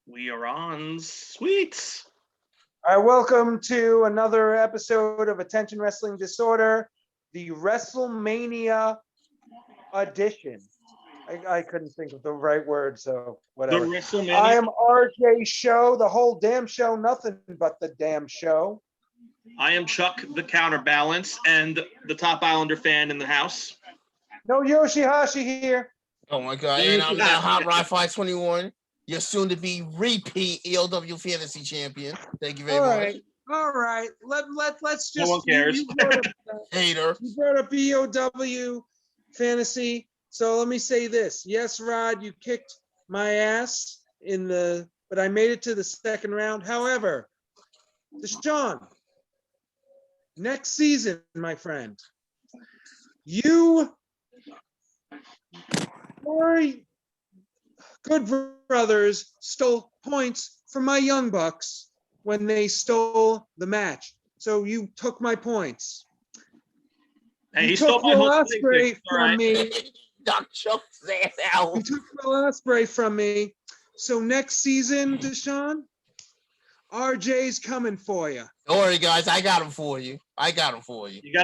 We are on. Sweet. All right, welcome to another episode of Attention Wrestling Disorder, the Wrestlemania edition. I couldn't think of the right word, so whatever. The WrestleMania. I am RJ Show, the whole damn show, nothing but the damn show. I am Chuck, the counterbalance, and the top Islander fan in the house. No Yoshihashi here. Oh my God! And I'm now Hot Rod 521. Your soon-to-be repeat ELW Fantasy Champion. Thank you very much. All right. Let's just. No one cares. Hater. You brought up EOW Fantasy, so let me say this. Yes, Rod, you kicked my ass but I made it to the second round. However, Deshaun, next season, my friend, your Good Brothers stole points from my Young Bucks when they stole the match. So you took my points. Hey, You took Will Ospreay from me. Knock Chuck's ass out. You took Will Ospreay from me. So next season, Deshaun, RJ's coming for you. Don't worry, guys. I got him for you. You got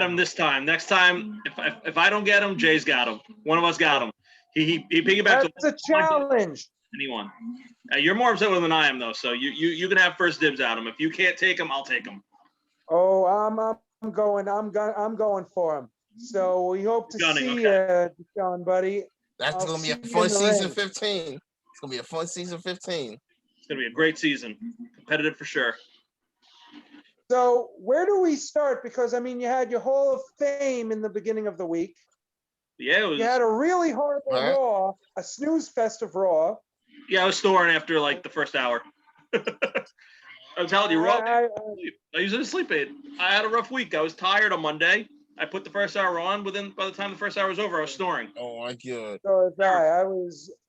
him this time. Next time, if I don't get him, Jay's got him. One of us got him. He piggybacked. That's a challenge. Anyone. You're more upset with him than I am, though. So you can have first dibs at him. If you can't take him, I'll take him. Oh, I'm going for him. So we hope to see you, Deshaun, buddy. That's going to be a fun season 15. It's going to be a fun season 15. It's going to be a great season. Competitive for sure. So where do we start? Because, I mean, you had your Hall of Fame in the beginning of the week. Yeah, You had a really horrible Raw, a snooze fest of Raw. Yeah, I was snoring after like the first hour. I'm telling you, Raw. I used a sleep aid. I had a rough week. I was tired on Monday. I put the first hour on. By the time the first hour was over, I was snoring. Oh my God. So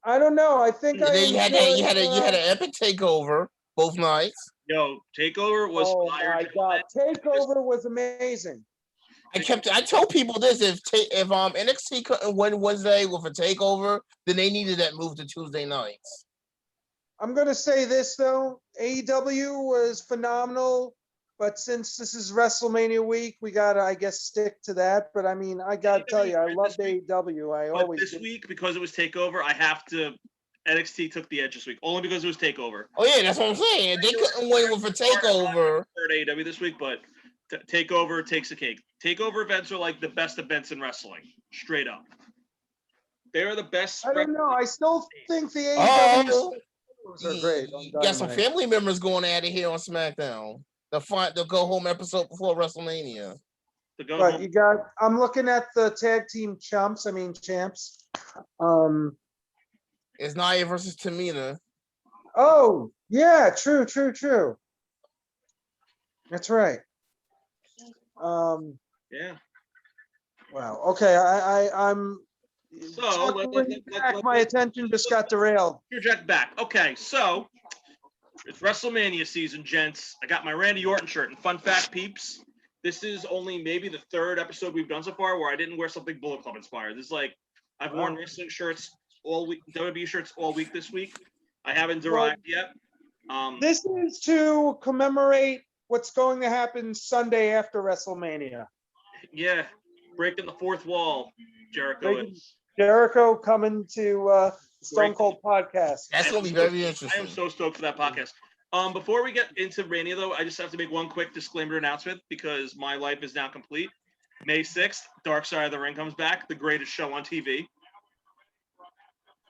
I don't know. I think you had an epic takeover both nights. Yo, takeover was fire. Oh my God, takeover was amazing. I told people this: if NXT couldn't win Wednesday with a takeover, then they needed that move to Tuesday nights. I'm gonna say this though: AEW was phenomenal, but since this is WrestleMania week, we gotta, I guess, stick to that. But I mean, I gotta tell you, I love AEW. This week, because it was takeover, I have to. NXT took the edge this week, only because it was takeover. Oh yeah, that's what I'm saying. They couldn't win with a takeover. AEW this week, but takeover takes a cake. Takeover events are like the best events in wrestling, straight up. They are the best. I don't know. I still think the AEW are great. You got some family members going at it here on SmackDown. The go home episode before WrestleMania. But you got. I'm looking at the tag team champs. It's Nia versus Tamina. Oh yeah, true. That's right. Yeah. Wow. Okay. I'm. So my attention just got derailed. Project back. Okay, so it's WrestleMania season, gents. I got my Randy Orton shirt, and fun fact, peeps, this is only maybe the third episode we've done so far where I didn't wear something Bullet Club inspired. This is like I've worn wrestling shirts all week, WWE shirts all week this week. I haven't arrived yet. This is to commemorate what's going to happen Sunday after WrestleMania. Yeah, breaking the fourth wall, Jericho. Jericho coming to Stone Cold podcast. That's going to be very interesting. I am so stoked for that podcast. Before we get into Mania, though, I just have to make one quick disclaimer announcement because my life is now complete. May 6th, Dark Side of the Ring comes back, the greatest show on TV.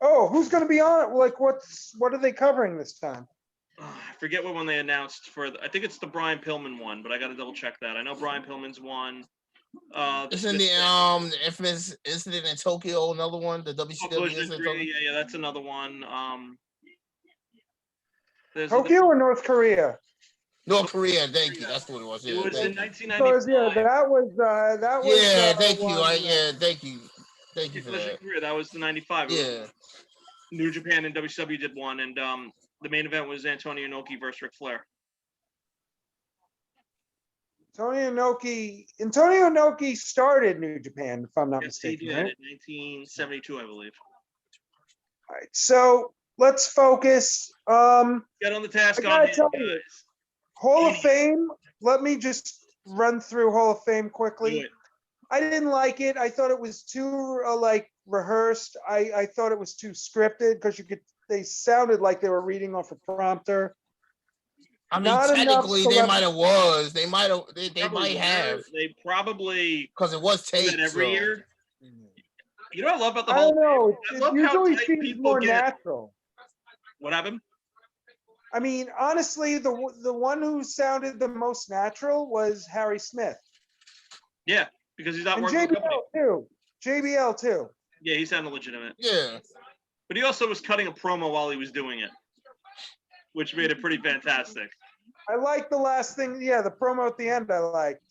Oh, who's going to be on it? Like, what are they covering this time? I forget what one they announced for. I think it's the Brian Pillman one, but I got to double check that. I know Brian Pillman's one. Isn't the infamous incident in Tokyo another one? The WCW incident? Yeah, that's another one. Tokyo or North Korea? North Korea, thank you. That's what it was. Yeah, it was in 1995. That was. Yeah, thank you. Thank you. Thank you for that. Korea. That was the 95. Yeah. New Japan and WCW did one, and the main event was Antonio Inoki versus Ric Flair. Antonio Inoki started New Japan, if I'm not mistaken. He did, right? in 1972, I believe. All right. So let's focus. Get on the task I gotta on hand, tell you, guys. Hall of Fame. Let me just run through Hall of Fame Do quickly. it. I didn't like it. I thought it was too like rehearsed. I thought it was too scripted because they sounded like they were reading off a prompter. I mean, Not enough technically, they might have was. They might have. They Probably might have were. They probably because it was do taped that every so. year. You know what I love about the I Hall don't of know. Fame? I It love how usually tight seems people more get. natural. What happened? I mean, honestly, the one who sounded the most natural was Harry Smith Yeah, because he's not and working with the company. JBL too. JBL too. Yeah, he sounded legitimate. Yeah. But he also was cutting a promo while he was doing it, which made it pretty fantastic. I like the last thing. Yeah, the promo at the end. I liked.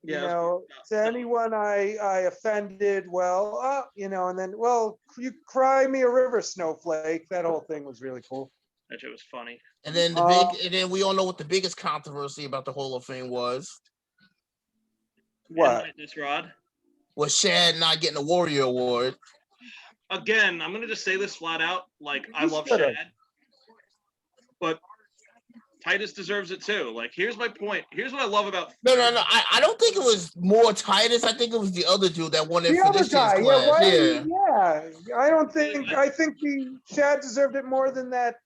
Yeah, You know, to anyone I offended, well, you know, and then, well, you cry me a river, snowflake. That whole thing was really cool. that shit was funny. And then and then we all know what the biggest controversy about the Hall of Fame was. What? This Rod. Was Shad not getting a Warrior Award? Again, I'm gonna just say this flat out. Like, I You love should've. Shad, but Titus deserves it too. Like, here's my point. Here's what I love about. No. I don't think it was more Titus. I think it was the other dude that won it The for other this year's guy, yeah, class. why? Yeah. Yeah, I don't think. I think the Chad deserved it more than that.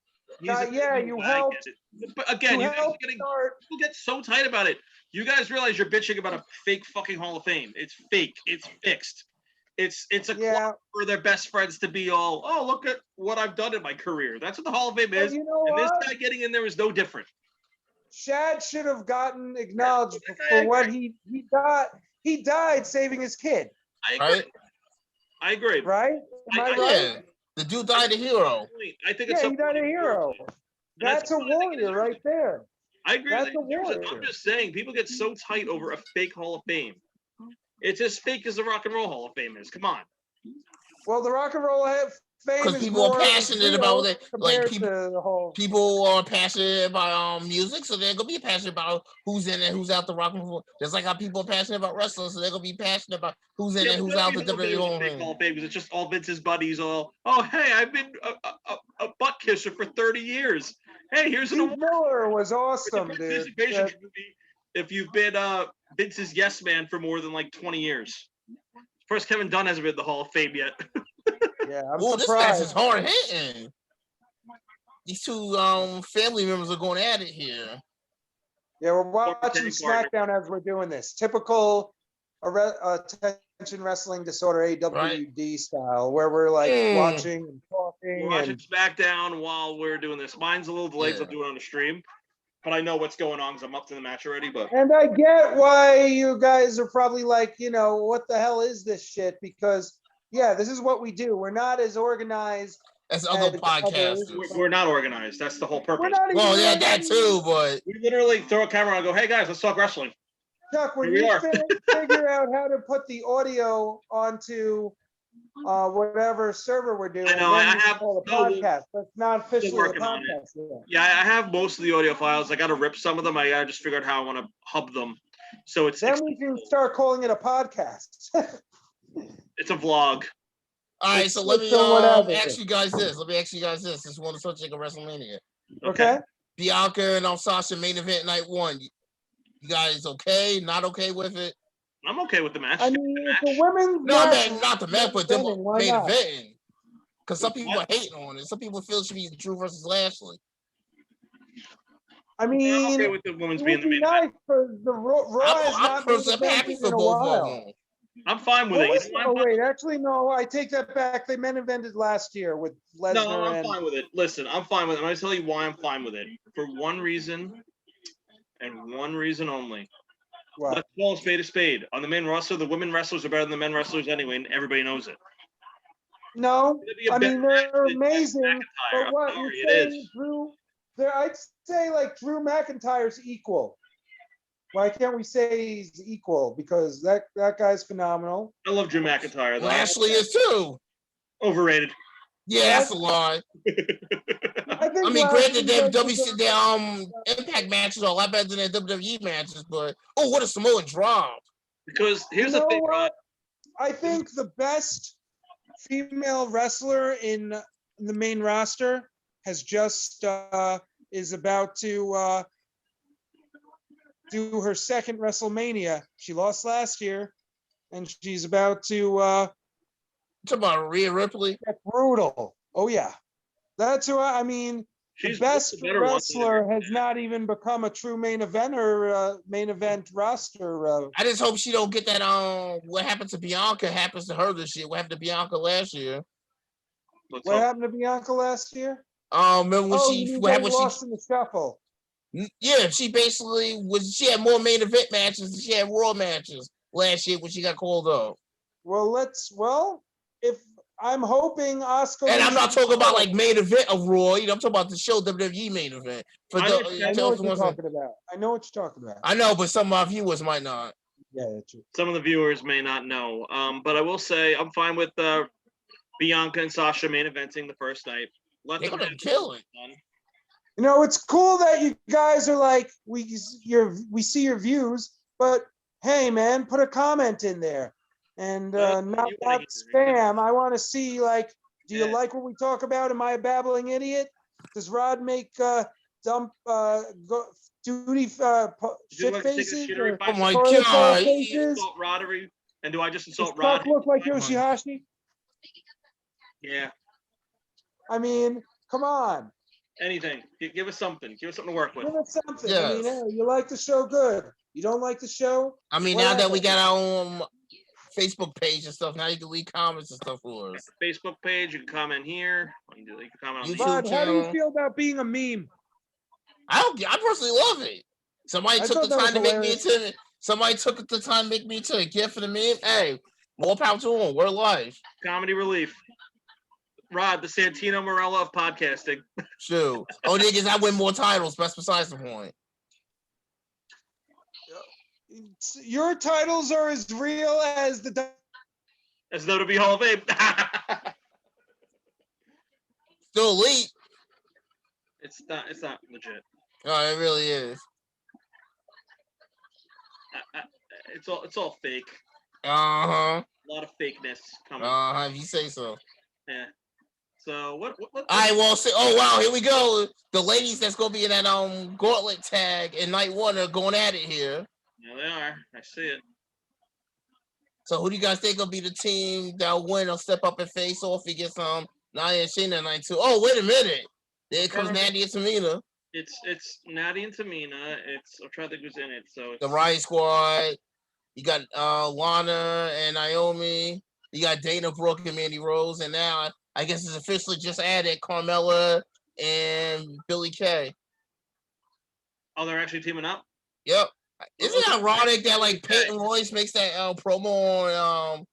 He's a Yeah, big you guy, I helped. get it. But again, you guys are helped getting start. people get so tight about it. You guys realize you're bitching about a fake fucking Hall of Fame. It's fake. It's fixed. It's a Yeah, club for their best friends to be all, oh, look at what I've done in my career. That's what the Hall of Fame but is. you know And this what? guy getting in there is no different. Shad should have gotten acknowledged that guy, I for what he got. He died saving his kid, I agree. Right? I agree. right? Am I right? Yeah. The dude died a hero. I think it's Yeah, he died a hero. That's a warrior right there. I agree. That's with a you. warrior. I'm just saying, people get so tight over a fake Hall of Fame. It's as fake as the Rock and Roll Hall of Fame is. Come on. Well, the Rock and Roll Fame Because is people are more passionate real about it. Like compared to the whole. people are passionate about music, so they're gonna be passionate about who's in and who's out the rock and roll. Just like how people are passionate about wrestling, so they're gonna be passionate about who's in and who's out the WWE Hall of Fame. Hall of Fame because it's just all Vince's buddies. All, oh hey, I've been a butt kisser for 30 years. Hey, here's an Steve award. Miller was It's a awesome, dude. participation trophy if you've been Vince's yes man for more than like 20 years. First, Kevin Dunn hasn't been in the Hall of Fame yet. Yeah, I'm Oh, this match surprised. is hard hitting. These two family members are going at it here. Yeah, we're watching tag partner. SmackDown as we're doing this. Typical attention wrestling disorder, AWD style, where we're like watching and talking. We're watching And SmackDown while we're doing this. Mine's a little delayed, so Yeah. I'm doing it on the stream. But I know what's going on because I'm up to the match already. But I get why you guys are probably like, you know, what the hell is this shit? Because yeah, this is what we do. We're not as organized As other podcasters. we're not organized. That's the whole purpose. We're not Well, even yeah, that too, but We literally throw a camera on and go, hey guys, let's talk wrestling. Chuck, when Here we you are. figure out how to put the audio onto whatever server we're doing, I know, then I you can have- call the no, podcast. That's not officially a working on it. podcast yet. Yeah, I have most of the audio files. I got to rip some of them. I gotta just figure out how I want to hub them. So it's Then we can start calling it a podcast. it's a vlog. all right, so let me So whatever. ask you guys this. Let me ask you guys this. This is one of the subject of WrestleMania. Okay. Bianca and Sasha main event night 1. You guys okay? Not okay with it? I'm okay with the match. I mean, it's a women's No, I match. mean not the match, but the Why main not? event. Because some people are What? hating on it. Some people feel it should be Drew versus Lashley. I I'm mean, okay with the women's it being would the be main event. nice for the Raw has I'm not been personally happy evented for in a both of while. them. I'm fine with What it. was- You know, I'm oh fine- wait, actually no, I take that back. They men evented last year with Lesnar No, I'm and fine with it. Listen, I'm fine with it. I'm going to tell you why I'm fine with it. For one reason, and one reason only. what? Let's call a spade a spade. On the main roster, the women wrestlers are better than the men wrestlers anyway, and everybody knows it. No, It'd be a I better mean match they're than amazing, McIntyre. but I'm what sorry, you're it saying, is. Drew? I'd say like Drew McIntyre's equal. Why can't we say he's equal? Because that guy's phenomenal. I love Drew McIntyre, though. Lashley is too. Overrated. Yeah, that's a lie. I think I mean, Lashley granted, their does Impact matches are a lot better than their WWE matches, but oh, what a Samoan drop! Because here's You the know thing, what? Rod. I think the best female wrestler in the main roster has just is about to do her second WrestleMania. She lost last year, and she's about to Talk about Rhea Ripley. get brutal. Oh yeah, that's who I mean. She's The best the better one. wrestler has not even become a true main eventer, main event roster. I just hope she don't get that. What happened to Bianca happens to her this year. What happened to Bianca last year? What happened to Bianca last year? Remember when Oh, she you mean what they happened when lost in the shuffle? yeah, she basically was. She had more main event matches than she had Raw matches last year when she got called up. Well, if I'm hoping Oscar. And I'm not talking about like main event of Raw. You know, I'm talking about the show WWE main event. For I know what you're talking about. I know what you're talking about. I know, but some of our viewers might not. Yeah, that's true. Some of the viewers may not know. But I will say I'm fine with Bianca and Sasha main eventing the first night. They're gonna kill it. You know, it's cool that you guys are like, we see your views, but hey, man, put a comment in there and not spam. I want to see, like, do you like what we talk about? Am I a babbling idiot? Does Rod make dump duty shit faces? Oh my god! Insult Rod and do I just insult Rod? Does Chuck look like Yoshihashi? Yeah. I mean, come on. Anything. Give us something. Give us something to work with. Give us something. Yes. I mean, hey, you like the show, good. You don't like the show? I mean, whatever. now that we got our own Facebook page and stuff, now you can leave comments and stuff for us. Facebook page, you can comment here. You can comment on YouTube Rod, how do you channel. feel about being a meme? I personally love it. Somebody I took the thought that time to was make me hilarious. into it. Somebody took the time to make me into a gift for the meme. Hey, more power to them. We're live. Comedy relief. Rod, the Santino Morella of podcasting. Shoot. Oh, niggas, I win more titles. That's besides the point. Your titles are as real as the As though to be Hall of Fame. Still elite. It's not legit. Oh, it really is. It's all fake. Uh-huh. A lot of fakeness coming. If you say so. Yeah. So what All right, well, oh wow, here we go. The ladies that's gonna be in that gauntlet tag in night one are going at it here. Yeah, they are. I see it. So who do you guys think will be the team that'll win or step up and face off against Nia and Shayna night two? Oh, wait a minute. There comes Natty and Tamina. It's Natty and Tamina. I'm trying to think who's in it. So it's the Riot Squad. You got Lana and Naomi. You got Dana Brooke and Mandy Rose, and now I guess it's officially just added Carmella and Billie Kay. Oh, they're actually teaming up? Yep. Isn't it ironic that like Peyton Royce makes that promo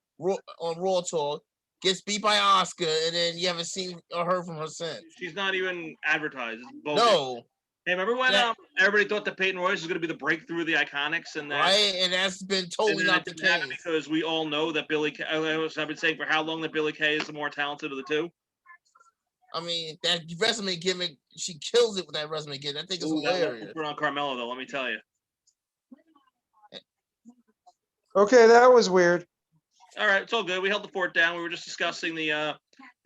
on Raw Talk, gets beat by Asuka, and then you haven't seen or heard from her since? She's not even advertised. No. Hey, remember when everybody thought that Peyton Royce was going to be the breakthrough of the Iconics, and then right, and that's been totally not the case because we all know that Billie Kay. I've been saying for how long that Billie Kay is the more talented of the two. I mean, that resume gimmick, she kills it with that resume gimmick. I think it's hilarious. Put on Carmella though, let me tell you. Okay, that was weird. All right, it's all good. We held the fort down. We were just discussing the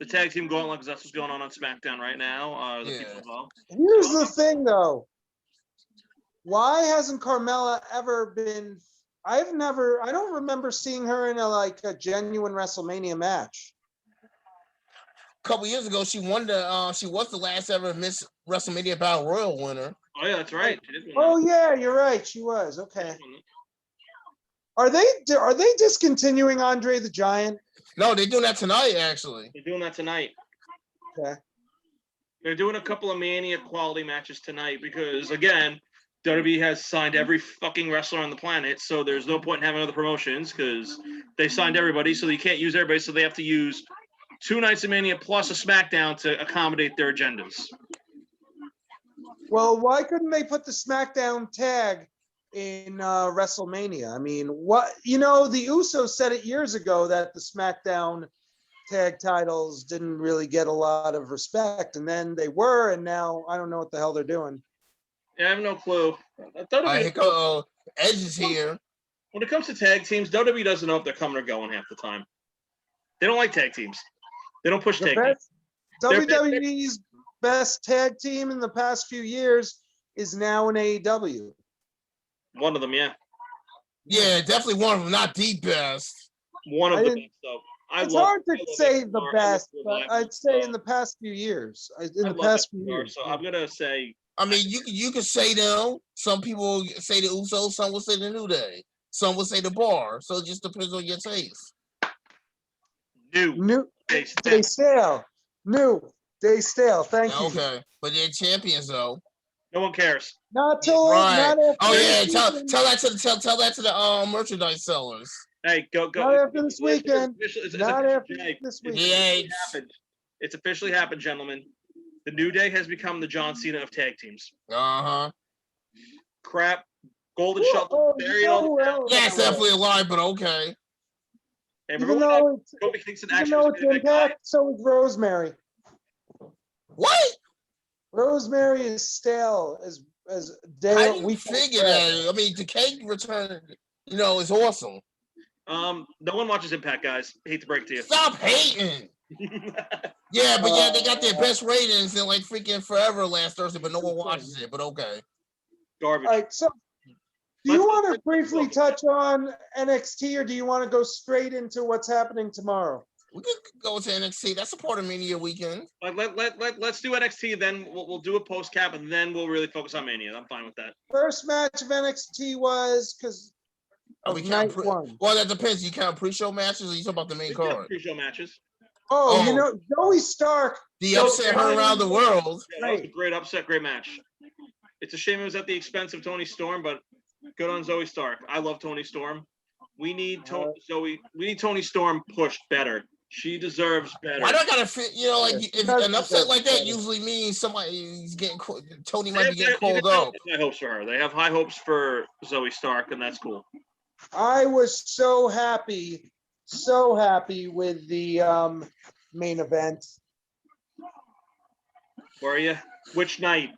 tag team gauntlet because that's what's going on SmackDown right now. Here's the thing, though. Why hasn't Carmella ever been? I don't remember seeing her in a genuine WrestleMania match. A couple years ago, she won she was the last ever Miss WrestleMania Battle Royal winner. Oh yeah, that's right. Oh yeah, you're right. She was. Okay. Are they discontinuing Andre the Giant? No, they're doing that tonight, actually. They're doing that tonight. Okay. They're doing a couple of Mania quality matches tonight because, again, WWE has signed every fucking wrestler on the planet, so there's no point in having other promotions because they signed everybody, so you can't use everybody, so they have to use 2 nights of Mania plus a SmackDown to accommodate their agendas. Well, why couldn't they put the SmackDown tag in WrestleMania? I mean, the Usos said it years ago that the SmackDown tag titles didn't really get a lot of respect, and then they were, and now I don't know what the hell they're doing. Yeah, I have no clue. Edge is here. When it comes to tag teams, WWE doesn't know if they're coming or going half the time. They don't like tag teams. They don't push tag teams. WWE's best tag team in the past few years is now in AEW. One of them, yeah. Yeah, definitely one of them, not the best. One of I the didn't- best, though. It's hard to say the FTR. best, I love but I'd say in the past few years. In the past few years. So I'm gonna say. I mean, you can say them. Some people say the Usos, some will say the New Day, some will say the Bar. So it just depends on your taste. New Day Day Stale. New Day Stale. Thank you. Okay, but they're champions though. No one cares. Not till Right. not after Oh yeah, this tell weekend. that to the merchandise sellers. Hey, go. Not after this weekend. Not after Jay, this it's weekend. officially happened. It's officially happened, gentlemen. The New Day has become the John Cena of tag teams. Uh-huh. Crap. Golden Who- Shovel oh, buried you know all who the else- Yeah, it's definitely a lie, but okay. Hey, Even remember though when it's, Kobe Kingston even actually though was it's a big guy? Impact, so is Rosemary. What? Rosemary is stale as How do you week figure that? I mean, Decay return, is awesome. No one watches Impact, guys. Hate to break it to you. Stop hating. Yeah, but they got their best ratings in like freaking forever last Thursday, but no one watches it. But okay. Garbage. All right, so do you want to briefly touch on NXT, or do you want to go straight into what's happening tomorrow? We could go to NXT. That's a part of Mania weekend. Let's do NXT, then we'll do a post cap, and then we'll really focus on Mania. I'm fine with that. First match of NXT was because of night one. Well, that depends. You count pre-show matches, or you talk about the main card? Pre-show matches. Oh, Zoe Stark. The upset her around the world. Yeah, that was a great upset, great match. It's a shame it was at the expense of Toni Storm, but good on Zoe Stark. I love Toni Storm. We need Toni Storm pushed better. She deserves better. Why do I gotta fit? If an upset like that usually means somebody's getting Tony might be getting called up. High hopes for her. They have high hopes for Zoe Stark, and that's cool. I was so happy with the main event. Were you? Which night?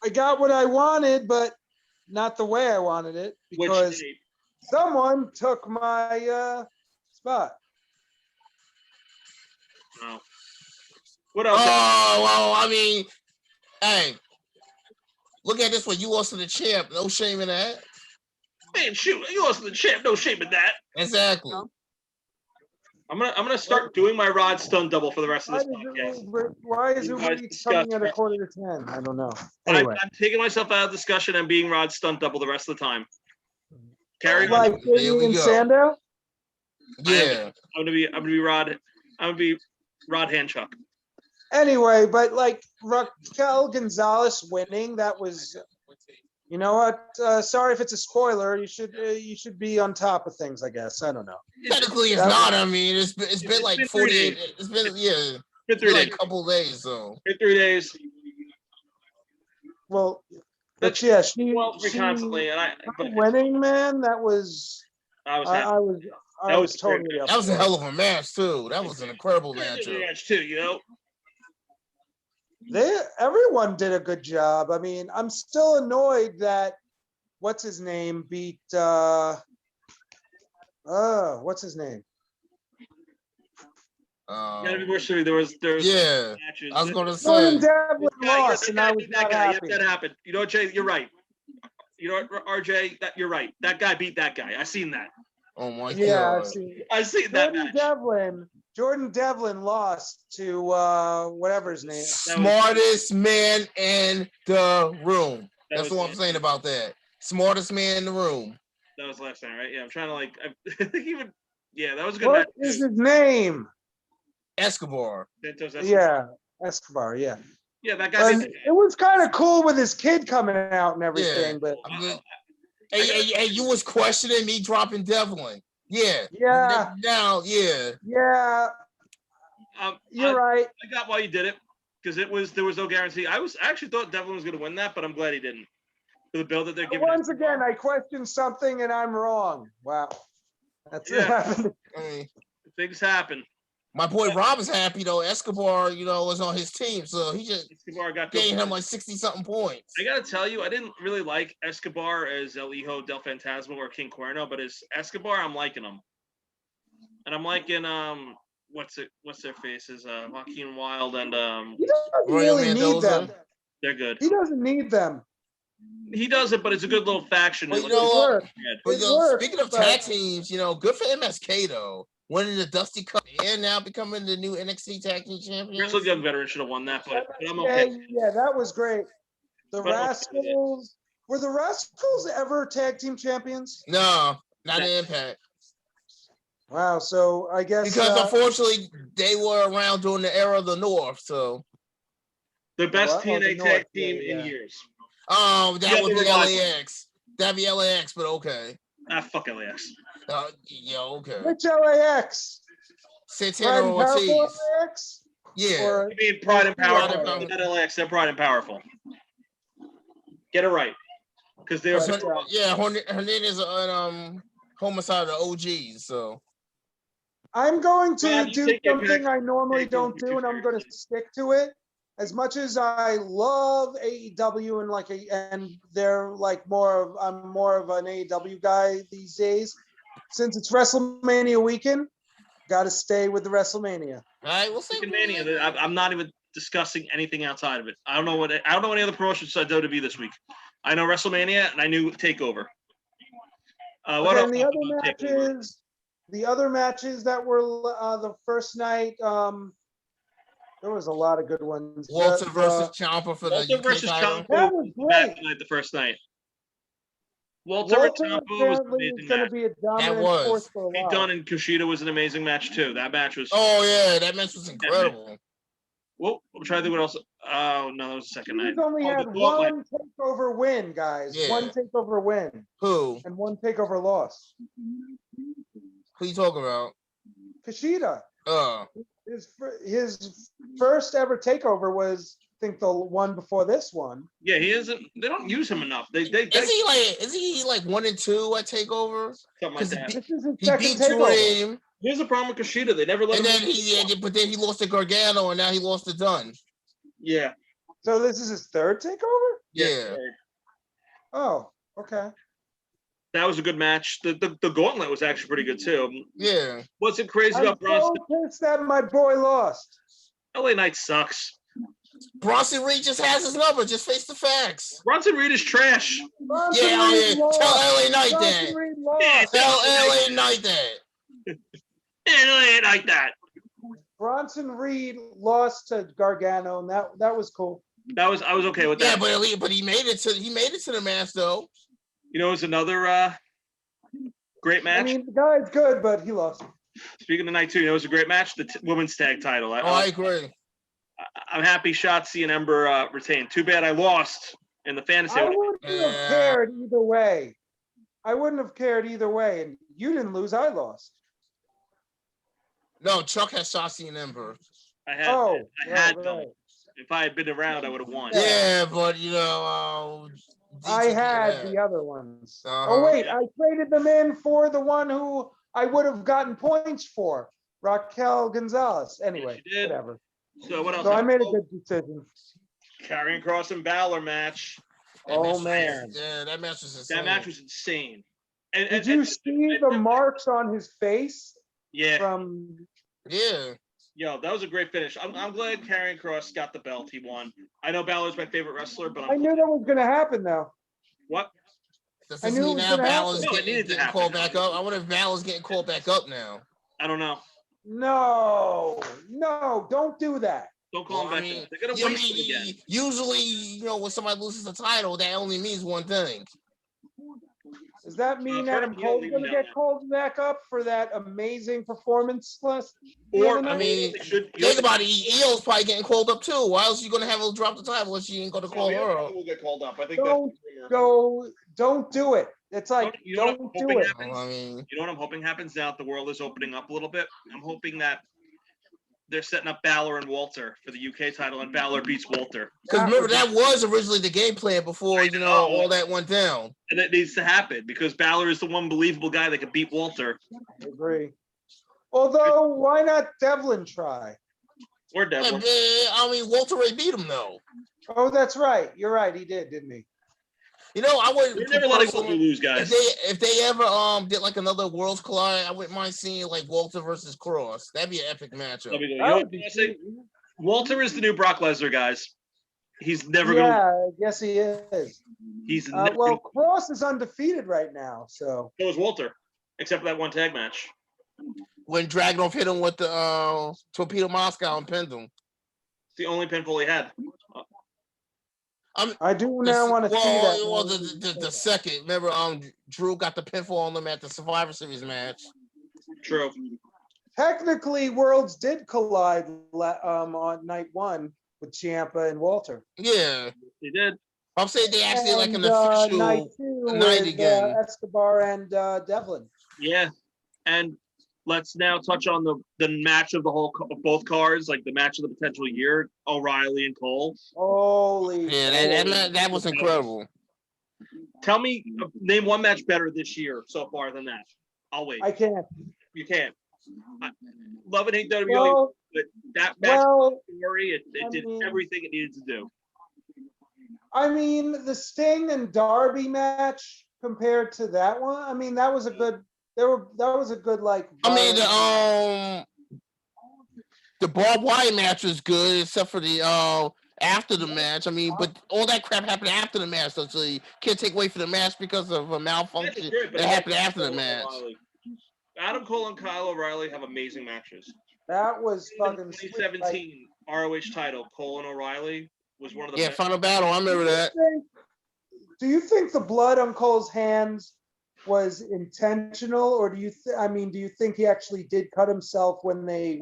I got what I wanted, but not the way I wanted it, because someone took my spot. Oh. What else? Oh, well, I mean, hey, look at this one. You lost to the champ. No shame in that. Man, shoot, you lost to the champ. No shame in that. Exactly. I'm gonna start doing my Rod stun double for the rest of this podcast. Why is it coming at 9:45? I don't know. Anyway, I'm taking myself out of discussion and being Rod stunt double the rest of the time. Carry on. Like in Sandow? Yeah. I'm gonna be Rod. I'm gonna be Rod Handchuck. Anyway, but like Raquel Gonzalez winning, that was, you know what? Sorry if it's a spoiler. You should be on top of things, I guess. I don't know. Technically, it's not. I mean, it's been like 48. It's been 3 days. Like a couple days. So. Been 3 days. Well, but yeah, she constantly, and winning, man. That was. I was totally up. That was a hell of a match too. That was an incredible match too. Everyone did a good job. I mean, I'm still annoyed that what's his name beat what's his name? Gotta be more sure. There was matches. I was gonna say Jordan Devlin lost, and I was not happy. That happened. You know what, Jay? You're right. You know what, RJ? You're right. That guy beat that guy. I seen that. Oh my god. Yeah, I seen that match. Jordan Devlin lost to whatever his name. Smartest man in the room. That's what I'm saying about that. Smartest man in the room. That was last time, right? Yeah, I'm trying to that was a good match. What is his name? Escobar. Yeah, Escobar, yeah. Yeah, that guy. It was kind of cool with his kid coming out and everything, but hey, you was questioning me dropping Devlin. Yeah. Yeah. Now, yeah. Yeah. You're right. I got why you did it, because there was no guarantee. I actually thought Devlin was going to win that, but I'm glad he didn't. For the build that they're giving. Once again, I questioned something and I'm wrong. Wow. That's what happened. I mean, things happen. My boy Rob is happy though. Escobar, was on his team, so he just gave him like 60-something points. I gotta tell you, I didn't really like Escobar as El Hijo del Fantasma or King Cuerno, but as Escobar, I'm liking him, and I'm liking what's their faces? Joaquin Wild and He doesn't Royal really need Mendoza. them. they're good. He doesn't need them. He does it, but it's a good little faction. Well, It you looks know It what? works. But It works, speaking of but- tag teams, good for MSK though. Winning the Dusty Cup and now becoming the new NXT Tag Team Champions. Grizzled Young Veteran should have won that, but I'm okay. Yeah, that was great. The But I'm okay with it. Rascals, were the Rascals ever tag team champions? No, not Yeah. an Impact. Wow, so I guess Because unfortunately they were around during the era of the North, so The best Oh, the TNA North, tag team yeah. in years. that Yeah, would they be were live. LAX. That'd be LAX, but okay. Fuck LAX. Okay. which LAX? Santana Pride or and Powerful Ortiz. LAX? Yeah. Or I mean, Pride and Powerful. Pride and Not LAX, they're Pride and Powerful. Get it right. Because they're. But, Hernandez and Homicide are OGs, so I'm going to Brad, you do take your something pick. I normally Take don't your do, and I'm going to stick to it. As much as I love AEW and they're like I'm more of an AEW guy these days. Since it's WrestleMania weekend, got to stay with the WrestleMania. all right, we'll see. Freaking Mania. I'm not even discussing anything outside of it. I don't know any other promotions besides WWE this week. I know WrestleMania and I knew Takeover. What Okay, else? and the other matches that were the first night, there was a lot of good ones. Walter versus Ciampa for the Walter UK versus title. Ciampa That was great. tonight, the first night. Walter and Ciampa was an apparently is amazing going to match. be a dominant was. force for a Pete while. Dunne and Kushida was an amazing match too. That match was. Oh yeah, that match was incredible. Well, I'm trying to think what else. Oh no, that was the second night. He's only had the Gauntlet. one takeover win, guys. Yeah. One takeover win Who? and one takeover loss. Who you talking about? Kushida. Uh, His first ever takeover was, I think, the one before this one. Yeah, he isn't. They don't use him enough. They is he like 1 and 2 at Takeover? something like Because that. This is his he second beat takeover. Dream, Here's the problem with Kushida. They never let and him. but then he lost to Gargano, and now he lost to Dunn. Yeah. So this is his third takeover? Yeah. Oh, okay. That was a good match. The Gauntlet was actually pretty good too. Yeah. What's crazy I'm about Bronson? so pissed that my boy lost. LA Knight sucks. Bronson Reed just has his number. Just face the facts. Bronson Reed is trash. Bronson Yeah, Reed lost. tell LA Knight Bronson that. Reed lost. Tell LA Knight that. LA Knight that. Bronson Reed lost to Gargano, and that was cool. I was okay with Yeah, that. but he made it to the match though. You know, it was another great match. I mean, the guy's good, but he lost. Speaking of night two, you know, it was a great match. The women's tag title. I agree. I'm happy Shotzi and Ember retained. Too bad I lost in the fantasy. I wouldn't have cared either way. I wouldn't have cared either way. And you didn't lose, I lost. No, Chuck has Shotzi and Ember. I had right. them. If I had been around, I would have won. Yeah, but I had the other ones. Uh-huh. Oh wait, I traded them in for the one who I would have gotten points for, Raquel Gonzalez. Anyway, Yes, you did. whatever. So what else? So I made a good decision. Karrion Kross and Balor match. Oh man, Yeah, that match was insane. That match was insane. did you see the marks on his face? Yeah. From Yeah. Yo, that was a great finish. I'm glad Karrion Kross got the belt. He won. I know Balor's my favorite wrestler, but I knew that was going to happen though. What? Does I this knew it mean was now gonna Balor's happen. No, it getting, needed to getting happen. called back up? I wonder if Balor's getting called back up now. I don't know. No, don't do that. Don't call him Well, back. They're gonna waste it again. Usually, when somebody loses a title, that only means one thing. Does that mean I've heard Adam him Cole's yelling going to now. get called back up for that amazing performance last? Or I mean, they should. think about it. EO's probably getting called up too. Why else are you going to have her drop the title if she ain't going to call her up? will get called up. I think Don't do it. It's like, You know what I'm don't do hoping it. happens? I mean, You know what I'm hoping happens now that the world is opening up a little bit? I'm hoping that they're setting up Balor and Walter for the UK title, and Balor beats Walter. because remember, that was originally the game plan before, all that went down. And it needs to happen because Balor is the one believable guy that can beat Walter. I agree. Although, why not Devlin try? Or Devlin. I mean, Walter Ray beat him, though. Oh, that's right. You're right. He did, didn't he? You know, I We're wouldn't never letting Walter personally lose, guys. if they ever did like another Worlds Collide, I wouldn't mind seeing like Walter versus Cross. That'd be an epic matchup. Let me go. You That know would what be I say? sweet. Walter is the new Brock Lesnar, guys. He's never Yeah, gonna. I guess he is. He's never. Well, Cross is undefeated right now, so. So is Walter, except for that one tag match. When Dragunov hit him with the Torpedo Moscow and pinned him. It's the only pinfall he had. I do now want to see that. Well, the second, remember, Drew got the pinfall on them at the Survivor Series match. True. Technically, Worlds did collide on night one with Ciampa and Walter. Yeah, He did. I'm saying they actually like an And, official night two night with, again. Escobar and Devlin. Yeah, and let's now touch on the match of both cards, like the match of the potential year: O'Reilly and Cole. Holy! Yeah, that was incredible. Tell me, name one match better this year so far than that. I'll wait. I can't. You can't. Love and hate WWE, Well, but that match, it did everything it needed to do. I mean, the Sting and Darby match compared to that one, I mean, that was a good. That was a good like. I mean, the barbed wire match was good, except for the after the match. I mean, but all that crap happened after the match, so you can't take away from the match because of a malfunction that happened after the match. Adam Cole and Kyle O'Reilly have amazing matches. That was fucking 2017 ROH title. Cole and O'Reilly was one of the best. Final battle. I remember that. Do you think the blood on Cole's hands was intentional, or do you think he actually did cut himself when they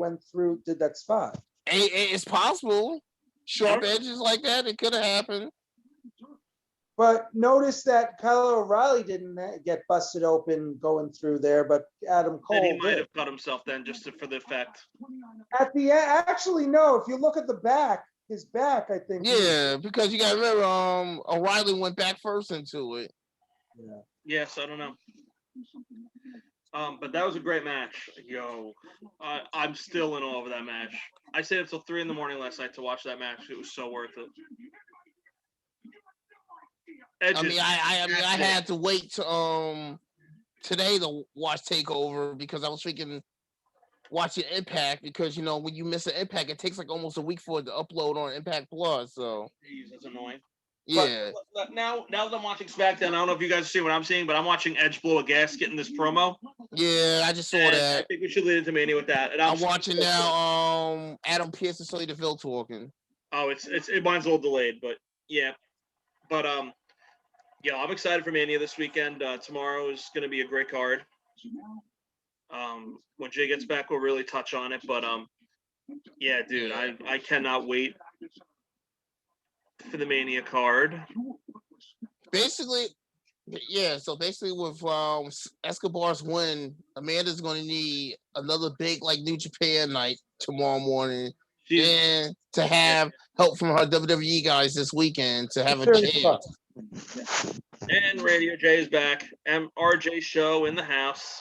did that spot? It's possible. Sharp edges like that, it could have happened. But notice that Kyle O'Reilly didn't get busted open going through there, but Adam Cole he might have cut himself then, just for the effect. At the end, actually, no. If you look at the back, his back, I think. Yeah, because you got to remember, O'Reilly went back first into it. Yeah. Yes, I don't know. But that was a great match. I'm still in awe of that match. I stayed until 3 a.m. last night to watch that match. It was so worth it. I had to wait to today to watch Takeover because I was freaking watching Impact because when you miss an Impact, it takes like almost a week for it to upload on Impact Plus. So jeez, that's annoying. Yeah. But now that I'm watching SmackDown, I don't know if you guys see what I'm seeing, but I'm watching Edge blow a gasket in this promo. Yeah, I just saw that. I think we should lead into Mania with that. And I'm watching now. Adam Pearce and Sonya Deville talking. Oh, mine's a little delayed, but yeah. But I'm excited for Mania this weekend. Tomorrow is going to be a great card. When Jay gets back, we'll really touch on it. But yeah, dude, I cannot wait for the Mania card. Basically, yeah. So basically, with Escobar's win, Amanda's going to need another big like New Japan night tomorrow morning, and to have help from her WWE guys this weekend to have a chance. And Radio J is back. RJ Show in the house.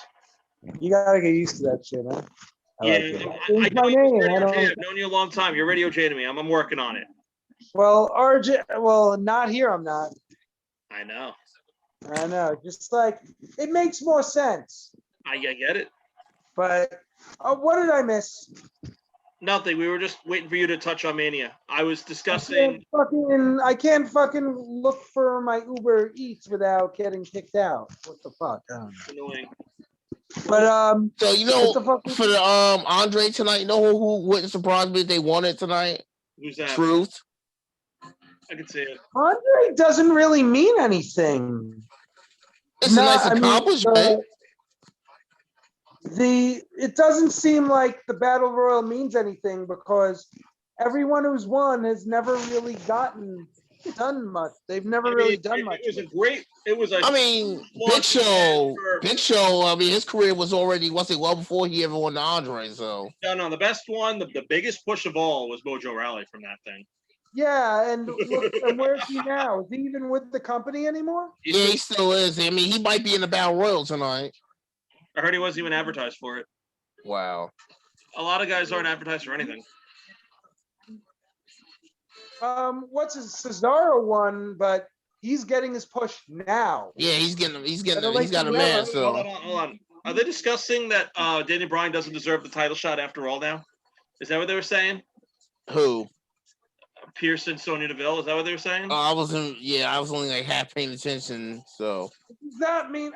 You gotta get used to that shit, man. I've known you a long time. You're Radio J to me. I'm working on it. Well, RJ, not here. I'm not. I know. Just like it makes more sense. I get it. But what did I miss? Nothing. We were just waiting for you to touch on Mania. I was discussing. I can't fucking look for my Uber Eats without getting kicked out. What the fuck? Annoying. But so for the Andre tonight, who wouldn't surprise me if they won it tonight? Who's that? Truth. I can see it. Andre doesn't really mean anything. It's a nice accomplishment. It doesn't seem like the Battle Royal means anything because everyone who's won has never really done much. They've never really done much. Big Show. I mean, his career was already well before he ever won the Andre. So no, the best one, the biggest push of all was Mojo Rawley from that thing. Yeah, and look, and where is he now? Is he even with the company anymore? Yeah, he still is. I mean, he might be in the Battle Royal tonight. I heard he wasn't even advertised for it. Wow. A lot of guys aren't advertised for anything. What's his Cesaro won, but he's getting his push now. Yeah, he's got a than man. never. So Hold on. Are they discussing that Daniel Bryan doesn't deserve the title shot after all now? Is that what they were saying? who? Pierce and Sonya Deville, is that what they were saying? I was only like half paying attention. So Does that mean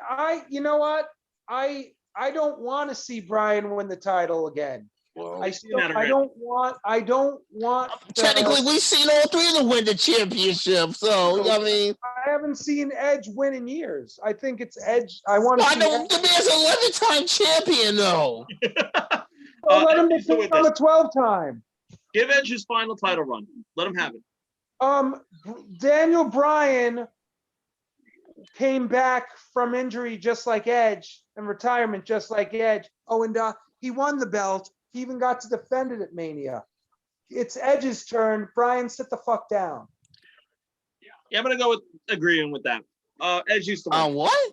you know what? I don't want to see Bryan win the title again. well, I don't want technically we've seen all three of them win the championship. So I mean, I haven't seen Edge win in years. I think it's Edge. I want to see know the man's 11-time champion though. let him become a 12-time. Give Edge his final title run. Let him have it. Daniel Bryan came back from injury just like Edge and retirement just like Edge. Oh, and he won the belt. He even got to defend it at Mania. It's Edge's turn. Bryan, sit the fuck down. Yeah, I'm gonna go with agreeing with that. Edge needs to win. What?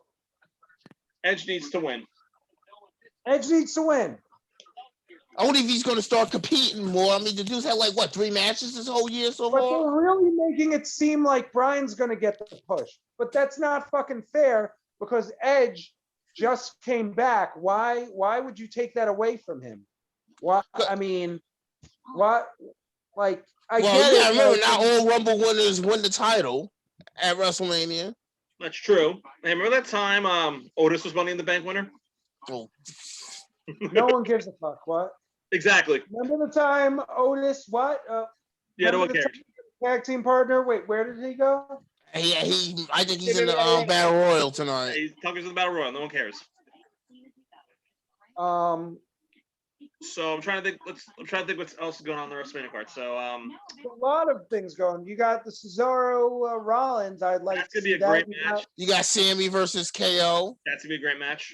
Edge needs to win. Edge needs to win. Only if he's going to start competing more. I mean, the dude's had like 3 matches this whole year so But far. they're really making it seem like Bryan's going to get the push. But that's not fucking fair because Edge just came back. Why would you take that away from him? Why? I mean, what? Like, I get it. Remember, not all Rumble winners win the title at WrestleMania. That's true. Hey, remember that time Otis was Money in the Bank winner? Oh. No one gives a fuck. What? Exactly. Remember the time Otis? What? Yeah, no one cares. Tag team partner. Wait, where did he go? I think he's in the Battle Royal tonight. He's talking to the Battle Royal. No one cares. So I'm trying to think. I'm trying to think what else is going on in the WrestleMania card. So a lot of things going. You got the Cesaro Rollins. I'd like that's to gonna be see a that. great match. You got Sammy versus KO. That's gonna be a great match.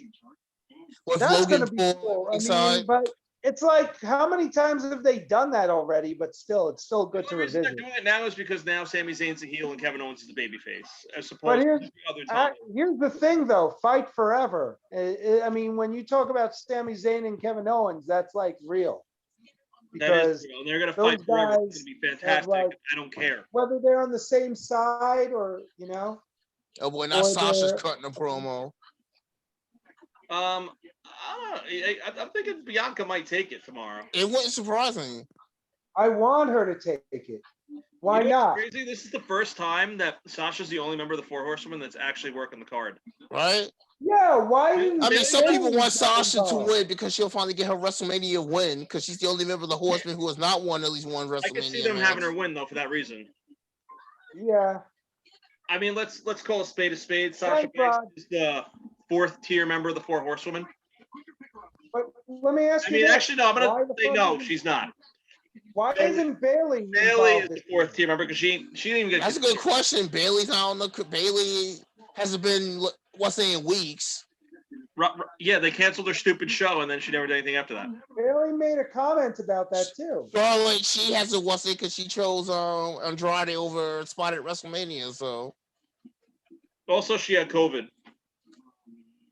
With That's Logan gonna be Paul cool. I inside. mean, but it's like, how many times have they done that already? But still, it's still good to The reason revisit. they're doing it now is because now Sami Zayn's the heel and Kevin Owens is the babyface, as But opposed to the other time. here's the thing, though: fight forever. I mean, when you talk about Sami Zayn and Kevin Owens, that's like real. That is Because real. And they're gonna fight forever. It's gonna be fantastic. I don't care. whether they're on the same side or Oh boy, now Sasha's cutting a promo. I'm thinking Bianca might take it tomorrow. It wouldn't surprise me. I want her to take it. Why You know not? what's crazy? This is the first time that Sasha's the only member of the Four Horsewomen that's actually working the card. Right? Yeah, why didn't I mean, some Bayley people want get Sasha to involved? win because she'll finally get her WrestleMania win because she's the only member of the Horsemen who has not won at least one WrestleMania. I can see them having her win though for that reason. Yeah. I mean, let's call a spade a spade. Sasha Banks is the 4th tier member of the Four Horsewomen. But let me ask you. I mean, this. actually, no. I'm Why gonna the say fuck no. isn't- She's not. Why isn't Bailey? Bailey is involved the 4th tier member because she didn't even get. That's a good question. Bailey's on the Bailey hasn't been in weeks. Yeah, they canceled their stupid show and then she never did anything after that. Bailey made a comment about that too. Charlotte, she hasn't because she chose Andrade over Spot at WrestleMania. So Also, she had COVID.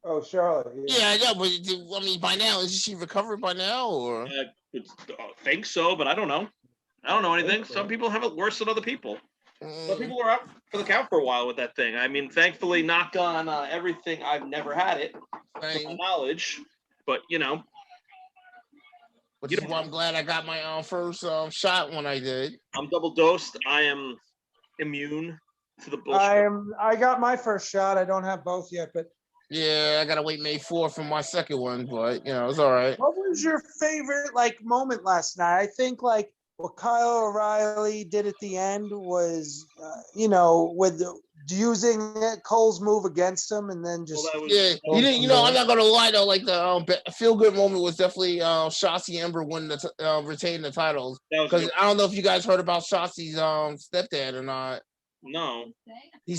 Oh, Charlotte. yeah, I know, but I mean, by now is she recovered by now or? I think so, but I don't know. I don't know anything. Some people have it worse than other people. Some people are out for the count for a while with that thing. I mean, thankfully, knock on everything, I've never had it, to my knowledge. But Which is why I'm glad I got my first shot when I did. I'm double dosed. I am immune to the bullshit. I got my first shot. I don't have both yet, but Yeah, I gotta wait May 4th for my second one, but it's all right. what was your favorite moment last night? I think what Kyle O'Reilly did at the end was, with using Cole's move against him and then just You didn't. I'm not gonna lie though. Like the feel good moment was definitely Shotzi Ember winning retaining the titles. Because I don't know if you guys heard about Shotzi's stepdad or not. No.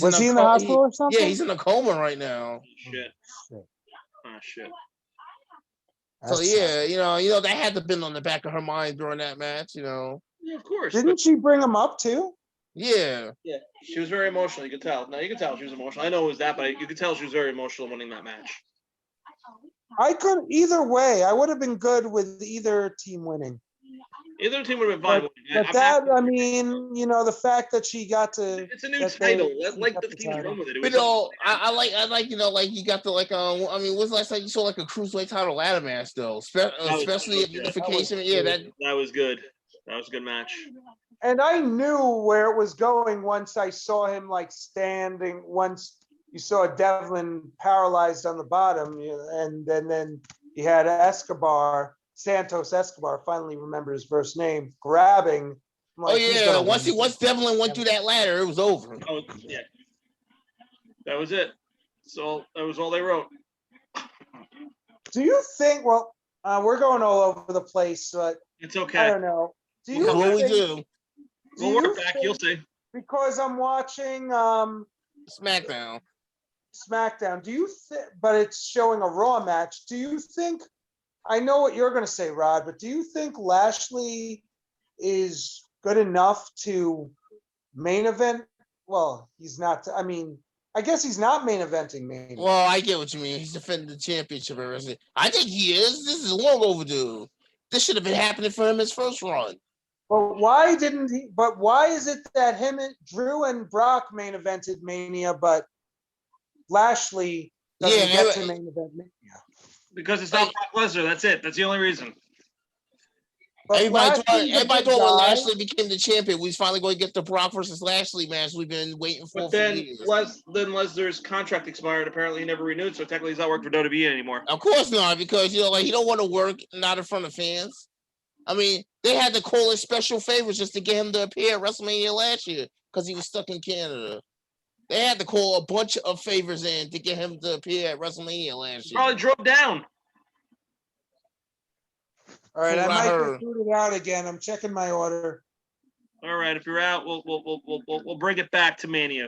Was he in the hospital or something? Yeah, he's in a coma right now. Shit. Oh shit. So yeah, that had to have been on the back of her mind during that match. Yeah, of course. Didn't she bring him up too? Yeah. Yeah, she was very emotional. You could tell. No, you could tell she was emotional. I know it was that, but you could tell she was very emotional winning that match. I could either way. I would have been good with either team winning. Either team would have been fine. But that, I mean, you know, the fact that she got to. It's a new that title. they- Let she like got the the teams title. run with it. It You was know, I like, you know, like you got the I mean, when's the last time you saw like a cruiserweight title ladder match though? Especially at unification. Yeah, that was good. That was a good match. And I knew where it was going once I saw him like standing. Once you saw Devlin paralyzed on the bottom, and then you had Santos Escobar. Finally, remember his first name. Grabbing. I'm like, he's yeah, gonna once win. Devlin went through that ladder, it was over. Oh yeah, that was it. So that was all they wrote. Do you think? Well, we're going all over the place, but It's I okay. don't know. Do That's you what we think? do. We'll work back. You'll see. Because I'm watching SmackDown. SmackDown. Do you think? But it's showing a Raw match. Do you think? I know what you're going to say, Rod, but do you think Lashley is good enough to main event? Well, he's not. I mean, I guess he's not main eventing Mania. Well, I get what you mean. He's defending the championship. I think he is. This is long overdue. This should have been happening for him his first run. But why didn't he? But why is it that him and Drew and Brock main evented Mania, but Lashley doesn't get to main event Mania? Because it's not Brock Lesnar. That's it. That's the only reason. But Everybody thought when guy. Lashley became the champion, we was finally going to get the Brock versus Lashley match we've been waiting for. But then years. then Lesnar's contract expired. Apparently, he never renewed, so technically he's not working for WWE anymore. Of course not, because you know, like he don't want to work not in front of fans. I mean, they had to call in special favors just to get him to appear at WrestleMania last year because he was stuck in Canada. They had to call a bunch of favors in to get him to appear at WrestleMania last year. Probably drove down. All right, I might get booted out again. I'm checking my order. All right, if you're out, we'll bring it back to Mania.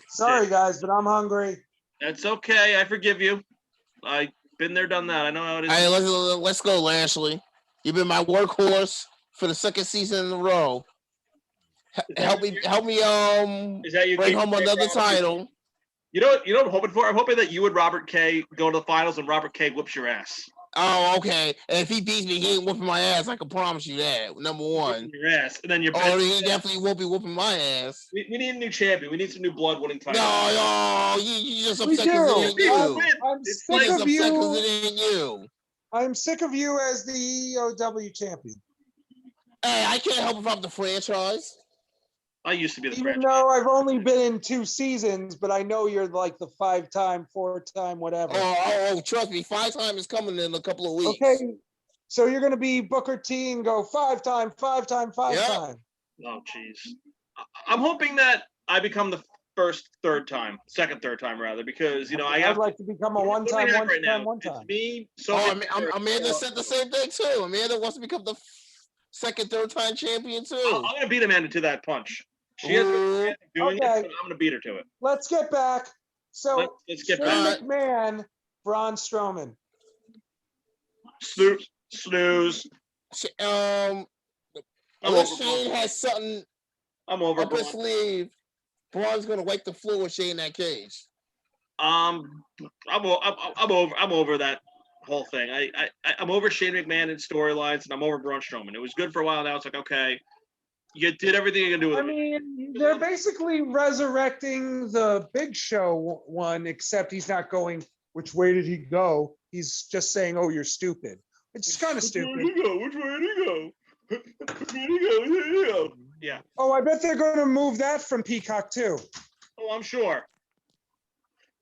Sorry, guys, but I'm hungry. That's okay. I forgive you. I've been there, done that. I know how it is. All right, let's go, Lashley. You've been my workhorse for the second season in a row. Help me. Is that you bring home another title. You know what I'm hoping for? I'm hoping that you and Robert K go to the finals and Robert K whoops your ass. Oh, okay. And if he beats me, he ain't whooping my ass. I can promise you that. Number one. Your ass, and then your. Oh, he definitely won't be whooping my ass. We need a new champion. We need some new blood winning titles. No, you just upset because it ain't you. I'm sick of you. Because it ain't you. I'm sick of you as the EOW champion. Hey, I can't help if I'm the franchise. I used to be the Even franchise. though I've only been in 2 seasons, but I know you're like the 5-time, 4-time, whatever. Oh, trust me, 5-time is coming in a couple of weeks. Okay, so you're going to be Booker T and go 5-time, 5-time, 5-time. Oh, jeez. I'm hoping that I become the third time, rather, because you know I'd like to become a 1-time, 1-time, 1-time. It's me. So Amanda said the same thing too. Amanda wants to become the second, third-time champion too. I'm gonna beat Amanda to that punch. She has been doing it, but I'm gonna beat her to it. Let's get back. So let's get Shane back. McMahon, Braun Strowman. Snooze. Unless Shane has something I'm over up his sleeve, Braun's gonna wipe the floor with Shane in that cage. I'm over that whole thing. I'm over Shane McMahon and storylines, and I'm over Braun Strowman. It was good for a while. Now it's like, okay, you did everything you can do with it. I mean, they're basically resurrecting the Big Show one, except he's not going, which way did he go? He's just saying, oh, you're stupid. Which is kind of stupid. Which way did he go? Which way did he go? Which way did he go? Which way did he go? Yeah. Oh, I bet they're going to move that from Peacock too. Oh, I'm sure.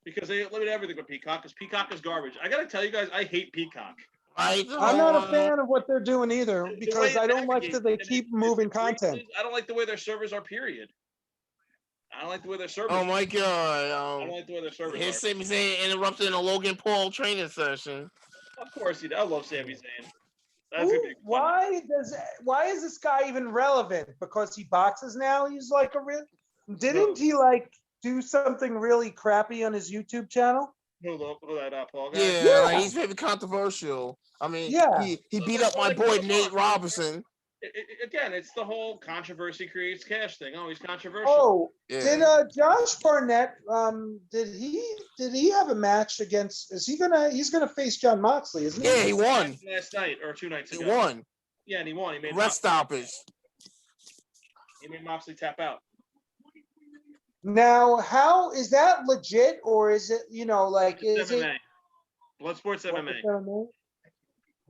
Because they limited everything with Peacock, because Peacock is garbage. I gotta tell you guys, I hate Peacock. I'm not a fan of what they're doing either, because I don't like that they keep moving content. I don't like the way their servers are, period. I don't like the way their servers Oh my god. I don't like the way their servers Here's are. Sami Zayn interrupting a Logan Paul training session. Of course, I love Sami Zayn. That's Ooh, gonna be fun. why is this guy even relevant? Because he boxes now? He's like a real... Didn't he like do something really crappy on his YouTube channel? Hold that up, Paul. Yeah, like, he's very controversial. I mean, he beat up my boy Nate Robinson. Again, it's the whole controversy creates cash thing. Oh, he's controversial. Oh, did Josh Barnett? Did he have a match against? He's gonna face John Moxley, isn't he? Yeah, he won last night or 2 nights ago. He won. Yeah, and he won. He made Rest stoppage. He made Moxley tap out. Now, how is that legit, or is it, like, It's is MMA. it? Bloodsport's MMA.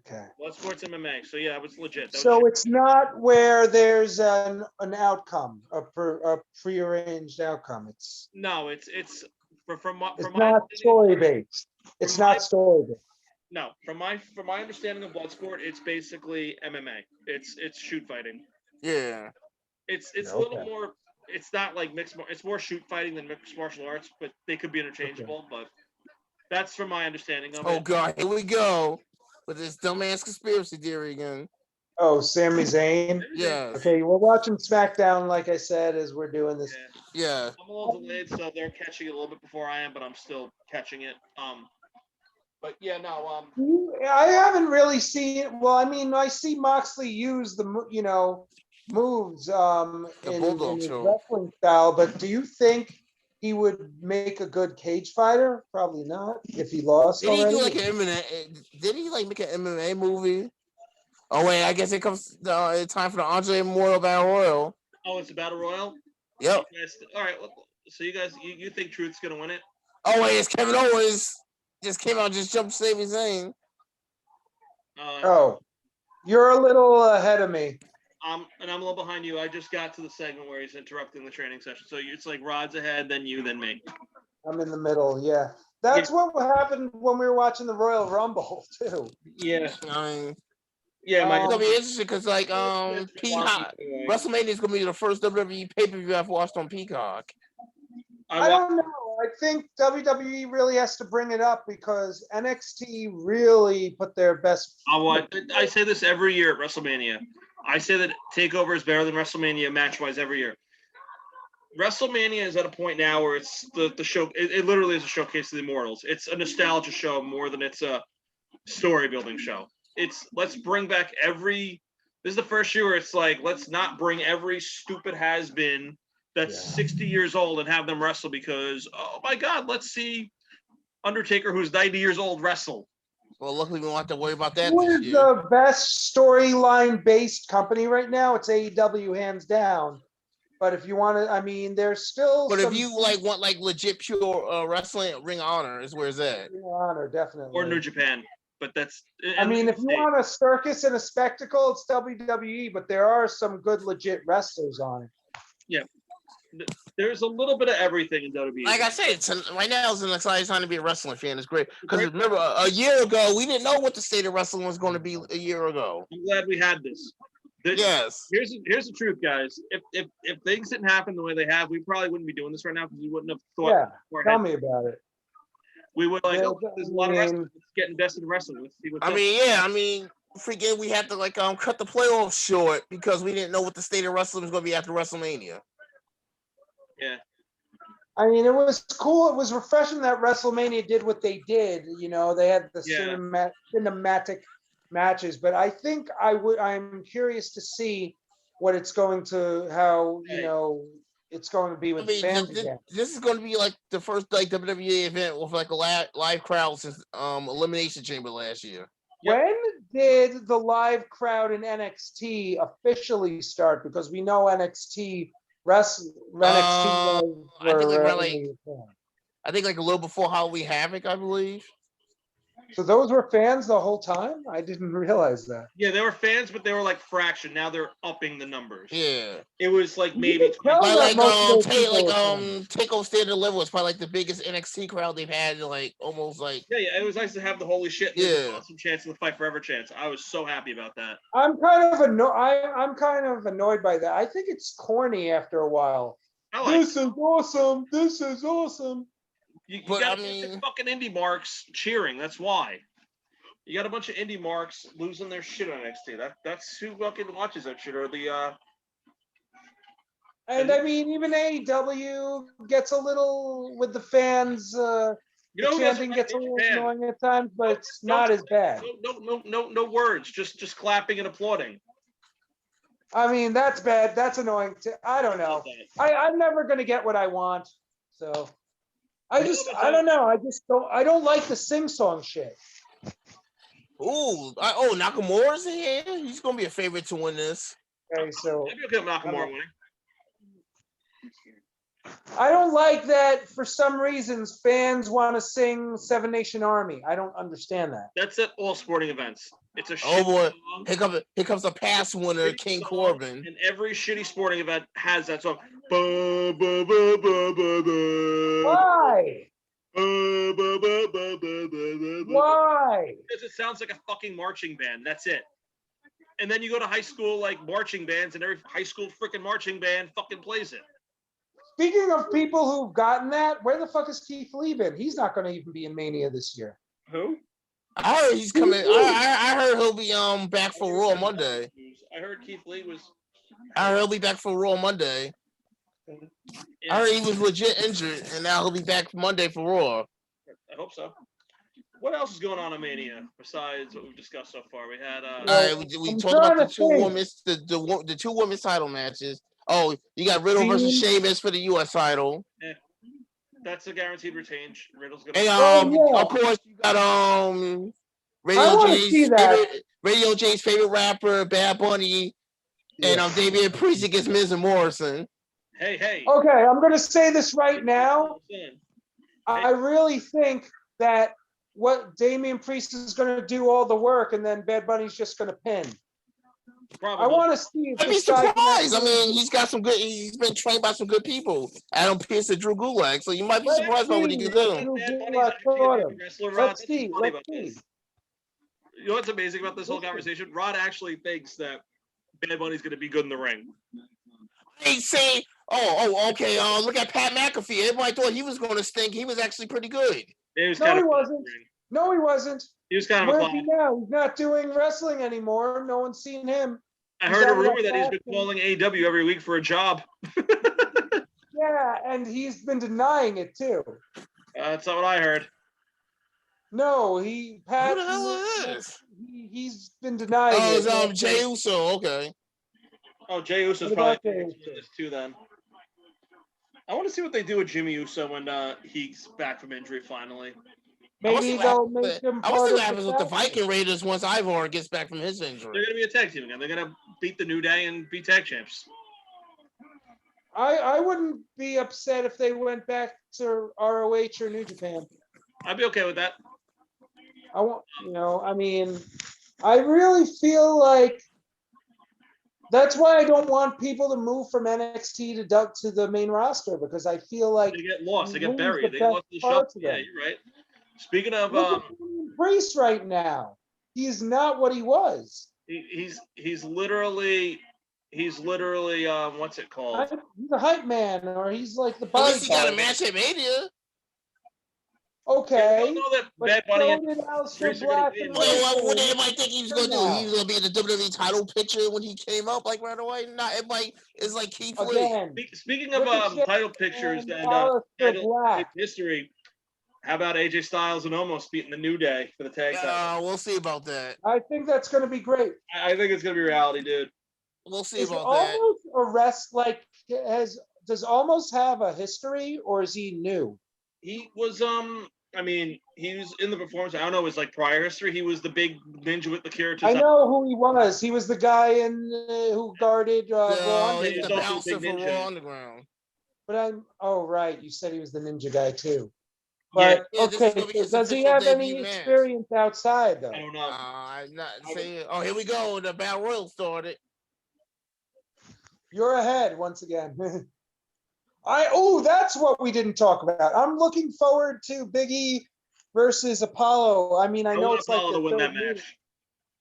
Okay. Bloodsport's MMA. So yeah, it was legit. So it's not where there's an outcome, a prearranged outcome. It's from my not story based. It's from my- not story based. No, from my understanding of Bloodsport, it's basically MMA. It's shoot fighting. Yeah. It's a little more. It's not like mixed. It's more shoot fighting than mixed martial arts, but they could be interchangeable. But that's from my understanding of it. Oh God, here we go with this dumbass conspiracy theory again. Oh, Sami Zayn. Yeah. Okay, we're watching SmackDown, like I said, as we're doing this. Yeah. I'm a little delayed, so they're catching it a little bit before I am, but I'm still catching it. But yeah, no. I haven't really seen. Well, I mean, I see Moxley use the moves in bulldog his choke. wrestling style, but do you think he would make a good cage fighter? Probably not. If he lost Did he already. do like an MMA? Did he like make an MMA movie? Oh wait, I guess it comes time for the Andre Immortal Battle Royal. Oh, it's a battle royal. Yep. All right. So you guys, you think Truth's gonna win it? Oh wait, it's Kevin Owens. Just came out, just jumped Sami Zayn. Oh, you're a little ahead of me. And I'm a little behind you. I just got to the segment where he's interrupting the training session. So it's like Rod's ahead, then you, then me. I'm in the middle. Yeah, that's what happened when we were watching the Royal Rumble too. Yeah. I mean, Yeah, it's gonna be interesting because like Peacock, WrestleMania is gonna be the first WWE pay-per-view I've watched on Peacock. I don't know. I think WWE really has to bring it up because NXT really put their best. I say this every year at WrestleMania. I say that Takeover is better than WrestleMania match-wise every year. WrestleMania is at a point now where it's the show. It literally is a showcase of the Immortals. It's a nostalgia show more than it's a story-building show. Let's bring back this is the first year where it's like, let's not bring every stupid has-been that's 60 years old and have them wrestle because, oh my God, let's see Undertaker, who's 90 years old, wrestle. Well, luckily we don't have to worry about that Who this is year. the best storyline based company right now? It's AEW hands down. But if you want to, I mean, there's still. But if you want legit pure wrestling, Ring of Honor is where it's at. Ring of Honor, definitely. Or New Japan. But that's. I mean, if you want a circus and a spectacle, it's WWE. But there are some good legit wrestlers on it. Yeah. There's a little bit of everything in WWE. Like I said, right now is an exciting time to be a wrestling fan. It's great because remember a year ago we didn't know what the state of wrestling was going to be a year ago. I'm glad we had this. Yes. Here's the truth, guys. If things didn't happen the way they have, we probably wouldn't be doing this right now because we wouldn't have thought. Yeah. Tell me about it. We would like, there's a lot of wrestling. Let's get invested in wrestling. Let's see what's freaking we had to cut the playoffs short because we didn't know what the state of wrestling was going to be after WrestleMania. Yeah. I mean, it was cool. It was refreshing that WrestleMania did what they did. They had the cinematic matches, but I think I'm curious to see what it's going to, it's going to be with fans again. This is going to be like the first WWE event with like a live crowd since Elimination Chamber last year. When did the live crowd in NXT officially start? Because we know NXT I think like a little before Halloween Havoc, I believe. So those were fans the whole time? I didn't realize that. Yeah, they were fans, but they were like fraction. Now they're upping the numbers. Yeah. It was like maybe Takeover Stand Deliver was probably like the biggest NXT crowd they've had in like almost like. Yeah, it was nice to have the holy shit. Yeah. Awesome chance of the Fight Forever chance. I was so happy about that. I'm kind of annoyed by that. I think it's corny after a while. This is awesome. This is awesome. You got a bunch of fucking indie marks cheering. That's why. You got a bunch of indie marks losing their shit on NXT. That's who fucking watches that shit. Or the And I mean, even AEW gets a little with the fans. The chanting gets a little annoying at times, but it's not as bad. No words. Just clapping and applauding. I mean, that's bad. That's annoying. I don't know. I'm never gonna get what I want. So I don't know. I don't like the sing song shit. Nakamura's in here. He's gonna be a favorite to win this. Okay, so I'd be okay with Nakamura winning. I don't like that for some reasons fans want to sing Seven Nation Army. I don't understand that. That's at all sporting events. It's a Oh shit boy, song. here comes a past winner, Shitty King song, Corbin. And every shitty sporting event has that song. Ba, ba, ba, ba, ba, ba. Why? Ba, ba, ba, ba, ba, ba, ba. Why? Because it sounds like a fucking marching band. That's it. And then you go to high school like marching bands, and every high school freaking marching band fucking plays it. Speaking of people who've gotten that, where the fuck is Keith Lee been? He's not going to even be in Mania this year. Who? I heard he's coming. I heard he'll be back for Raw Monday. I heard Keith Lee was. I heard he'll be back for Raw Monday. Yeah, I heard he was legit injured, and now he'll be back Monday for Raw. I hope so. What else is going on in Mania besides what we've discussed so far? We had. All right, we I'm talked about the trying to two think. women's the two women's title matches. Oh, you got Riddle versus Sheamus for the U.S. title. Yeah, that's a guaranteed retain. Riddle's gonna. And yeah. of course you got I wanna see that. Radio J's favorite rapper, Bad Bunny, and Damian Priest against Miz and Morrison. Hey. Okay, I'm going to say this right now. I really think that what Damian Priest is going to do all the work, and then Bad Bunny's just going to pin. Probably. I want to see. I'd be surprised. I mean, he's got some good. He's been trained by some good people. Adam Pearce and Drew Gulak, so you might be surprised by what he can do. Let's see. You know what's amazing about this whole conversation? Rod actually thinks that Bad Bunny's going to be good in the ring. They say, okay. Look at Pat McAfee. Everybody thought he was going to stink. He was actually pretty good. He wasn't. No, he wasn't. He was kind of Where's he now? He's not doing wrestling anymore. No one's seen him. I heard a rumor that he's been calling AEW every week for a job. Yeah, and he's been denying it too. That's not what I heard. No, Who the hell is this? He's been denying it. Oh, it's Jey Uso. Okay. Oh, Jey Uso's probably this too. Then I want to see what they do with Jimmy Uso when he's back from injury finally. Maybe they'll make him. I want to see what happens with the Viking Raiders once Ivar gets back from his injury. They're gonna be a tag team again. They're gonna beat the New Day and be tag champs. I wouldn't be upset if they went back to ROH or New Japan. I'd be okay with that. I mean, I really feel like that's why I don't want people to move from NXT to the main roster, because I feel like they get lost, they get buried, they get lost in the shuffle. Yeah, you're right. Speaking of Priest right now, he is not what he was. He's literally what's it called? He's a hype man, or he's like the. At least he got a match at Mania. Okay. I know that Bad Bunny and Priest are gonna win. What did everybody think he was gonna do? He was gonna be in the WWE title picture when he came up, like right away. Not everybody is like Keith Lee. Speaking of title pictures and title history, how about AJ Styles and Omos beating the New Day for the tag title? We'll see about that. I think that's going to be great. I think it's going to be reality, dude. We'll see about that. Does Omos have a history, or is he new? He was he was in the performance. I don't know his prior history. He was the big ninja with the Kira. I know who he was. He was the guy who guarded Raw. He's the bouncer for Raw Underground. But right. You said he was the ninja guy too. But does he have any experience outside though? I don't know. I'm not saying. Oh, here we go. The Battle Royal started. You're ahead once again. That's what we didn't talk about. I'm looking forward to Big E versus Apollo. I mean, I know it's Apollo to win that match.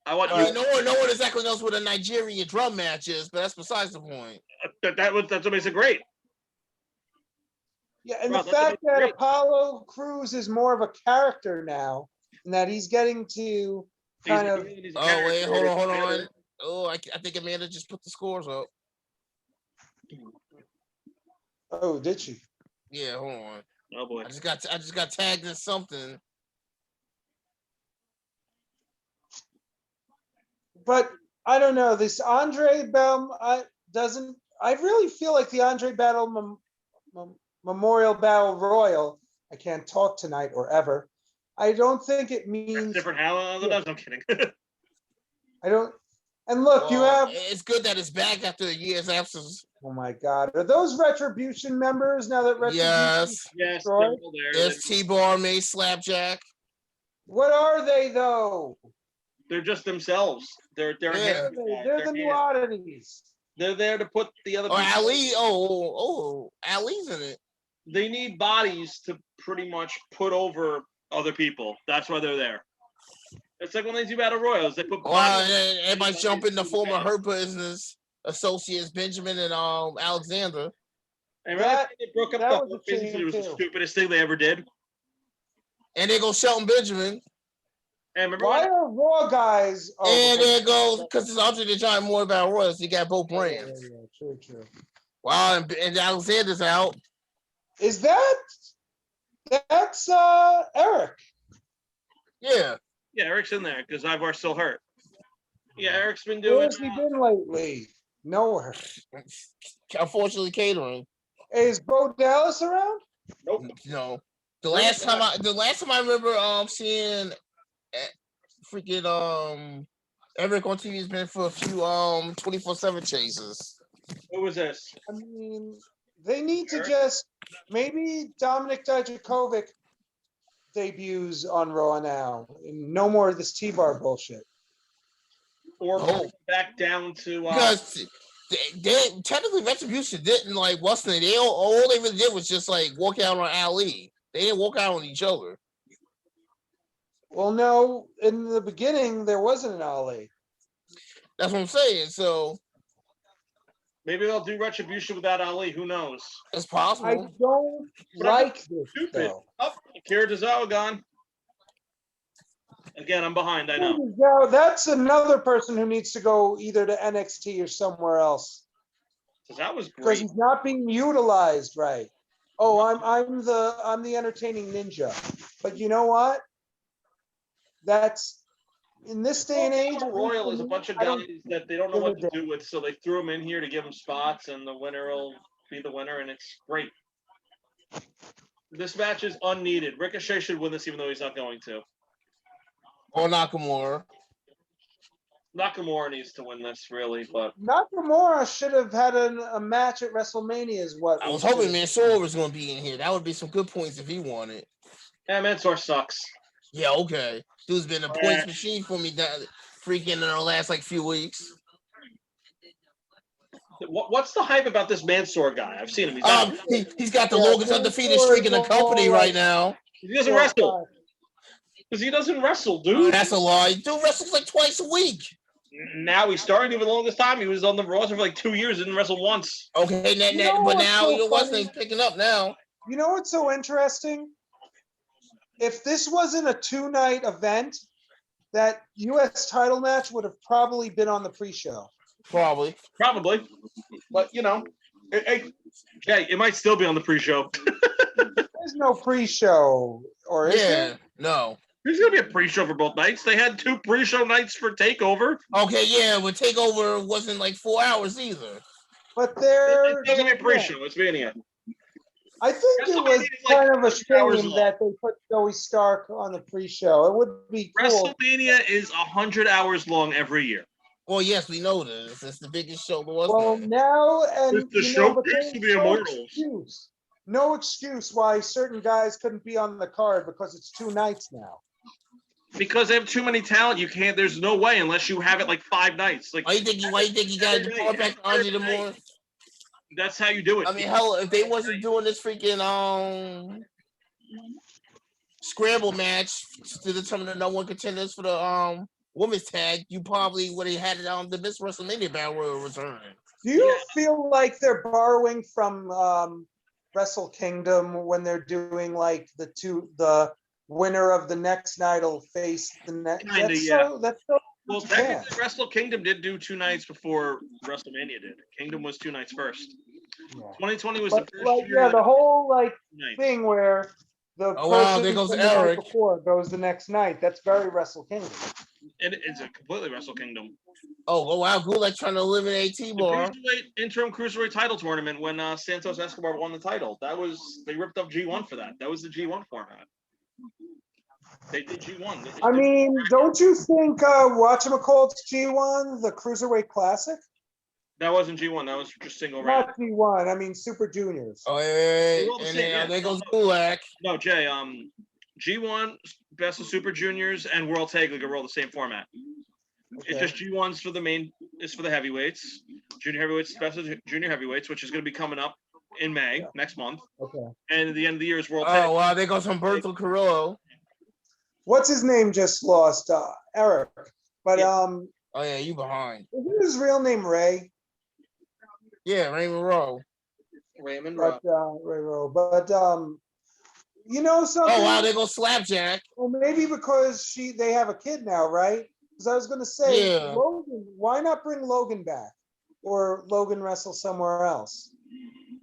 No one exactly knows what a Nigerian drum match is, but that's besides the point. That's what makes it great. Yeah, and the fact that Apollo Crews is more of a character now, and that he's getting to kind of. Oh wait, hold on. Oh, I think Amanda just put the scores up. Oh, did she? Yeah, hold on. Oh boy, I just got tagged in something. But I don't know. This Andre Battle I really feel like the Andre Battle Memorial Battle Royal. I can't talk tonight or ever. I don't think it That's means. different how than us. I'm kidding. I don't. And look, you Well, have. it's good that it's back after a year's absence. Oh my God, are those Retribution members now that Retribution Yes. is Yes, they're destroyed? all there. There's T-Bar, Mace, Slapjack. What are they though? They're just themselves. They're Yeah. hands, guys. They're the new hands. oddities. They're there to put the other Oh, people. Ali. Oh, Ali's in it. They need bodies to pretty much put over other people. That's why they're there. It's like when they do battle royals, they put Well, bodies. everybody jump in the former Hurt Business associates, Benjamin and Alexander. And remember That- they broke up that the was a Hurt business? shame, It was the too. stupidest thing they ever did. And there goes Shelton Benjamin. And remember Why when are Raw guys? Oh, And because- there goes, because it's Andre the Giant more about Royals. So you got both brands. Yeah, true. Wow, and Alexander's out. Is that's Eric? Yeah. yeah, Eric's in there because Ivar's still hurt. Yeah, Eric's been doing. Where's he been lately? Nowhere. Unfortunately, catering. Is Bo Dallas around? Nope. No. The Bring last it time back. I remember seeing freaking Eric on TV has been for a few 24/7 chases. What was this? I mean, they need to Eric? just maybe Dominic Dijakovic debuts on Raw now. And no more of this T-bar bullshit. Or Oh. back down to Because they technically Retribution didn't like what's the name. They all they really did was just like walk out on Ali. They didn't walk out on each other. Well, no, in the beginning there wasn't an Ali. That's what I'm saying. So maybe they'll do Retribution without Ali. Who knows? it's I possible. don't But I'm like this Stupid. though. Oh, Akira Tozawa gone. Again, I'm behind. I know. Now, that's another person who needs to go either to NXT or somewhere else That was because great. he's not being utilized right. Oh, I'm the entertaining ninja. But you know what? That's in this day and age. Battle Royal is a bunch of I don't guys that they don't know give a what to do with, so they threw them in here to give them spots, and the winner will be the winner, and it's great. This match is unneeded. Ricochet should win this, even though he's not going to. Or Nakamura. Nakamura needs to win this, really, but Nakamura should have had a match at WrestleMania. Is what I we was hoping should've- Mansoor was going to be in here. That would be some good points if he won it. yeah, Mansoor sucks. Yeah, okay. Dude's been a points machine for me that freaking in the last like few weeks. What's the hype about this Mansoor guy? I've seen him. He's got the Yeah, longest undefeated Mansoor streak in the is company all right like- now. he doesn't wrestle because he doesn't wrestle, dude. That's a lie. Dude wrestles like twice a week. Now he's starting for the longest time. He was on the roster for like 2 years, didn't wrestle once. Okay, You know but what's now so your what's funny? name's picking up now. You know what's so interesting? If this wasn't a 2-night event, that U.S. title match would have probably been on the pre-show. Probably. Probably, but you know, it might still be on the pre-show. There's no pre-show, or is Yeah. there? No. There's gonna be a pre-show for both nights. They had 2 pre-show nights for Takeover. Okay, yeah, but Takeover wasn't like 4 hours either. But It's they're. still gonna be a pre-show. It's Mania. I think it was WrestleMania is like kind of a 2 hours shame long. that they put Joey Stark on the pre-show. It would be cool. WrestleMania is 100 hours long every year. Well, yes, we know this. It's the biggest show there was. Well, now and It's the you know, but showcase there's of the Immortals. no excuse why certain guys couldn't be on the card because it's 2 nights now. Because they have too many talent, you can't. There's no way unless you have it like 5 nights. Like why you think you got to depart back to Andre the Moore? that's how you do it. I mean, hell, if they wasn't doing this freaking scramble match to determine the #1 contenders for the women's tag, you probably would have had it on the Miss WrestleMania Battle Royal return. Do you feel like they're borrowing from Wrestle Kingdom when they're doing like the winner of the next night will face the next? Kinda, yeah. That's so. Well, Yeah. technically, Wrestle Kingdom did do 2 nights before WrestleMania did. Kingdom was 2 nights first. 2020 was the But first like, year. yeah, the whole like night. thing where the Oh, wow, person there goes from the night Eric. before goes the next night. That's very Wrestle Kingdom. It's a completely Wrestle Kingdom. Oh wow, Gulak trying to eliminate The T-Bar. interim cruiserweight title tournament when Santos Escobar won the title. They ripped up G1 for that. That was the G1 format. They did G1. I mean, don't you think whatchamacallit's G1, the Cruiserweight Classic? That wasn't G1. That was just single round. Not G1. I mean, Super Juniors. Oh, They're all the and same, then yeah. there goes Gulak. No, Jay. G1, Best of Super Juniors, and World Tag League are all the same format. Okay. It's just G1's for the main. Is for the heavyweights. Junior heavyweights, Best of Junior heavyweights, which is going to be coming up in May next month. Okay. And at the end of the year is World Tag. Oh wow, there goes Humberto Carrillo. What's his name just lost? Eric. But Yeah. Oh yeah, you behind. isn't his real name Ray? Yeah, Raymond Rowe. Raymond But Ray Rowe. But you know something? Oh wow, there goes Slapjack. Well, maybe because they have a kid now, right? Because I was going to say, Yeah. Logan, why not bring Logan back, or Logan wrestle somewhere else?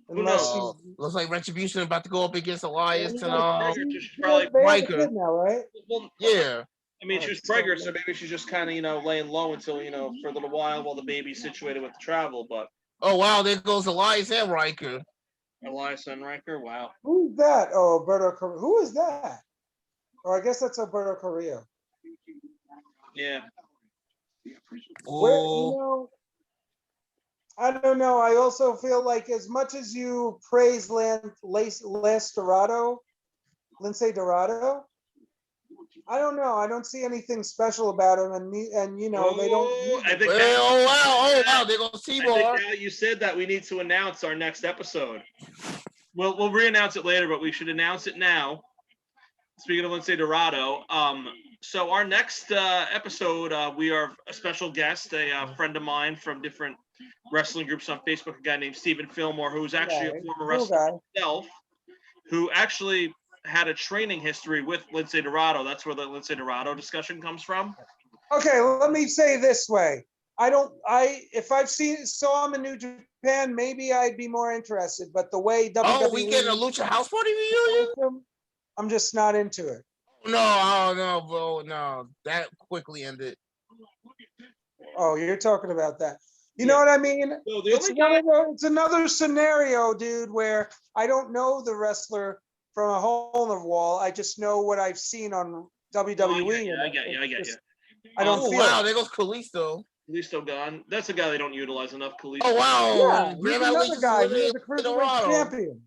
Who Unless knows? Looks like Retribution about to go up against Elias he's, and Probably they have a Riker. kid now, right? well, yeah. I mean, she was pregnant, so maybe she's just kind of, laying low until, for a little while the baby's situated with the travel. But Oh wow, there goes Elias and Riker. Elias and Riker, wow. Who's that? Oh, Alberto Carrillo. Who is that? Or I guess that's Alberto Carrillo. Yeah. Where, Oh, I don't know. I also feel like as much as you praise Lince Dorado, I don't know. I don't see anything special about him, and they don't. I think oh wow, there goes I T-Bar. think now you said that we need to announce our next episode. We'll re-announce it later, but we should announce it now. Speaking of Lince Dorado, so our next episode, we are a special guest, a friend of mine from different wrestling groups on Facebook, a guy named Stephen Fillmore, who's actually a former wrestler himself, who actually had a training history with Lince Dorado. That's where the Lince Dorado discussion comes from. Okay, let me say this way. If I've saw him in New Japan, maybe I'd be more interested. But the way WWE, Oh, we getting a Lucha House Party reunion? I'm just not into it. No, bro, no. That quickly ended. Oh, you're talking about that. You know what I mean? So It's another scenario, dude, where I don't know the wrestler from a hole in the wall. I just know what I've seen on WWE. I get you. I don't feel wow, it. there goes Kalisto. Kalisto gone. That's a guy they don't utilize enough. Kalisto. Oh wow. Yeah, he's Grandma another Leach guy. is He's the eliminated cruiserweight Dorado. champion.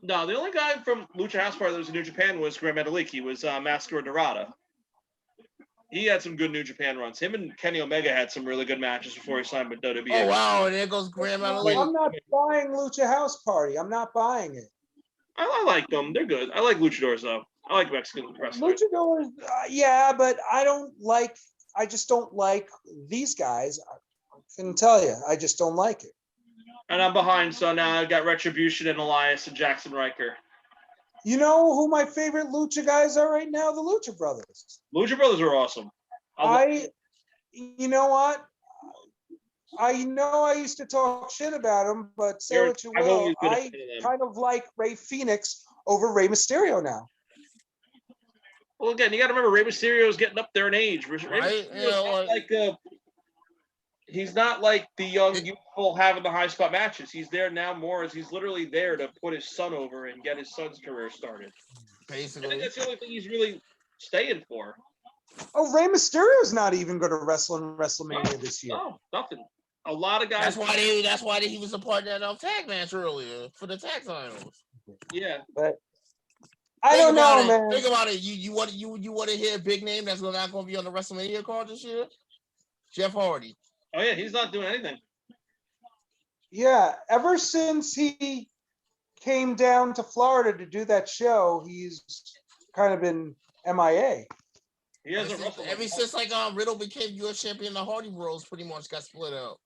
No, the only guy from Lucha House Party that was in New Japan was Gran Metalik. He was Master Dorada. He had some good New Japan runs. Him and Kenny Omega had some really good matches before he signed with WWE. Oh wow, and there goes Grandma Leach. I'm not buying Lucha House Party. I'm not buying it. I like them. They're good. I like luchadors though. I like Mexican wrestlers. Luchadors, yeah, but I just don't like these guys. I can tell you, I just don't like it. And I'm behind, so now I got Retribution and Elias and Jackson Riker. You know who my favorite Lucha guys are right now? The Lucha Brothers. Lucha Brothers are awesome. You know what? I know I used to talk shit about them, but say what you will, I kind of like Rey Fenix over Rey Mysterio now. Well, again, you got to remember Rey Mysterio's getting up there in age. Right? He's not like the young youthful having the high spot matches. He's there now more as he's literally there to put his son over and get his son's career started. Basically. I think that's the only thing he's really staying for. Oh, Rey Mysterio's not even going to wrestle in WrestleMania this year. No, nothing. A lot of guys. That's why he was a part of that tag match earlier for the tag titles. Yeah, but I don't know, man. Think about it. You want to hear a big name that's not going to be on the WrestleMania card this year? Jeff Hardy. Oh yeah, he's not doing anything. Yeah, ever since he came down to Florida to do that show, he's kind of been MIA. He hasn't wrestled. Ever since Riddle became U.S. champion, the Hardy Bros pretty much got split up.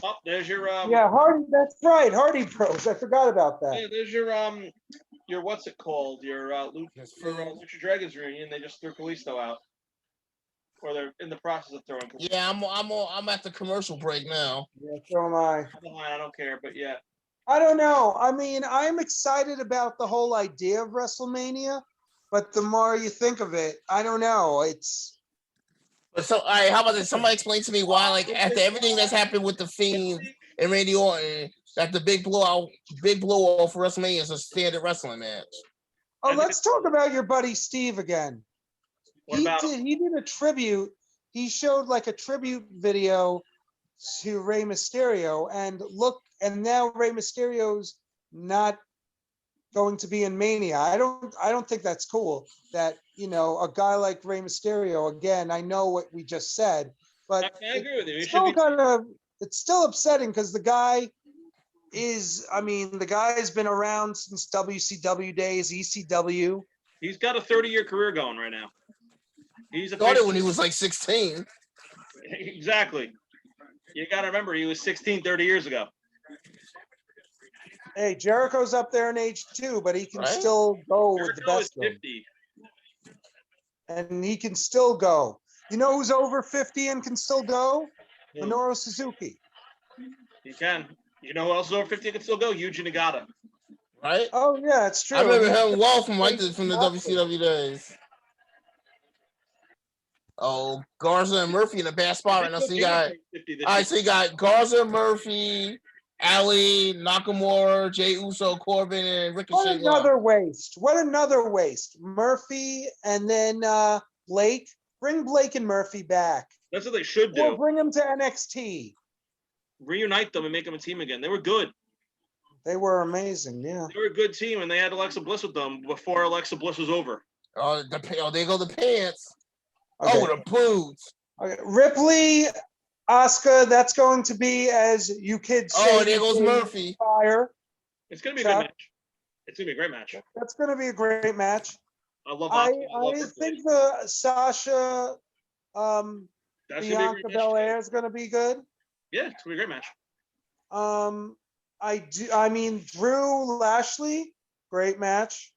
Oh, there's your yeah, Hardy. That's right, Hardy Bros. I forgot about that. Yeah, there's your what's it called? Your Lucha Dragons reunion. They just threw Kalisto out, or they're in the process of throwing. Kalisto. Yeah, I'm at the commercial break now. Yeah, so am I. I don't care, but yeah. I don't know. I mean, I'm excited about the whole idea of WrestleMania, but the more you think of it, I don't know. But so, all right, how about this? Somebody explain to me why, after everything that's happened with the Fiend and Randy Orton, that the big blow off for WrestleMania is a standard wrestling match. Oh, let's talk about your buddy Steve again. What about He did a tribute. He showed like a tribute video to Rey Mysterio, and now Rey Mysterio's not going to be in Mania. I don't think that's cool. That a guy like Rey Mysterio, again, I know what we just said, but I agree with you. It it's should still be. it's still upsetting because the guy the guy's been around since WCW days, ECW. He's got a 30-year career going right now. He's Started when he was like 16. Exactly. You got to remember, he was 16 30 years ago. Hey, Jericho's up there in age too, but he can Right? still go with the Jericho is best of them. 50. And he can still go. You know who's over 50 and can still go? Who? Minoru Suzuki. He can. You know who else is over 50 can still go? Yuji Nagata. Right? Oh yeah, it's true. I remember He's him well from the awesome. WCW days. Oh, Garza and Murphy in a bad spot right now. So you got 50 this all right, year. so you got Garza, Murphy, Ali, Nakamura, Jey Uso, Corbin, and What Ricochet. another waste. What another waste. Murphy and then Blake. Bring Blake and Murphy back. That's what they should Or do. bring them to NXT. Reunite them and make them a team again. They were good. They were amazing, yeah. They were a good team, and they had Alexa Bliss with them before Alexa Bliss was over. Oh, there go the pants. Okay. Oh, the boots. Okay. Ripley, Asuka, that's going to be, as you kids say, Oh, there goes Murphy. fire. It's going to be a good match. It's going to be a great match. That's going to be a great match. I love I Asuka. think the Sasha That's gonna be a Bianca great match. Belair is going to be good. Yeah, it's going to be a great match. I mean, Drew Lashley, great match.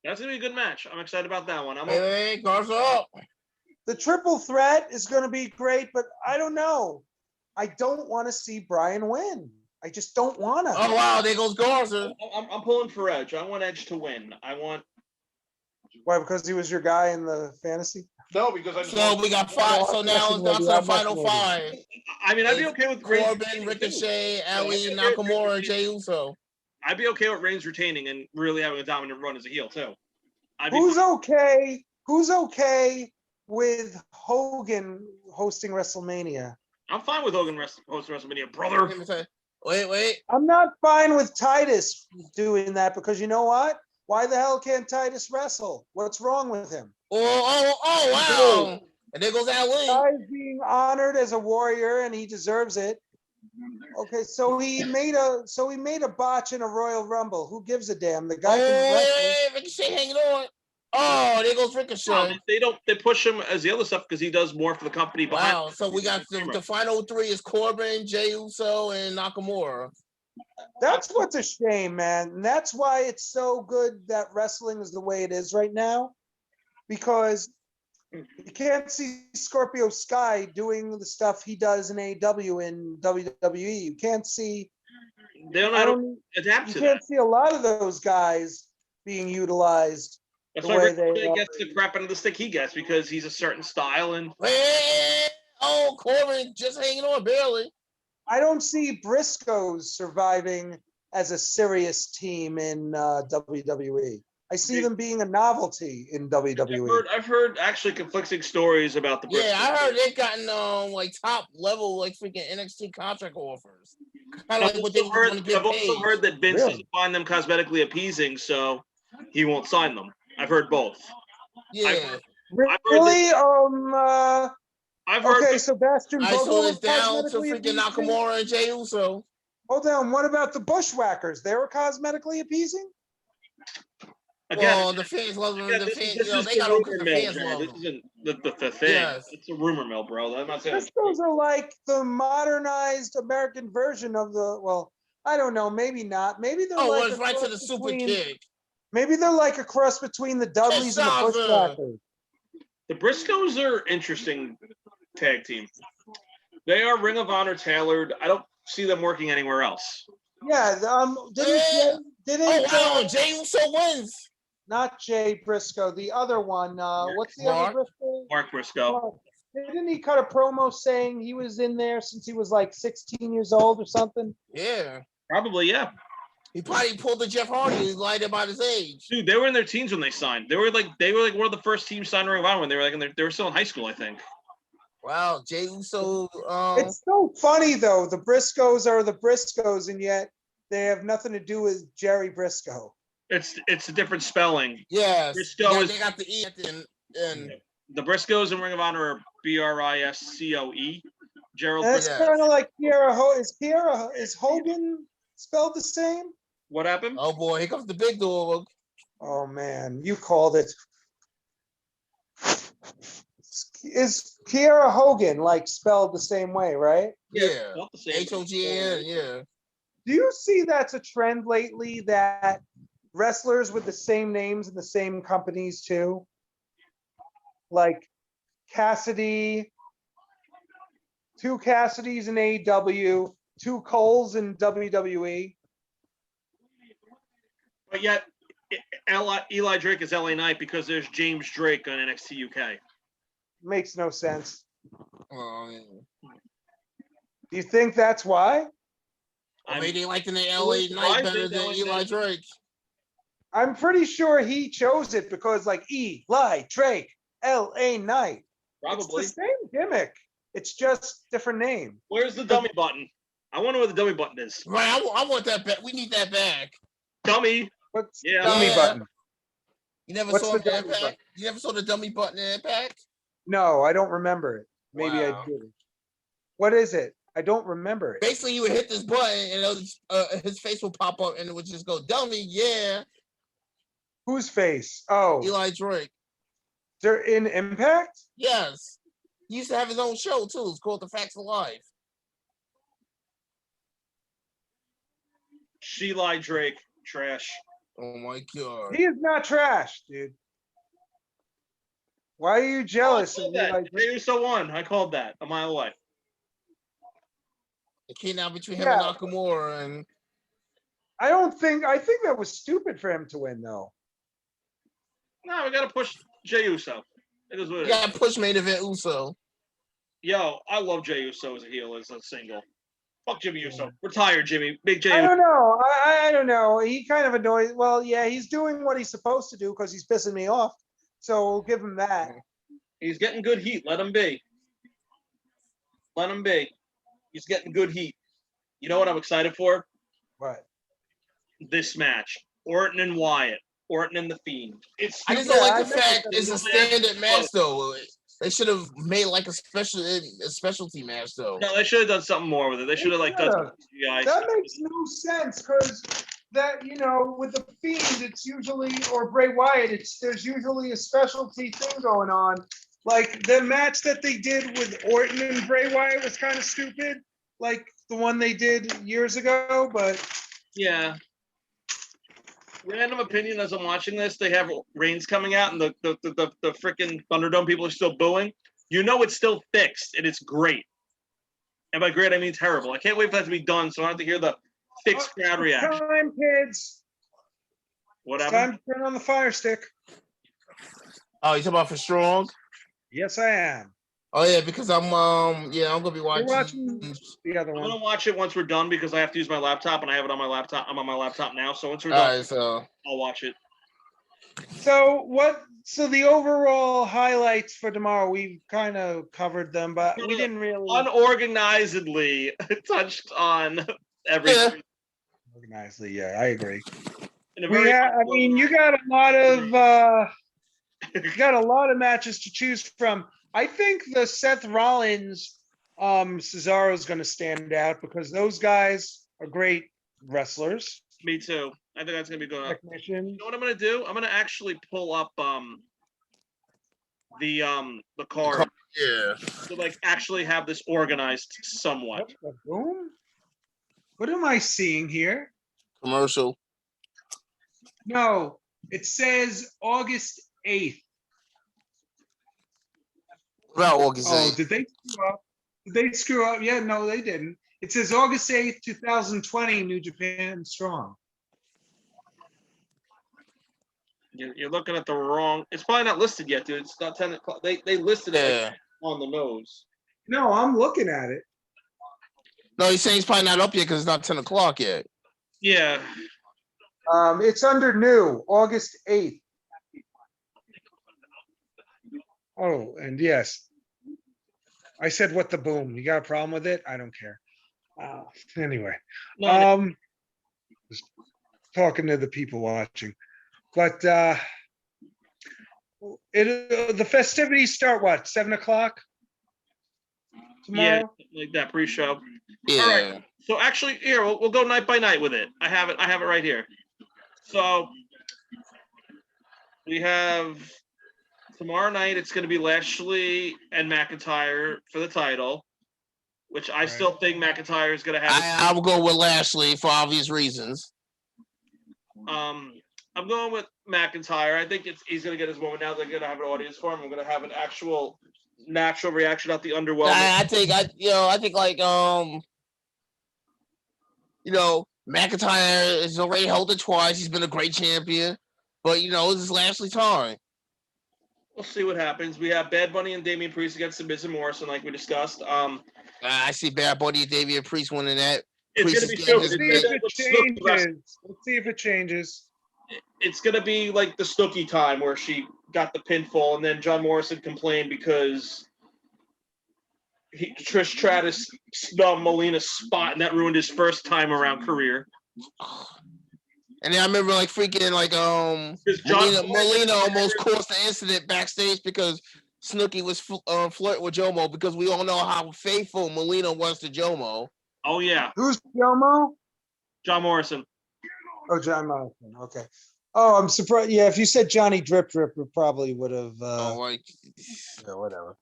That's going to be a good match. I'm excited about that one. Hey, Garza up. The triple threat is going to be great, but I don't know. I don't want to see Bryan win. I just don't want to. Oh, wow, there goes Garza. I'm pulling for Edge. I want Edge to win. Why? Because he was your guy in the fantasy? No, because I just So we got five. So now it's down to the final five. I mean, I'd be okay with Reigns Corbin, retaining, Ricochet, too. Ali, I'd be okay with Nakamura, Reigns Jey Uso. I'd be okay with Reigns retaining and really having a dominant run as a heel too. Who's okay with Hogan hosting WrestleMania? I'm fine with Hogan hosting WrestleMania, brother. Wait. I'm not fine with Titus doing that because you know what? Why the hell can't Titus wrestle? What's wrong with him? Oh, wow. And there goes Ali. Guy's being honored as a warrior and he deserves it. Okay, so he made a botch in a Royal Rumble. Who gives a damn? The guy can wrestle. Hey, Ricochet hanging on. Oh, there goes Ricochet. They push him as the other stuff because he does more for the company behind. Wow, so we got the final three is Corbin, Jey Uso, and Nakamura. That's what's a shame, man. And that's why it's so good that wrestling is the way it is right now. Because you can't see Scorpio Sky doing the stuff he does in AEW and WWE. You can't see. They don't know how to adapt You to can't that. see a lot of those guys being utilized. That's the why way they Ricochet gets the crap out of the stick he gets because he's a certain style and. Oh, Corbin just hanging on barely. I don't see Briscoes surviving as a serious team in WWE. I see them being a novelty in WWE. I've heard actually conflicting stories about the. Yeah, I heard they've gotten like top level like freaking NXT contract offers. Kind of like what they want to get I've also paid. heard that Vince Really? doesn't find them cosmetically appeasing, so he won't sign them. I've heard both. Yeah. Really? I've heard. Okay, so Bastion I Booger saw was it's down to cosmetically freaking appeasing? Nakamura and Jey Uso. Hold on. What about the Bushwhackers? They were cosmetically appeasing? Again, Well, the fans love them. again, The this fans, is they the got them rumor because the mill, fans Jerry. love This them. isn't the thing. Yes. It's a rumor mill, bro. I'm not saying. Briscoes are like the modernized American version of the, well, I don't know, maybe not. Maybe they're Oh, like well, it's right to the super kick. Maybe they're like a cross between the Dudleys and the Yes, Bushwhackers. The Briscoes are interesting tag team. They are Ring of Honor tailored. I don't see them working anywhere else. Yeah, didn't Oh, wow, Jey Uso wins. not Jay Briscoe, the other one. What's the Mark. other Briscoe? Mark Briscoe. Mark. Didn't he cut a promo saying he was in there since he was like 16 years old or something? Yeah. Probably, yeah. He probably pulled the Jeff Hardy. He lied about his age. Dude, they were in their teens when they signed. They were like one of the first teams signed Ring of Honor when they were like they were still in high school, I think. Wow, Jey Uso. It's so funny though. The Briscoes are the Briscoes, and yet they have nothing to do with Jerry Briscoe. It's a different spelling. Yes, Briscoe they got the E at the end. The Briscoes in Ring of Honor are Briscoe. Gerald. That's Yes. kind of like is Hogan spelled the same? What happened? Oh boy, here comes the big dog. Oh man, you called it. Is Kiera Hogan like spelled the same way, right? Yeah, Not the same. Hogan. Yeah. Do you see that's a trend lately that wrestlers with the same names in the same companies too? Like Cassidy, two Cassidys in AEW, two Coles in WWE. But yet, Eli Drake is LA Knight because there's James Drake on NXT UK. Makes no sense. Or Do you think that's why? maybe they like the name LA Knight better than Eli Drake. I'm pretty sure he chose it because like Eli Drake, LA Knight. Probably. It's the same gimmick. It's just different name. Where's the dummy button? I wonder where the dummy button is. Right, I want that back. We need that back. Dummy. What's Yeah. dummy Yeah. button? You never What's saw the the dummy Impact? button? You never saw the dummy button in Impact? No, I don't remember it. Maybe Wow. I did. What is it? I don't remember it. Basically, you would hit this button and his face will pop up and it would just go, dummy, yeah. Whose face? Oh, Eli Drake. they're in Impact? Yes. He used to have his own show too. It's called The Facts of Life. Eli Drake. Trash. Oh my god. He is not trash, dude. Why are you jealous I of called that. Eli? Jey Uso won. I called that a mile away. It came out between him Yeah. and Nakamura, and I think that was stupid for him to win though. No, we gotta push Jey Uso. It is what you it is. got push main event Uso. Yo, I love Jey Uso as a heel, as a single. Fuck Jimmy Uso. Retire, Jimmy. Big Jey I Uso. don't know. I don't know. He kind of annoys. Well, yeah, he's doing what he's supposed to do because he's pissing me off. So we'll give him that. He's getting good heat. Let him be. Let him be. He's getting good heat. You know what I'm excited for? What? This match. Orton and Wyatt. Orton and The Fiend. It's I just stupid. don't like I the know fact it's it's a standard match though. They should have made like a specialty match though. No, they should have done something more with it. They should have like done some CGI That stuff. makes no sense because that with the Fiend, it's usually or Bray Wyatt, there's usually a specialty thing going on. Like the match that they did with Orton and Bray Wyatt was kind of stupid, like the one they did years ago. But Yeah. Random opinion as I'm watching this, they have Reigns coming out and the freaking Thunderdome people are still booing. You know it's still fixed and it's great. And by great I mean terrible. I can't wait for that to be done so I don't have to hear the fixed crowd reaction. time, kids. It's Whatever. time to turn on the fire stick. Oh, you talking about for Strong? Yes, I am. Oh yeah, because I'm gonna be watching. The other I'm one. gonna watch it once we're done because I have to use my laptop and I have it on my laptop. I'm on my laptop now, so once we're All done, right, so I'll watch it. So the overall highlights for tomorrow, we've kind of covered them, but we didn't really Unorganizedly touched on everything. organizedly. Yeah, I agree. In a very you got a lot of matches to choose from. I think the Seth Rollins Cesaro is going to stand out because those guys are great wrestlers. Me too. I think that's gonna be good. Technician. You know what I'm gonna do? I'm gonna actually pull up the card yeah. to like actually have this organized somewhat. Boom. What am I seeing here? Commercial. No, it says August 8th. About August Oh, 8th. did they screw up? Did they screw up? Yeah, no, they didn't. It says August 8th, 2020, New Japan Strong. You're looking at the wrong. It's probably not listed yet, dude. It's not 10 o'clock. They listed it Yeah. like, on the nose. No, I'm looking at it. No, he's saying he's probably not up yet because it's not 10 o'clock yet. Yeah. It's under new, August 8th. Oh, and yes, I said what the boom. You got a problem with it? I don't care. Anyway, No, just talking to the people watching, but the festivities start what, 7 o'clock yeah, tomorrow? like that pre-show. Yeah. All right. So actually, here we'll go night by night with it. I have it right here. So we have tomorrow night. It's going to be Lashley and McIntyre for the title, which I Right. still think McIntyre is going to have. I will go with Lashley for obvious reasons. I'm going with McIntyre. I think he's going to get his moment now. They're going to have an audience for him. I'm going to have an actual natural reaction, not the underwhelming. I think McIntyre has already held it twice. He's been a great champion, but this is Lashley's time. We'll see what happens. We have Bad Bunny and Damian Priest against Miz and Morrison, like we discussed. I see Bad Bunny and Damian Priest winning that. It's Priest going to be getting Let's his see big- if it changes. Let's see if it changes. It's going to be like the Snooki time where she got the pinfall, and then John Morrison complained because Trish Stratus snubbed Molina's spot, and that ruined his first time around career. And then I remember Molina almost caused the incident backstage because Snooki was flirting with Jomo, because we all know how faithful Molina was to Jomo. Oh yeah, Who's Jomo? John Morrison. Oh, John Morrison. Okay. Oh, I'm surprised. Yeah, if you said Johnny Drip Drip, it probably would have. Yeah, whatever.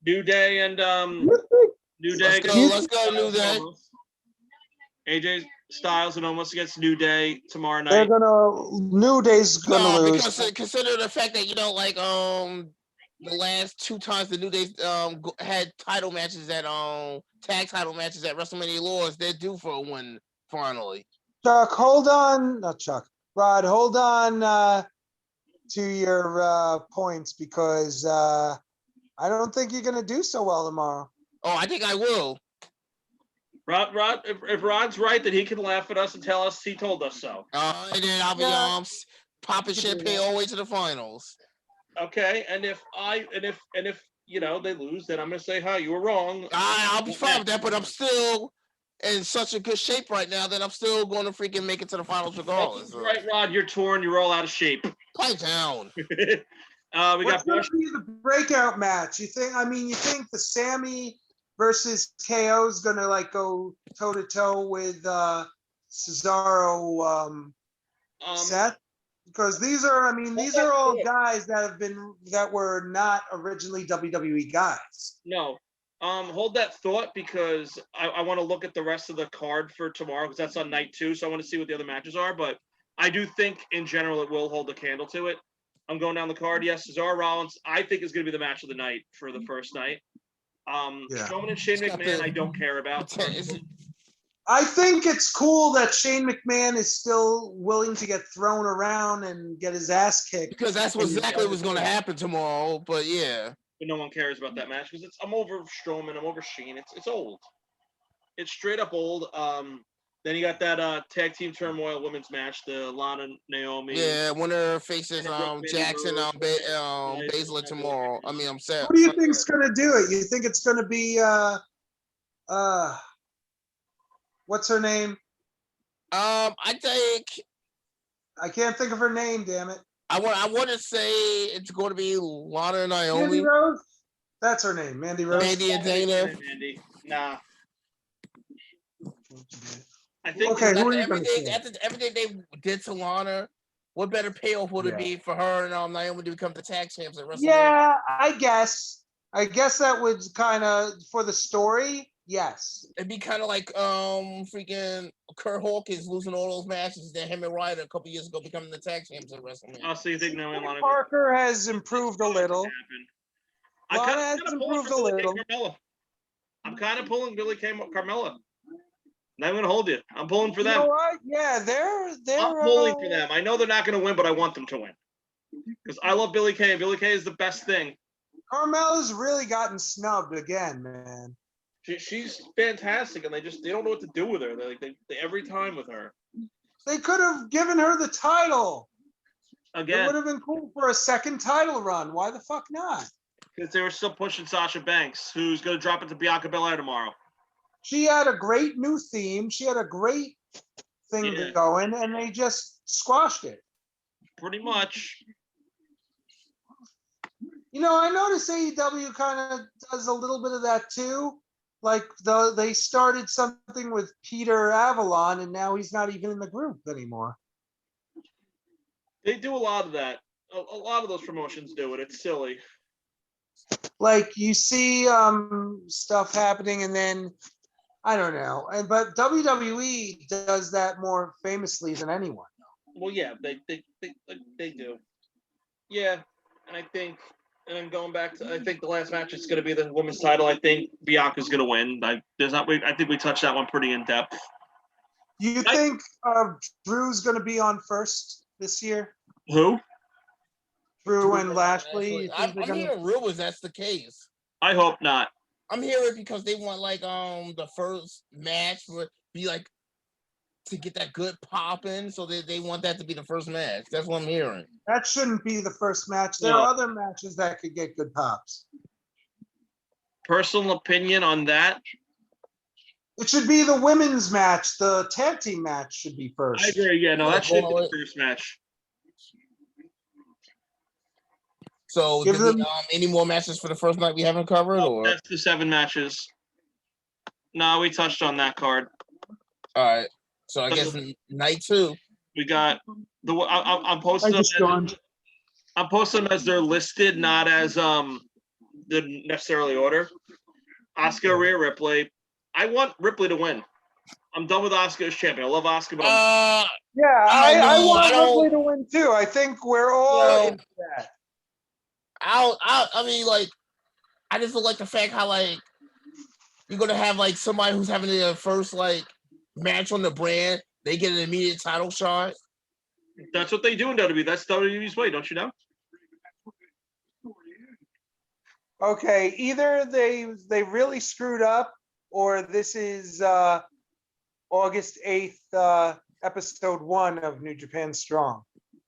New Day and New Day. Let's go, New Day. AJ Styles and almost against New Day tomorrow night. They're New Day's gonna lose. Because consider the fact that the last two times the New Day had title matches at tag title matches at WrestleMania Lords, they're due for a win finally. Chuck, hold on. Not Chuck. Rod, hold on to your points, because I don't think you're gonna do so well tomorrow. Oh, I think I will. Rod, if Rod's right, then he can laugh at us and tell us he told us so. And then I'll be popping champagne all the way to the finals. Okay, and if they lose, then I'm gonna say, "Hi, you were wrong." I'll be fine with that, but I'm still in such a good shape right now that I'm still going to freaking make it to the finals regardless. Right, Rod, you're torn. You're all out of shape. Pipe down. We What's got gonna be the breakout match? You think the Sammy versus KO is gonna go toe to toe with Cesaro, Seth? Because these are all guys that were not originally WWE guys. No. Hold that thought, because I want to look at the rest of the card for tomorrow, because that's on night 2. So I want to see what the other matches are. But I do think in general it will hold a candle to it. I'm going down the card. Yes, Cesaro Rollins, I think, is going to be the match of the night for the first night. Strowman and Shane McMahon, I don't care about. I think it's cool that Shane McMahon is still willing to get thrown around and get his ass kicked. Because that's exactly what's going to happen tomorrow. But yeah. But no one cares about that match, because I'm over Strowman, I'm over Shane. It's old. It's straight up old. Then you got that tag team turmoil women's match, the Lana Naomi. Yeah, winner faces Jackson Baszler tomorrow. I mean, I'm sad. Who do you think's gonna do it? You think it's gonna be what's her name? I think I can't think of her name. Damn it! I want to say it's going to be Lana and Naomi. Mandy Rose. That's her name, Mandy Rose. Mandy and Dana. Mandy. Nah. I think everything they did to Lana, what better payoff would it be for her and Naomi to become the tag champs at WrestleMania? Yeah, I guess that would kind of, for the story. Yes, it'd be kind of like freaking Kurt Hawkins losing all those matches, then him and Ryder a couple years ago becoming the tag champs at WrestleMania. I'll see. Think Naomi and Lana. Parker has improved a little. Lana has improved a little. I'm kind of pulling Billy Kay Carmella. And I'm going to hold you. I'm pulling for them. You know what? Yeah, they're. I'm pulling for them. I know they're not going to win, but I want them to win, because I love Billy Kay. Billy Kay is the best thing. Carmella's really gotten snubbed again, man. She's fantastic, and they don't know what to do with her. They're like they every time with her. They could have given her the title. It Again, would have been cool for a second title run. Why the fuck not? because they were still pushing Sasha Banks, who's going to drop it to Bianca Belair tomorrow. She had a great new theme. She had a great thing Yeah. going, and they just squashed it. Pretty much. I notice AEW kind of does a little bit of that too. Like they started something with Peter Avalon, and now he's not even in the group anymore. They do a lot of that. A lot of those promotions do it. It's silly. Like you see stuff happening, and then I don't know. But WWE does that more famously than anyone. Well, yeah, they do. Yeah, and then going back to, I think the last match is going to be the women's title. I think Bianca's going to win. I think we touched that one pretty in depth. You think Drew's going to be on first this year? Who? Drew and Lashley. I'm hearing rumors that's the case. I hope not. I'm hearing because they want like the first match would be like to get that good pop in, so they want that to be the first match. That's what I'm hearing. That shouldn't be the first match. There are other matches that could get good pops. Personal opinion on that? It should be the women's match. The tag team match should be first. I agree. Yeah, no, that should be the first match. So, any more matches for the first night we haven't covered, or that's the 7 matches? No, we touched on that card. All right. So I guess night 2. We got the. I'm posting them. I'm posting them as they're listed, not as the necessarily order. Asuka, Rhea Ripley. I want Ripley to win. I'm done with Asuka as champion. I love Asuka, but I want Ripley to win too. I think we're all into that. I mean, like, I just feel like the fact how like you're gonna have like somebody who's having their first like match on the brand, they get an immediate title shot. That's what they do in WWE. That's WWE's way, don't you know? Okay, either they really screwed up, or this is August 8th, episode 1 of New Japan Strong.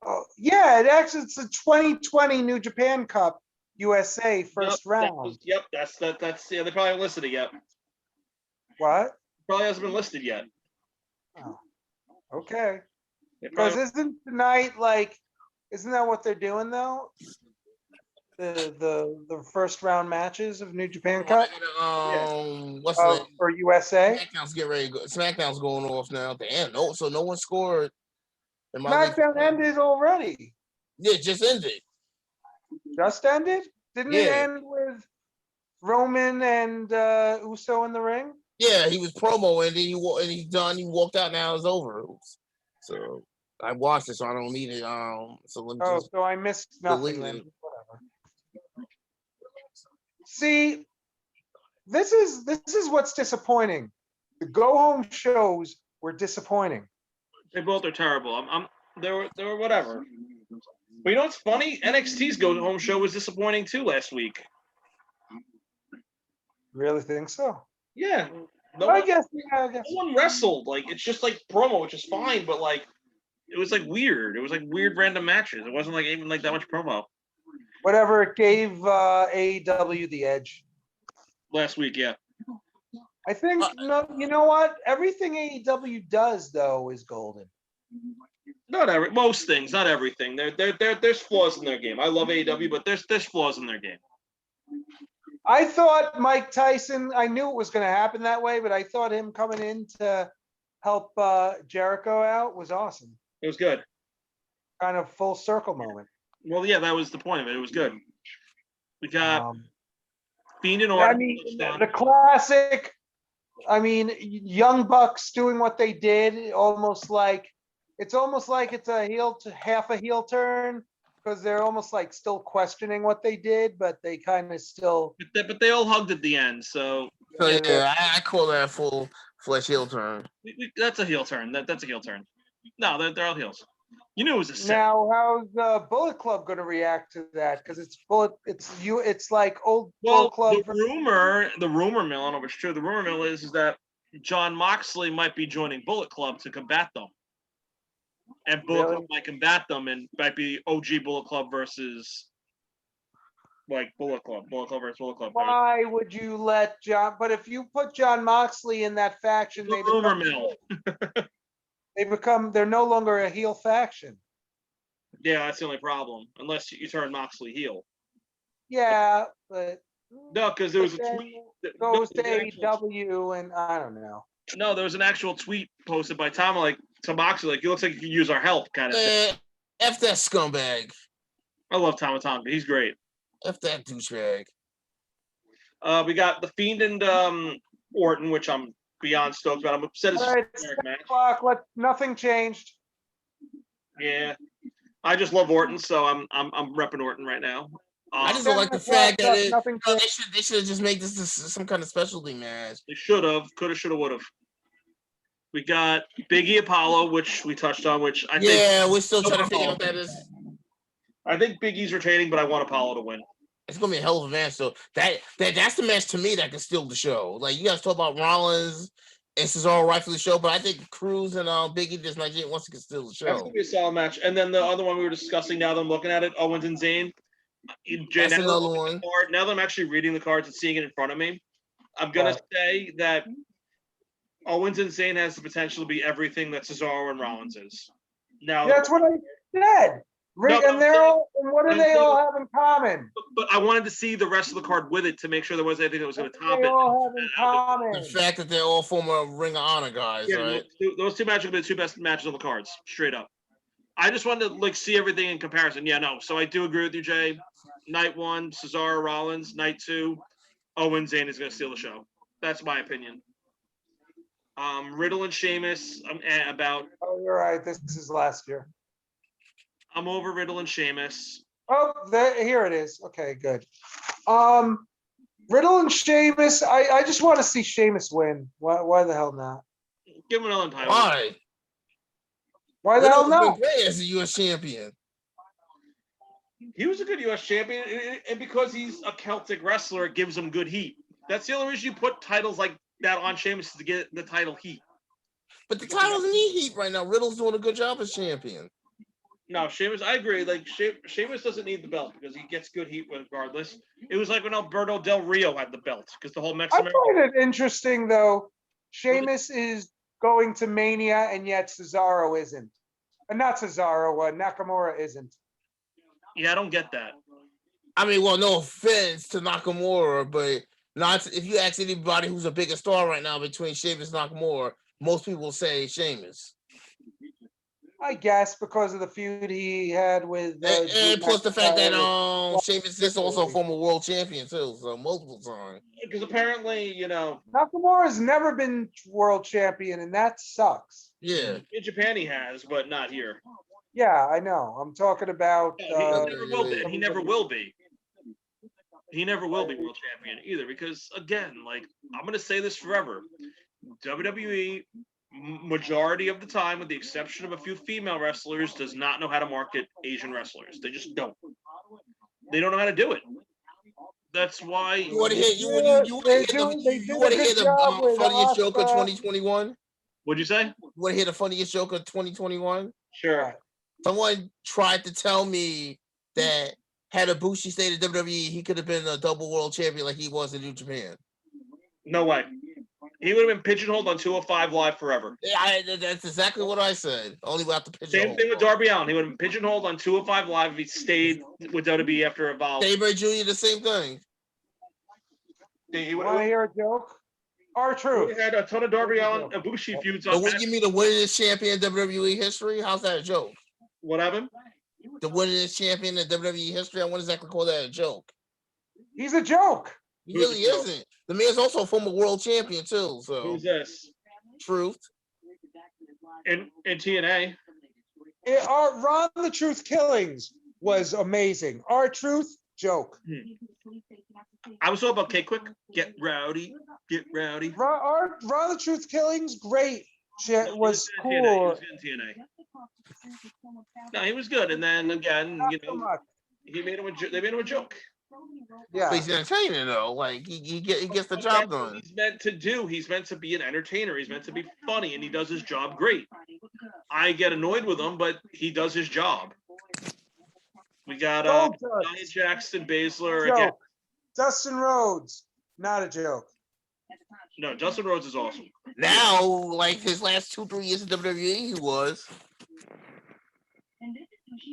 Oh, yeah, it's the 2020 New Japan Cup USA first round. That's they probably haven't listed it yet. What? Probably hasn't been listed yet. Oh, okay. Because isn't tonight isn't that what they're doing though? The first round matches of New Japan Cup. What's the for USA? SmackDown's getting ready to go. SmackDown's going off now. Damn, no one scored. SmackDown ended already. Yeah, it just ended. Just ended? Didn't it end with Roman and Uso in the ring? Yeah, he was promo and then he's done. He walked out. Now it's over. So I watched it, so I don't need it. So let me so I missed nothing then. Whatever. See, this is what's disappointing. The go home shows were disappointing. They both are terrible. They were whatever. But you know what's funny? NXT's go home show was disappointing too last week. Really think so? Yeah. I guess. No one wrestled. Like, it's just like promo, which is fine, but like it was like weird. It was like weird random matches. It wasn't like even like that much promo. Whatever, it gave AEW the edge. Last week, yeah. I think no. You know what? Everything AEW does though is golden. Most things, not everything. There's flaws in their game. I love AEW, but there's flaws in their game. I thought Mike Tyson. I knew it was going to happen that way, but I thought him coming in to help Jericho out was awesome. It was good. Kind of full circle moment. Well, yeah, that was the point of it. It was good. We got Fiend and Orton. I mean, the classic. I mean, Young Bucks doing what they did, it's almost like it's a half a heel turn, because they're almost like still questioning what they did, but they kind of still. But they all hugged at the end, so. Yeah, I call that a full flesh heel turn. That's a heel turn. That's a heel turn. No, they're all heels. You knew it was a set. Now, how's Bullet Club going to react to that? Because it's like old Well, Bullet Club. the rumor mill, I don't know if it's true. The rumor mill is that John Moxley might be joining Bullet Club to combat them. And Bullet Club might combat them and might be OG Bullet Club versus like Bullet Club versus Bullet Club. Why would you let John? But if you put John Moxley in that faction, The rumor mill. they're no longer a heel faction. Yeah, that's the only problem. Unless you turn Moxley heel. Yeah, but No, because there was a tweet. Goes to AEW, and I don't know. No, there was an actual tweet posted by Tom, like to Moxley, like, he looks like he could use our help, kind of thing. F that scumbag. I love Tama Tonga. He's great. F that douchebag. We got the Fiend and Orton, which I'm beyond stoked about. I'm upset. All right, it's 10 o'clock. Nothing changed. Yeah, I just love Orton, so I'm repping Orton right now. I just don't like the fact that they should have just made this some kind of specialty match. They should have, coulda, shoulda, woulda. We got Big E Apollo, which we touched on, which I think. Yeah, we're still trying to figure out what that is. I think Big E's retaining, but I want Apollo to win. It's gonna be a hell of a match. So that's the match to me that can steal the show. Like, you guys talk about Rollins and Cesaro rightfully show, but I think Cruz and Big E this night wants to steal the show. That's gonna be a solid match. And then the other one we were discussing, now that I'm looking at it, Owens and Zayn. That's another one. Now that I'm actually reading the cards and seeing it in front of me, I'm gonna say that Owens and Zayn has the potential to be everything that Cesaro and Rollins is. Now that's what I said. And what do they all have in common? But I wanted to see the rest of the card with it to make sure there was anything that was going to top it. They all have in common. The fact that they're all former Ring of Honor guys, yeah, right? Those two matches will be the two best matches on the cards, straight up. I just wanted to see everything in comparison. Yeah, no. So I do agree with you, Jay. Night 1, Cesaro Rollins. Night 2, Owens Zayn is going to steal the show. That's my opinion. Riddle and Sheamus. About. Oh, you're right. This is last year. I'm over Riddle and Sheamus. Oh, here it is. Okay, good. Riddle and Sheamus. I just want to see Sheamus win. Why the hell not? Give him another title. Why? Why the hell not? Great as a U.S. champion. He was a good U.S. champion, and because he's a Celtic wrestler, it gives him good heat. That's the only reason you put titles like that on Sheamus, is to get the title heat. But the title doesn't need heat right now. Riddle's doing a good job as champion. No, Sheamus, I agree. Like, Sheamus doesn't need the belt because he gets good heat regardless. It was like when Alberto Del Rio had the belt, because the whole Mexican. I find it interesting, though. Sheamus is going to Mania, and yet Cesaro isn't. Not Cesaro, Nakamura isn't. Yeah, I don't get that. I mean, well, no offense to Nakamura, but not if you ask anybody who's a bigger star right now between Sheamus and Nakamura, most people will say Sheamus. I guess because of the feud he had with and plus the fact that Sheamus is also a former world champion too, so multiple times. Because apparently, Nakamura's never been world champion, and that sucks. Yeah, in Japan he has, but not here. Yeah, I know. I'm talking about. He never will be. He never will be. He never will be world champion either, because again, like, I'm gonna say this forever, WWE. Majority of the time, with the exception of a few female wrestlers, does not know how to market Asian wrestlers. They just don't. They don't know how to do it. That's why you want to hear the funniest joke of 2021. What'd you say? You want to hear the funniest joke of 2021? Sure. Someone tried to tell me that had Ibushi stayed at WWE, he could have been a double world champion like he was in New Japan. No way. He would have been pigeonholed on 205 Live forever. Yeah, that's exactly what I said. Only without the pigeonhole. Same thing with Darby Allin. He would have been pigeonholed on 205 Live if he stayed with WWE after Evolve. Sabre Jr., the same thing. He would want to hear a joke? R-Truth. He had a ton of Darby Allin Ibushi feuds on. Would you mean the winningest champion in WWE history? How's that a joke? What happened? The winningest champion in WWE history? I wouldn't exactly call that a joke. He's a joke. He really isn't. The man's also a former world champion too. So who's this? Truth. In TNA. Ron the Truth Killings was amazing. R-Truth, joke. I was all about K-Quick. Get rowdy. Get rowdy. Ron the Truth Killings, great. Was cool. He was in TNA. No, he was good. And then again, Not so much. they made him a joke. But Yeah. he's entertaining though. Like he gets the job That's what done. he's meant to do. He's meant to be an entertainer. He's meant to be funny, and he does his job great. I get annoyed with him, but he does his job. We got Gold Nia Dust. Jackson, Baszler Joke. again. Dustin Rhodes. Not a joke. No, Dustin Rhodes is awesome. Now, like his last 2-3 years in WWE, he was.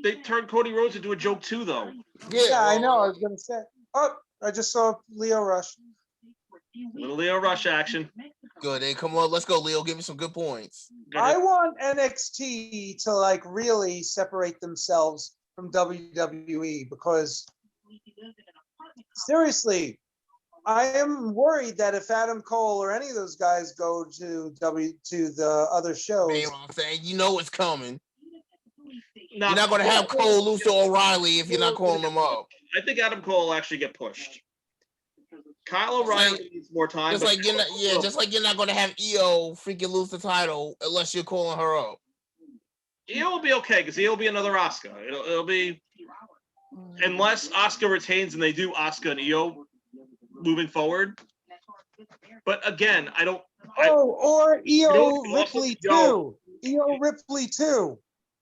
They turned Cody Rhodes into a joke too, though. Yeah, I know. I was gonna say. Oh, I just saw Leo Rush. Little Leo Rush action. Good. Hey, come on, let's go, Leo. Give me some good points. I want NXT to like really separate themselves from WWE because seriously, I am worried that if Adam Cole or any of those guys go to the other shows, You know what I'm saying? You know it's coming. No, You're not going to have Cole lose to O'Reilly if you're not calling them up. I think Adam Cole will actually get pushed. Kyle O'Reilly needs more time. Just like you're not, just like you're not going to have EO freaking lose the title unless you're calling her up. EO will be okay because EO will be another Asuka. It'll be unless Asuka retains and they do Asuka and EO moving forward. But again, I don't. or EO You know, Ripley also, too. EO Ripley too.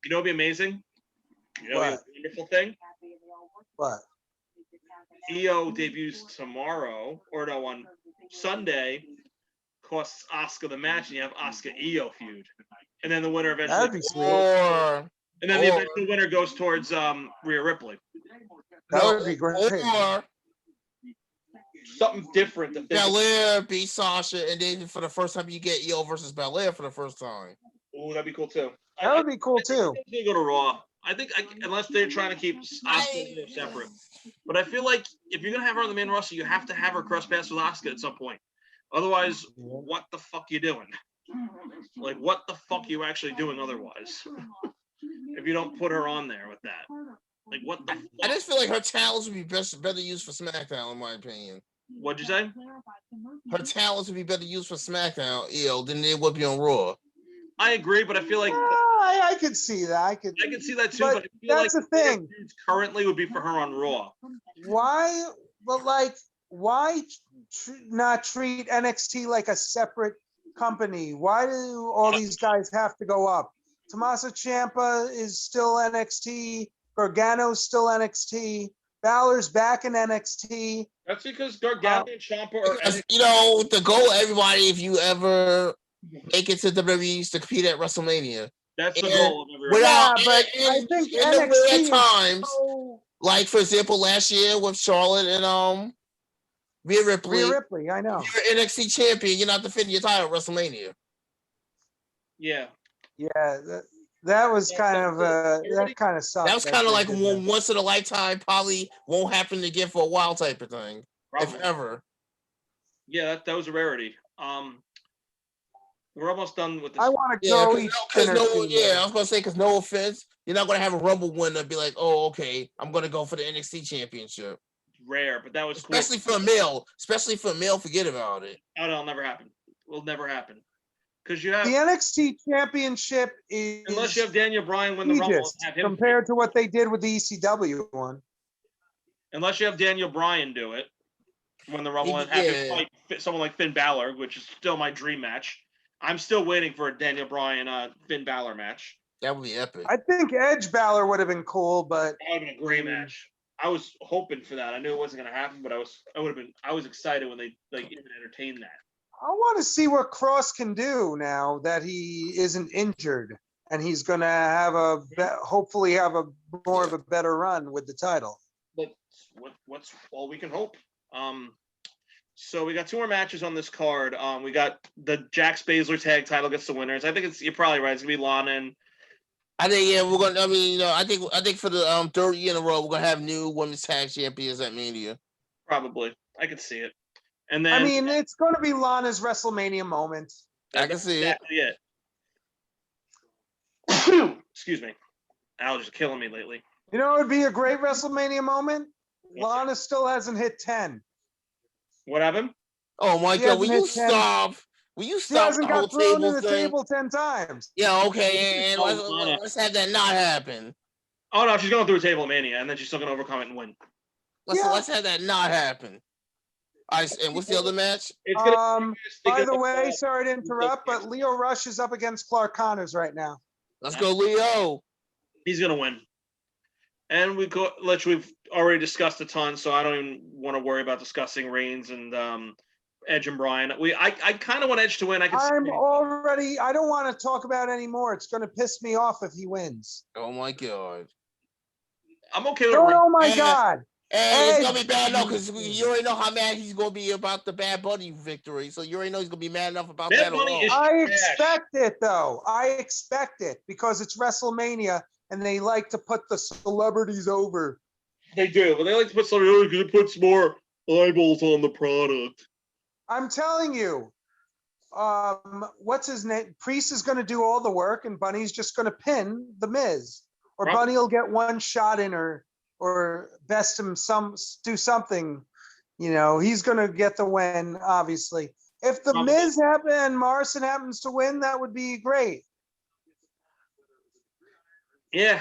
You know, it'd be amazing. You know, What? it'd be a wonderful thing. What? EO debuts tomorrow, or no, on Sunday, costs Asuka the match, and you have Asuka EO feud, and then the winner eventually. That'd be sweet. Or And then the eventual winner goes towards Rhea Ripley. That would be great. Or Something different. To think Belair beat Sasha, and then for the first time you get EO versus Belair for the first time. Oh, that'd be cool too. That would be cool too. They go to Raw. I think unless they're trying to keep Asuka separate. But I feel like if you're gonna have her on the main roster, you have to have her cross paths with Asuka at some point. Otherwise, what the fuck you doing? Like, what the fuck you actually doing otherwise? If you don't put her on there with that, like, what the? Fuck? I just feel like her talents would be better used for SmackDown, in my opinion. What'd you say? Her talents would be better used for SmackDown, EO, than they would be on Raw. I agree, but I feel like I could see that. I could see that too. But But I feel that's like the thing. Currently, would be for her on Raw. Why? But like, why not treat NXT like a separate company? Why do all these guys have to go up? Tommaso Ciampa is still NXT. Gargano's still NXT. Balor's back in NXT. That's because Gargano and Ciampa are. Because, you know, the goal, everybody, if you ever make it to WWE, to compete at WrestleMania. That's the goal of everyone. Yeah, but I think NXT at times, so... like for example, last year with Charlotte and Rhea Ripley. Rhea Ripley, I know. If you're NXT champion, you're not defending your title at WrestleMania. Yeah. Yeah, that was kind of that kind of sucked. That was kind of like once in a lifetime, probably won't happen again for a while type of thing, Probably. if ever. Yeah, that was a rarity. We're almost done with this. I want to go because I was gonna say, because no offense, you're not gonna have a Rumble winner be like, oh, okay, I'm gonna go for the NXT championship. Rare, but that was especially cool. For a male, forget about it. Oh, no, it'll never happen. Will never happen. Because you have the NXT championship is unless you have Daniel Bryan win the Rumble and have him compared to what they did with the ECW one. Unless you have Daniel Bryan do it, win the Rumble and have him fight someone like Finn Balor, which is still my dream match. I'm still waiting for a Daniel Bryan Finn Balor match. That would be epic. I think Edge Balor would have been cool, but that would have been a great match. I was hoping for that. I knew it wasn't going to happen, but I was excited when they even entertained that. I want to see what Cross can do now that he isn't injured, and he's going to have hopefully have more of a better run with the title. But what's all we can hope. So we got 2 more matches on this card. We got the Jax Baszler tag title gets the winners. I think you're probably right. It's gonna be Lana and. I think we're gonna. I mean, I think for the 3rd year in a row, we're gonna have new women's tag champions at Mania. Probably, I could see it. And then I mean, it's going to be Lana's WrestleMania moment. I can see exactly it. Excuse me, allergies are killing me lately. You know, it would be a great WrestleMania moment. Lana still hasn't hit 10. What happened? Oh my God! Will you stop? Will you She stop hasn't the whole got thrown table in the thing? table 10 times. Yeah, okay, and Oh, Lana. let's have that not happen. Oh no, she's going through a table of Mania, and then she's still gonna overcome it and win. Let's have that not happen. All right, and what's the other match? It's gonna. By the way, sorry to interrupt, but Leo Rush is up against Clark Connors right now. Let's go, Leo. He's gonna win. And we've already discussed a ton, so I don't even want to worry about discussing Reigns and Edge and Bryan. I kind of want Edge to win. I don't want to talk about it anymore. It's going to piss me off if he wins. Oh my god. I'm okay with Reigns. Oh my and, god. And it's gonna be bad enough because you already know how mad he's gonna be about the Bad Bunny victory. So you already know he's gonna be mad enough about that alone. I expect it though. I expect it because it's WrestleMania and they like to put the celebrities over. They do, but they like to put something over because it puts more eyeballs on the product. I'm telling you, what's his name? Priest is going to do all the work, and Bunny's just going to pin the Miz, or Probably. Bunny will get one shot in, or best him do something. You know, he's going to get the win. Obviously, if the Probably. Miz and Morrison happens to win, that would be great. Yeah,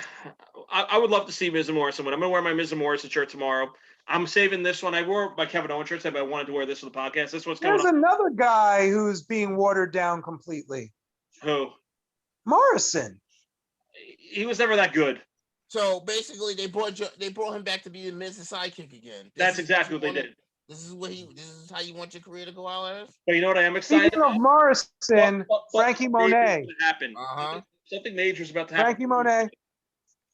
I would love to see Miz and Morrison win. I'm gonna wear my Miz and Morrison shirt tomorrow. I'm saving this one. I wore my Kevin Owens shirt, but I wanted to wear this for the podcast. This one's coming. There's another guy who's being watered down completely. Who? Morrison. He was never that good. So basically, they brought him back to be the Miz's sidekick again. That's exactly what they did. This is how you want your career to go out as. But you know what I am excited Speaking of Morrison, Frankie Monet. Happen. Something major is about to happen. Frankie Monet.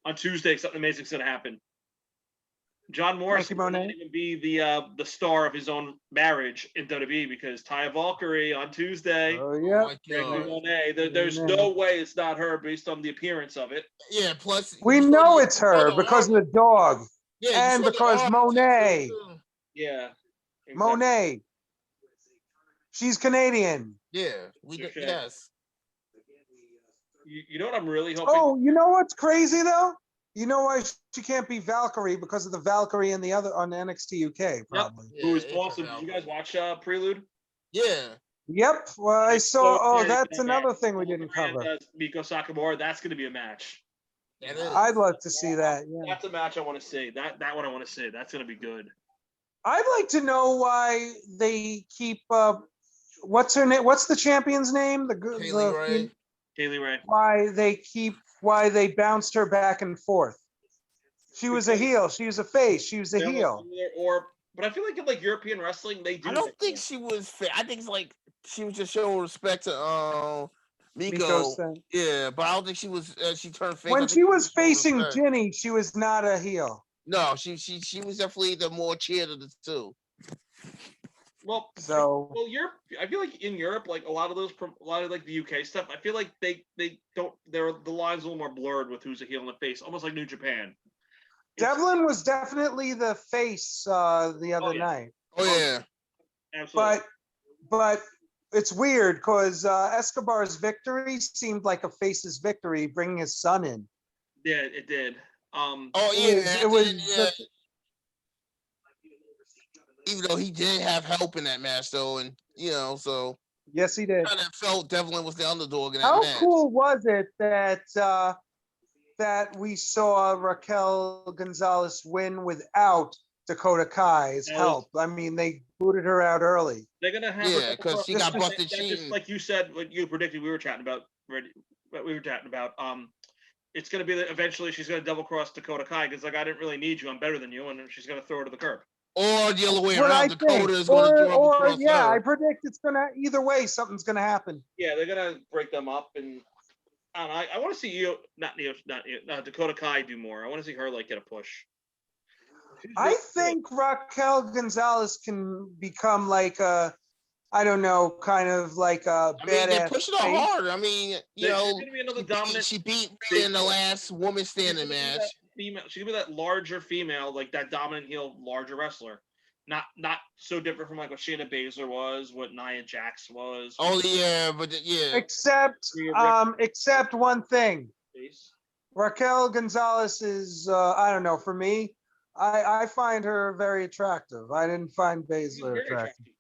On Tuesday, something amazing is going to happen. John Morrison won't even be the star of his own marriage in WWE because Taya Valkyrie on Tuesday. Oh yeah. Frankie Monet. There's no way it's not her based on the appearance of it. Yeah. Plus, we know it's her because of the dog. Yeah, and because Monet. Yeah. Exactly. Monet. She's Canadian. Yeah. Yes. You know what I'm really hoping? Oh, you know what's crazy though? You know why she can't be Valkyrie because of the Valkyrie and the other on NXT UK probably. Yep. Who was awesome? Did you guys watch Prelude? Yeah. Yep. Well, I saw. Oh, that's another thing we didn't cover. Miko Sakamura. That's going to be a match. I'd love to see that. Yeah. That's a match I want to see. That one I want to see. That's going to be good. I'd like to know why they keep. What's her name? What's the champion's name? Kaylee Ray. Kaylee Ray. Why they bounced her back and forth. She was a heel. She was a face. She was a heel. But I feel like in European wrestling, they do. I don't think she was fair. I think it's like she was just showing respect to Miko. Yeah, but I don't think she was. She turned face. When she was facing Ginny, she was not a heel. No, she was definitely the more cheer of the two. Well, Europe. I feel like in Europe, like a lot of like the UK stuff, I feel like they don't. The lines a little more blurred with who's a heel and a face, almost like New Japan. Devlin was definitely the face the other night. Oh yeah, absolutely. But it's weird because Escobar's victory seemed like a face's victory, bringing his son in. Yeah, it did. It was. Even though he did have help in that match, though, and so yes, he did. Kind of felt Devlin was the underdog in that match. How cool was it that we saw Raquel Gonzalez win without Dakota Kai's help? I mean, they booted her out early. They're gonna have because she got busted cheating. Just like you said, what you predicted, we were chatting about. It's gonna be that eventually she's gonna double cross Dakota Kai because I didn't really need you. I'm better than you, and she's gonna throw her to the curb. Or the other way around, Dakota is going to throw across her. I predict it's gonna either way. Something's gonna happen. Yeah, they're gonna break them up, and I want to see Dakota Kai do more. I want to see her get a push. I think Raquel Gonzalez can become I don't know, kind of like a badass. They're pushing her hard. I mean, gonna be another dominant. She beat Rhea in the last woman standing match. She could be that larger female, like that dominant heel, larger wrestler. Not so different from what Shayna Baszler was, what Nia Jax was. Oh yeah, but yeah. Except one thing. Raquel Gonzalez is I don't know. For me, I find her very attractive. I didn't find Baszler attractive.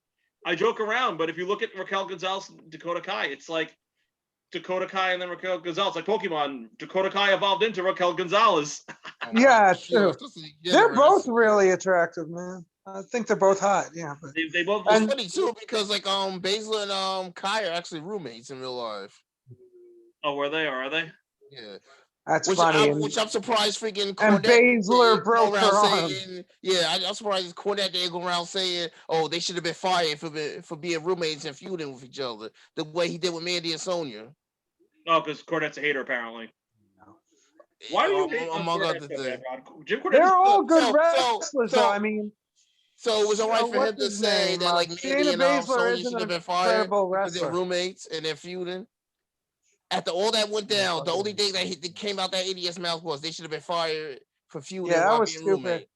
I joke around, but if you look at Raquel Gonzalez, Dakota Kai, it's like Dakota Kai and then Raquel Gonzalez, like Pokemon. Dakota Kai evolved into Raquel Gonzalez. Yeah, true. especially They're both generous. really attractive, man. I think they're both hot. Yeah, but They both It's And- funny too because like Baszler and Kai are actually roommates in real life. Oh, were they or are they? Yeah. that's funny. Which I'm surprised freaking And Cornette Baszler didn't broke go around her arm. saying, yeah, I'm surprised Cornette didn't go around saying, oh, they should have been fired for being roommates and feuding with each other the way he did with Mandy and Sonya. Oh, because Cornette's a hater apparently. Why do you hate on among Cornette other so bad, things? Rod? Jim Cornette They're is all good so- wrestlers, so- though. I mean, So it was all right for him what's to his say name? that like Mandy Shayna and Baszler Sonya isn't should have an been fired incredible because they're wrestler. roommates and they're feuding. After all that went down, the only thing that came out that idiot's mouth was they should have been fired for feuding Yeah, that while was being stupid. roommates.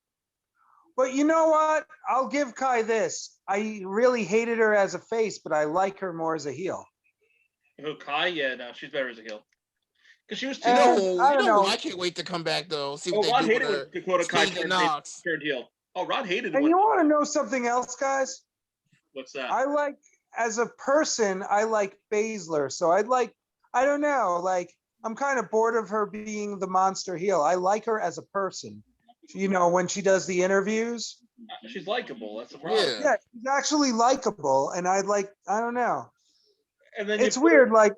But you know what? I'll give Kai this. I really hated her as a face, but I like her more as a heel. Who, Kai? Yeah, no, she's better as a heel. Because she was too. You And know, I you don't know, know. I can't wait to come back though. See what Oh, they Rod do hated with when her. Dakota Kai Stevie Knox. turned heel. Oh, Rod hated it. And you want to know something else, guys? What's that? I like, as a person, I like Baszler. So I don't know, like, I'm kind of bored of her being the monster heel. I like her as a person. You know, when she does the interviews. She's likable. That's the problem. Yeah. Yeah, she's actually likable. And I don't know. And then It's weird. Like,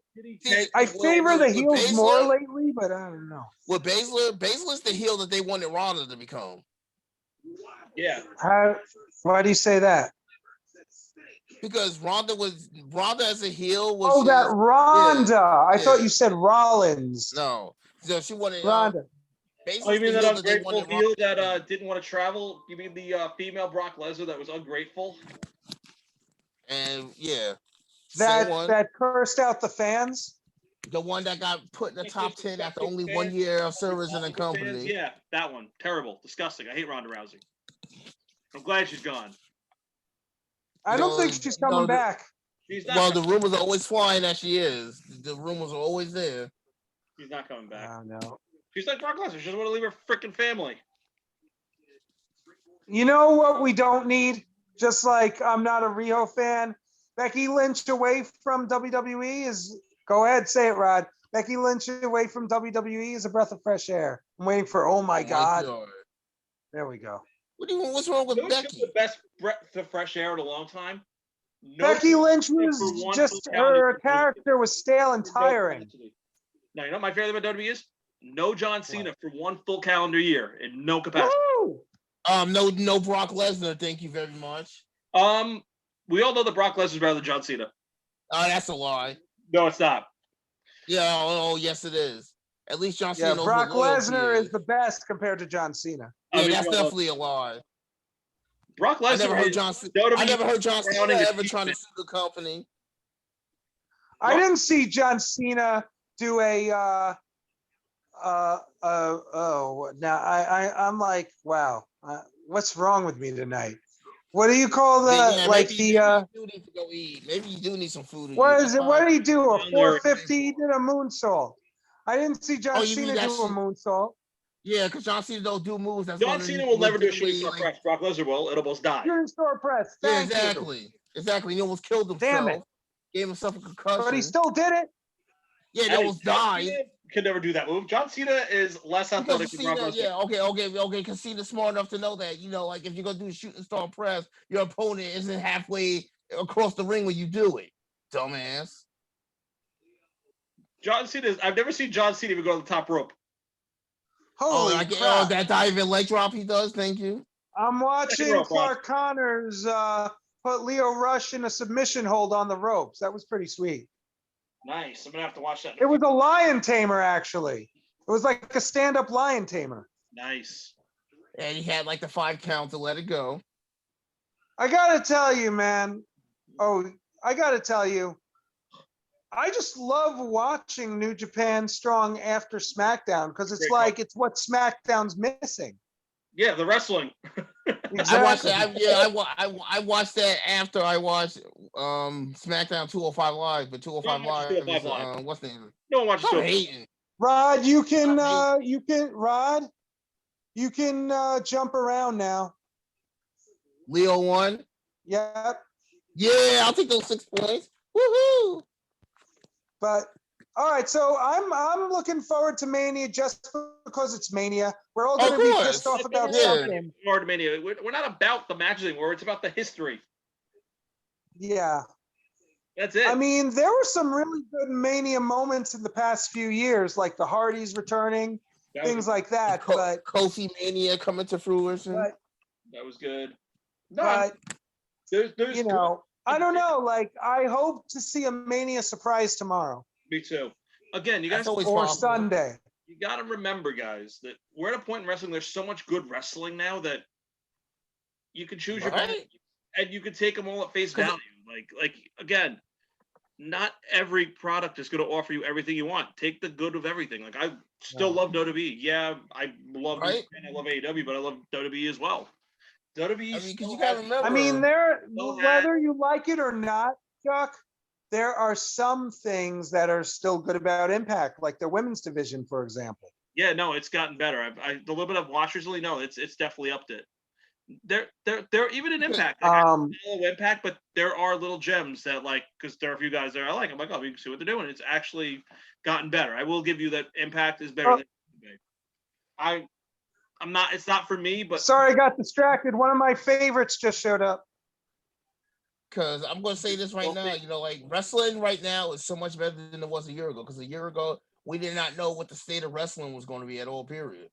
I Well, favor the with heels more Baszler- lately, but I don't know. With Baszler's the heel that they wanted Ronda to become. Yeah. Why do you say that? Because Ronda as a heel was Oh, that just- Ronda. I thought yeah. you said Rollins. no. So she wanted Ronda. Baszler's Oh, you mean the that heel they ungrateful wanted heel that didn't want to travel? You mean the female Brock Lesnar that was ungrateful? and yeah. Same one. That cursed out the fans. The one that got put in the top 10 after only Fans, 1 year of service in the fans, company. yeah, that one. Terrible. Disgusting. I hate Ronda Rousey. I'm glad she's gone. I don't No, think she's no, coming the- back. She's not, Well, the rumors are always flying that she is. The rumors are always there. she's not coming I back. don't know. She's like Brock Lesnar. She doesn't want to leave her freaking family. You know what we don't need? Just like I'm not a Rio fan. Becky Lynch away from WWE is. Go ahead, say it, Rod. Becky Lynch away from WWE is a breath of fresh air. I'm waiting for. Oh my God. There we go. What's wrong with You know what's Becky? the best breath of fresh air in a long time? No Becky Lynch for was one just full calendar her year. character was stale and tiring. Now, you know what my favorite about WWE is? No John Cena for one full calendar year in no capacity. Woo! No Brock Lesnar. Thank you very much. We all know that Brock Lesnar's better than John Cena. Oh, that's a lie. No, it's not. Yeah. Oh, yes, it is. At least John Cena Yeah, knows Brock what loyalty Lesnar is the best compared to John Cena. Yeah, I mean, that's definitely a lie. Brock Lesnar. I never heard is John. I WWE never heard John Cena crowning ever trying to achievement. sue the company. I didn't see John Cena do a now I'm like, wow, what's wrong with me tonight? What do you call the Yeah, like maybe the you do need to go eat. Maybe you do need some food. to what eat. is it? What did he do? A Down there. 450? He did a moonsault. I didn't see John Oh, you mean Cena that do a shit- moonsault. Yeah, because John Cena don't do moves. That's John gonna Cena will never do a legitimately, shooting star like- press. Brock Lesnar will. It'll almost die. Shooting star press. Yeah, Thank you. exactly. He almost killed himself. Damn it. Gave himself a concussion. But he still did it. Yeah, he Hey, almost John died. Cena can never do that move. John Cena is less Because athletic than Brock Cena, Lesnar. yeah, okay. Because Cena's smart enough to know that, like if you're gonna do a shooting star press, your opponent isn't halfway across the ring when you do it. Dumbass. John Cena. I've never seen John Cena even go to the top rope. Holy crap. that diving leg drop he does. Thank you. I'm watching rope, Clark Connors put Leo Rush in a submission hold on the ropes. That was pretty sweet. Nice. I'm gonna have to watch that. It was a lion tamer, actually. It was like a stand-up lion tamer. Nice. And he had like the 5 count to let it go. I gotta tell you, man. I gotta tell you. I just love watching New Japan Strong after SmackDown because it's Great like it's what SmackDown's missing. Yeah, the wrestling. I watched Exactly. that. I watched that after I watched SmackDown 205 Live, but 205 watch Live 205 is Live. what's the name? No one watches Stop it. hating. Rod, you can jump around now. Leo won. Yep. Yeah, I'll take those 6 points. Woohoo! But all right, so I'm looking forward to Mania just because it's Mania. We're all going Of to be course. pissed off about Yeah. something. Lord Mania. We're not about the matches anymore. It's about the history. Yeah. That's it. I mean, there were some really good Mania moments in the past few years, like the Hardys returning, That was- things like that. But Kofi Mania coming to fruition. that was good. No, I mean, but there's you know, I don't know. Like, I hope to see a Mania surprise tomorrow Me too. Again, you guys, That's always or possible. Sunday. you got to remember, guys, that we're at a point in wrestling. There's so much good wrestling now that you can choose your Right? and you can take them all at face value. Like again, not every product is going to offer you everything you want. Take the good of everything. Like I still love WWE. Yeah, I love Right? and I love AEW, but I love WWE as well. WWE. I mean, because still you gotta has- remember. I mean, Go ahead. whether you like it or not, Chuck, there are some things that are still good about Impact, like the women's division, for example. Yeah, no, it's gotten better. The little bit of watch recently, no, it's definitely upped it. They're even in Impact. Like, I Um, follow Impact, but there are little gems that like because there are a few guys there I like. I'm like, oh, we can see what they're doing. It's actually gotten better. I will give you that Impact is better Oh. than I'm not. It's not for me, but Sorry, I got distracted. One of my favorites just showed up. Because I'm going to say this right now, like wrestling right now is so much better than it was a year ago. Because a year ago, we did not know what the state of wrestling was going to be at all, period.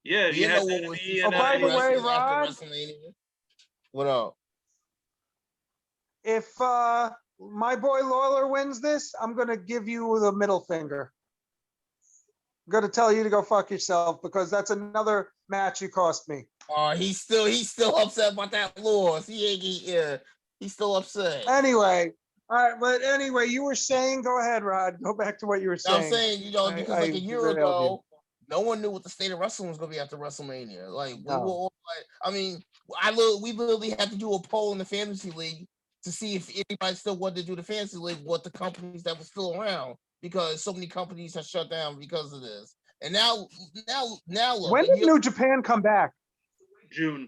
yeah, We you didn't had know what was WWE Oh, by the way, wrestling Rod, after WrestleMania. What up? if my boy Lawler wins this, I'm going to give you the middle finger. I'm going to tell you to go fuck yourself because that's another match you cost me. He's still upset about that loss. He's still upset. Anyway, all right, but anyway, you were saying, go ahead, Rod. Go back to what you were saying. I'm saying, because like a year ago, no one knew what the state of wrestling was going to be after WrestleMania. Like we were all like, I mean, we literally had to do a poll in the fantasy league to see if anybody still wanted to do the fantasy league, what the companies that were still around, because so many companies have shut down because of this. And now look. When did New Japan come back? June.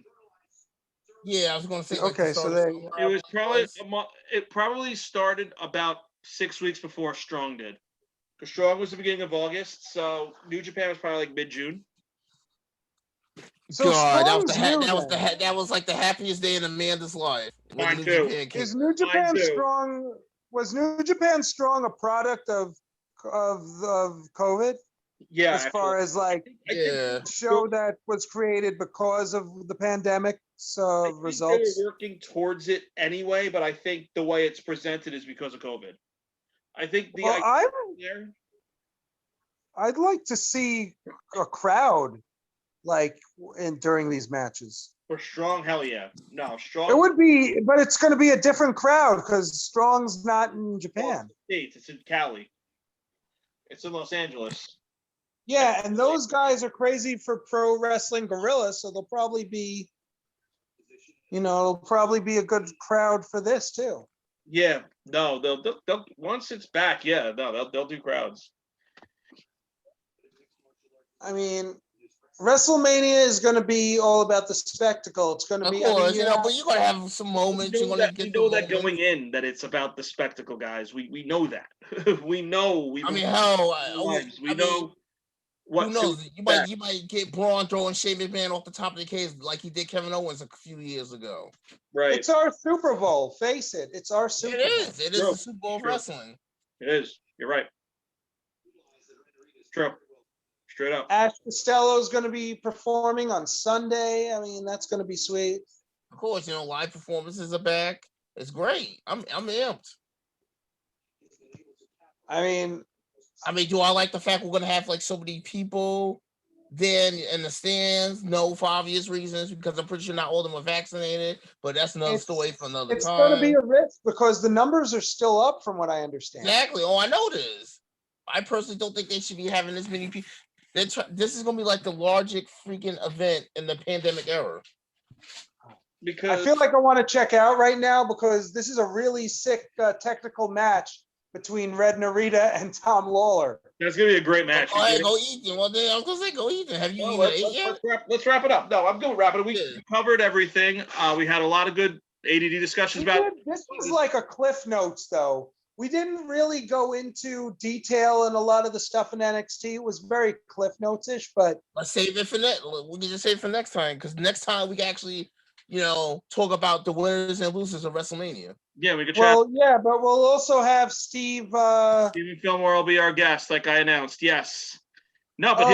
Yeah, I was going to say. Okay, so they. It was probably it probably started about 6 weeks before Strong did. Because Strong was the beginning of August, so New Japan was probably like mid-June. So God, that was like the happiest day in Amanda's life. Mine New too. Japan came. Is New Japan too. Strong? Was New Japan Strong a product of COVID? Yeah, As far as like Yeah. show that was created because of the pandemic results. They were working towards it anyway, but I think the way it's presented is because of COVID. I think the Well, I'd like to see a crowd like during these matches. for Strong, hell yeah. No, Strong. It would be, but it's going to be a different crowd because Strong's not in Japan. States. It's in Cali. It's in Los Angeles. Yeah, and those guys are crazy for pro wrestling gorillas, so they'll probably be, it'll probably be a good crowd for this too. Yeah, no, they'll once it's back, yeah, no, they'll do crowds. I mean, WrestleMania is going to be all about the spectacle. It's going to Of be, course, but you're gonna have some moments. We You're know gonna that, get we know that moments. going in that it's about the spectacle, guys. We know that. We know. I mean, hell, we know what. Who knows? You might get Braun throwing Shane McMahon off the top of the cage like he did Kevin Owens a few years ago. Right. It's our Super Bowl. Face it. It's our Super Bowl. It is the Super Bowl of wrestling. It is. You're right. True. Straight up. Ash Costello's going to be performing on Sunday. I mean, that's going to be sweet. Of course, live performances are back. It's great. I'm amped. I mean, do I like the fact we're gonna have like so many people then in the stands? No, for obvious reasons, because I'm pretty sure not all of them are vaccinated. But that's another story for another time. It's going to be a risk because the numbers are still up, from what I understand. Exactly. Oh, I know this. I personally don't think they should be having this many people. This is gonna be like the largest freaking event in the pandemic era. Because I feel like I want to check out right now because this is a really sick technical match between Red Narita and Tom Lawler. that's gonna be a great match. Oh, hey, go Ethan. Well, then I was gonna say go Ethan. Have you Well, eaten it yet? let's wrap it up. No, I'm good. Wrap it up. We covered everything. We had a lot of good ADD discussions We about. did- This was like a Cliff Notes, though. We didn't really go into detail in a lot of the stuff in NXT. It was very Cliff Notes-ish, but Let's save it for next. We can just save it for next time because next time we can actually, talk about the winners and losers of WrestleMania. Yeah, we could chat. well, yeah, but we'll also have Steve. Stephen Fillmore will be our guest, like I announced. Yes. No, but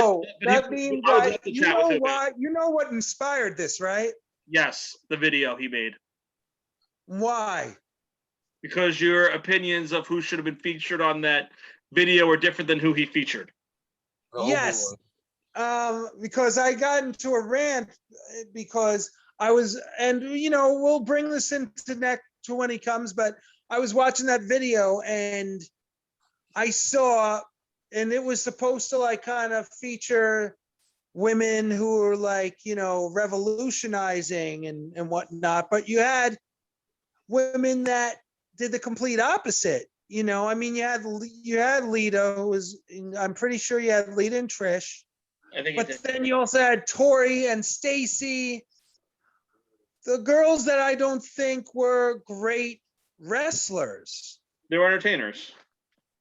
That means I would that love to you chat with know him. why? You know what inspired this, right? Yes, the video he made. Why? Because your opinions of who should have been featured on that video are different than who he featured. Oh, Yes. boy. Because I got into a rant because I was, and we'll bring this into next to when he comes, but I was watching that video and I saw, and it was supposed to like kind of feature women who were like, revolutionizing and whatnot, but you had women that did the complete opposite. I mean, you had Lita, who was, I'm pretty sure you had Lita and Trish, I think but then you also had Tori and Stacy, the girls that I don't think were great wrestlers. they were entertainers.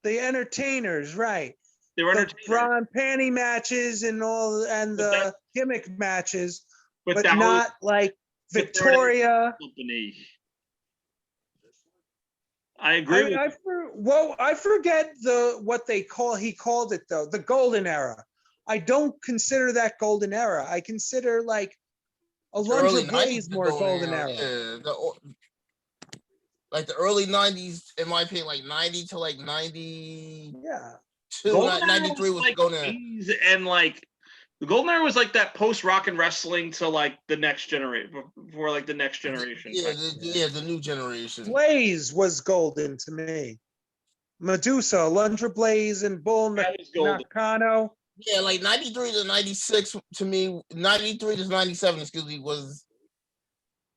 The entertainers, right? They were The entertainers. bra and panty matches and all, and But the gimmick matches, but that not like but they're Victoria. company. I agree with I forget what they call. He called it though the golden era. I don't consider that golden era. I consider like Alundra Blaze more golden era. Yeah, like the early 90s, in my opinion, like 90 to like 92, Yeah. 93 was like golden era. 80s, and like the golden era was like that post rock and wrestling to like the next generation, before like the next generation. The new generation. Blaze was golden to me. Medusa, Alundra Blaze, and Bull That was golden. Nakano. Yeah, like 93 to 96 to me, 93 to 97, excuse me, was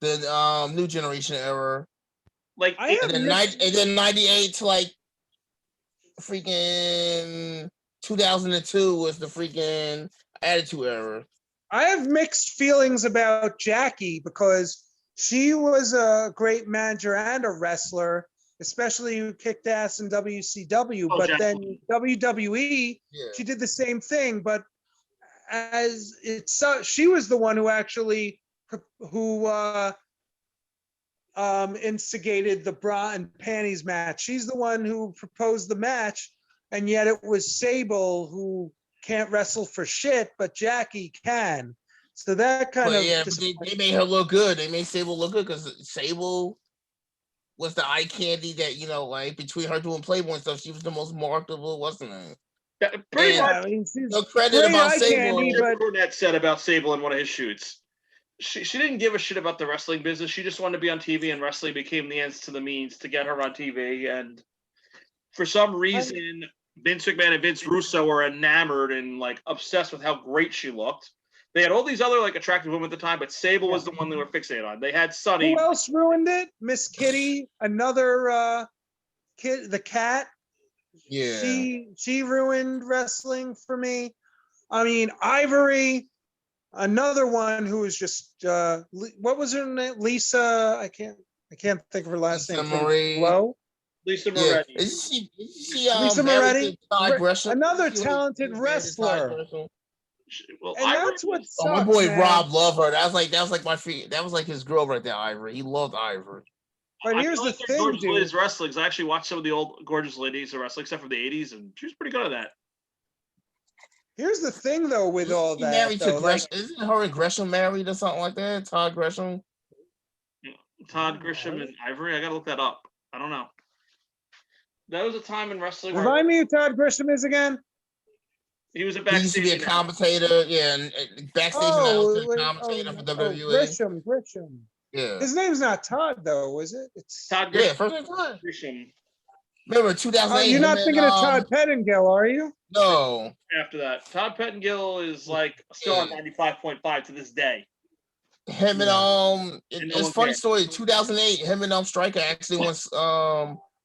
the new generation era. Like And then 98 to like freaking 2002 was the freaking Attitude Era. I have mixed feelings about Jackie because she was a great manager and a wrestler, especially who kicked ass in WCW. But Jackie. then WWE, she did the same thing. But she was the one who actually instigated the bra and panties match. She's the one who proposed the match, and yet it was Sable who can't wrestle for shit, but Jackie can. So that kind of they made her look good. They made Sable look good because Sable was the eye candy that like between her doing Playboy and stuff, she was the most marketable, wasn't it? Pretty much. I mean, no credit about Sable. Cornette said about Sable in one of his shoots. She didn't give a shit about the wrestling business. She just wanted to be on TV, and wrestling became the ends to the means to get her on TV. And for some reason, Vince McMahon and Vince Russo were enamored and like obsessed with how great she looked. They had all these other like attractive women at the time, but Sable was the one they were fixated on. They had Sunny. Who else ruined it? Miss Kitty, another kid, the cat. Yeah. She ruined wrestling for me. I mean, Ivory, another one who was just what was her name? Lisa. I can't think of her last name. Lisa Moretti. Yeah. Is she Lisa Moretti? Another She talented wrestler. Well, and that's what sucks, my boy man. Rob loved her. That was like his girl right there, Ivory. He loved Ivory. But here's the thing, Gorgeous dude. Ladies Wrestling. I actually watched some of the old Gorgeous Ladies of Wrestling, except for the 80s, and she was pretty good at that. Here's the thing, though, with all that. Married though, to Gresham. Isn't her and Gresham married or something like that? Todd Gresham? Todd Gresham and Ivory? I gotta look that up. I don't know. That was a time in wrestling where... Remind me who Todd Gresham is again? He was a backstage... He used to be a commentator, and backstage announcer, commentator for WWE. Gresham. Yeah. His name's not Todd, though, is it? It's Todd Gresham. Yeah, first name Todd. Gresham. Remember 2008? You're not thinking of Todd Pettengill, are you? No. After that, Todd Pettengill is like still on 95.5 to this day. Him and it's funny story. 2008, him and Striker actually won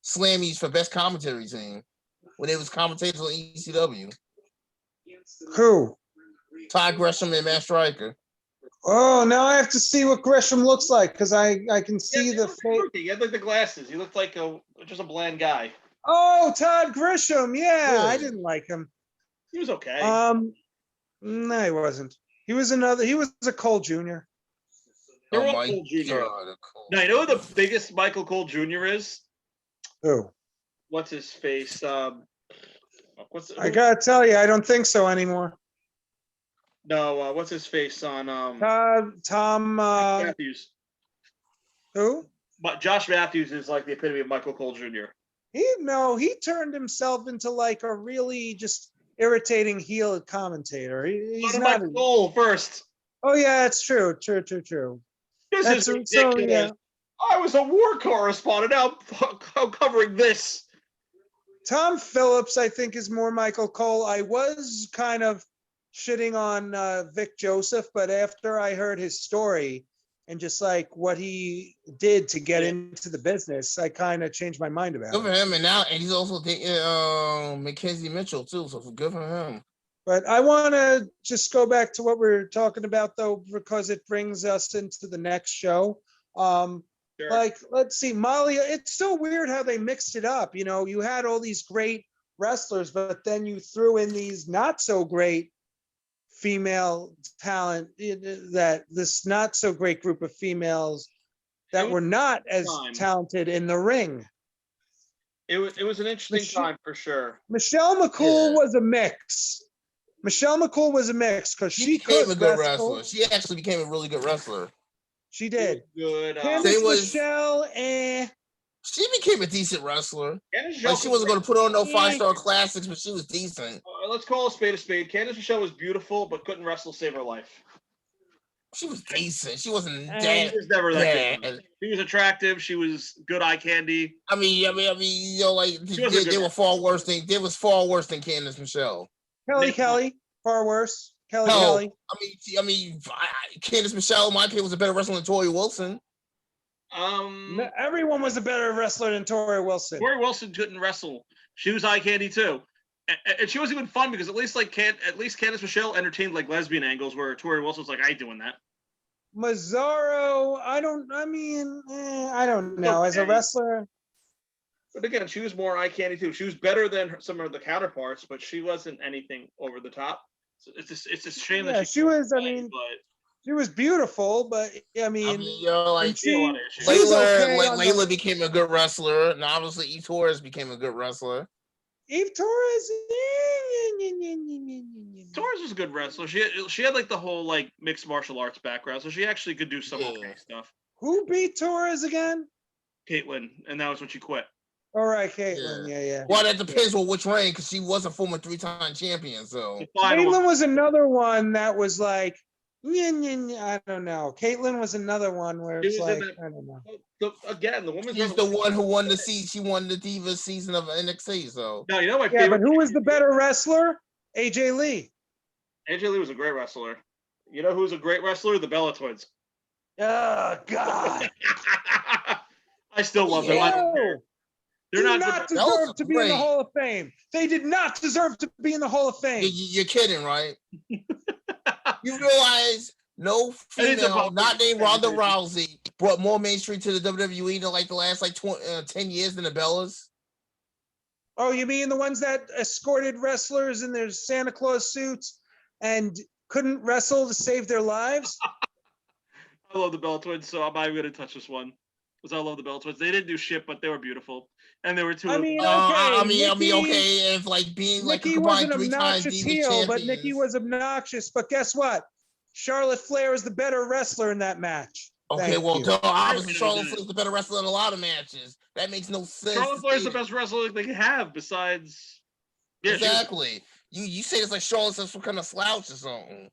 Slammies for best commentary team when they was commentators on ECW. Who? Todd Gresham and Matt Striker. Oh, now I have to see what Gresham looks like because I can see He the looked like face. rookie. He had like the glasses. He looked like just a bland guy. Oh, Todd Grisham. Yeah, I Yeah. didn't like him. He was okay. No, he wasn't. He was a Cole Jr. They're Oh all my Cole Jr. God, Now you know who the biggest Michael Cole Jr. is? Who? What's his face? I gotta tell you, I don't think so anymore. No, what's his face on Tom, Matthews? who? But Josh Matthews is like the epitome of Michael Cole Jr. He turned himself into like a really just irritating heel commentator. He's So did not. Michael Cole first. Oh yeah, it's true. This That's is so ridiculous. yeah. I was a war correspondent. Now I'm covering this. Tom Phillips, I think, is more Michael Cole. I was kind of shitting on Vic Joseph, but after I heard his story and just like what he did to get into the business, I kind of changed my mind about Good for it. him, and he's also dating Mackenzie Mitchell too. So good for him. But I want to just go back to what we're talking about, though, because it brings us into the next show. Sure. Like, let's see, Molly, it's so weird how they mixed it up. You know, you had all these great wrestlers, but then you threw in these not so great female talent, that this not so great group of females that were not as talented in the ring. It was an interesting time for sure. Michelle McCool was a mix. Michelle McCool was a mix because she became could a good wrestle. wrestler. She actually became a really good wrestler. She did. Good. Candice Michelle, She became a decent wrestler. Candice Like she wasn't going to put on no 5-star classics, but she was decent. Let's call a spade a spade. Candice Michelle was beautiful, but couldn't wrestle save her life. She was decent. She wasn't She that was never that bad. good. She was attractive. She was good eye candy. I mean, you know, like they were far worse than Candice Michelle. Kelly, far worse. Kelly. I mean, Candice Michelle, in my opinion, was a better wrestler than Tori Wilson. Everyone was a better wrestler than Tori Wilson. Tori Wilson couldn't wrestle. She was eye candy too, and she wasn't even fun because at least Candice Michelle entertained like lesbian angles where Tori Wilson was like, I ain't doing that. Mazzaro, I don't know. As a wrestler. But again, she was more eye candy too. She was better than some of the counterparts, but she wasn't anything over the top. So it's a shame that she was. She was beautiful, but I mean you know, like Layla became a good wrestler, and obviously Eve Torres became a good wrestler. Eve Torres. Torres was a good wrestler. She had like the whole like mixed martial arts background, so she actually could do some okay stuff. Who beat Torres again? Caitlyn, and that was when she quit. All right, Caitlyn. Yeah. Well, that depends on which reign, because she was a former 3-time champion. So Caitlyn was another one that was like, I don't know. Caitlyn was another one where it's like, I don't know. The woman's she's the one who won she won the Divas season of NXT. So no, you know my favorite. But who was the better wrestler? AJ Lee. AJ Lee was a great wrestler. You know who's a great wrestler? The Bellatoids. Oh God. I still love them. I don't care. They're not deserve to be in the Hall of Fame. They did not deserve to be in the Hall of Fame. You're kidding, right? You realize no female, not named Ronda Rousey, brought more mainstream to the WWE than like the last 10 years than the Bellas? Oh, you mean the ones that escorted wrestlers in their Santa Claus suits and couldn't wrestle to save their lives? I love the Bellatoids, so I'm not even going to touch this one. Because I love the Bellatoids. They didn't do shit, but they were beautiful. And they were two. Okay. If like being like a combined 3-time Divas champion. But Nikki was obnoxious. But guess what? Charlotte Flair is the better wrestler in that match. Okay, obviously Charlotte Flair's the better wrestler in a lot of matches. That makes no sense. Charlotte Flair's the best wrestler they can have besides. Yeah, exactly. You say it's like Charlotte's some kind of slouch or something.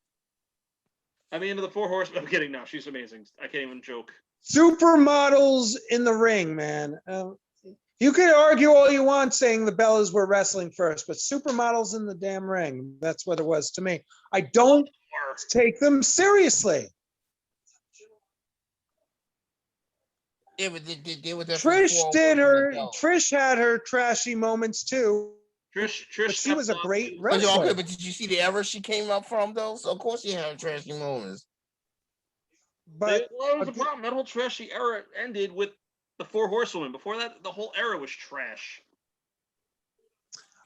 I mean, the Four Horsemen. I'm kidding. No, she's amazing. I can't even joke. Supermodels in the ring, man. You could argue all you want saying the Bellas were wrestling first, but supermodels in the damn ring. That's what it was to me. I don't take them seriously. Yeah, but they were Trish had her trashy moments too. Trish, but she was a great wrestler. Okay, but did you see the era she came up from though? So of course she had her trashy moments. But Well, that was the problem. That whole trashy era ended with the Four Horsewomen. Before that, the whole era was trash.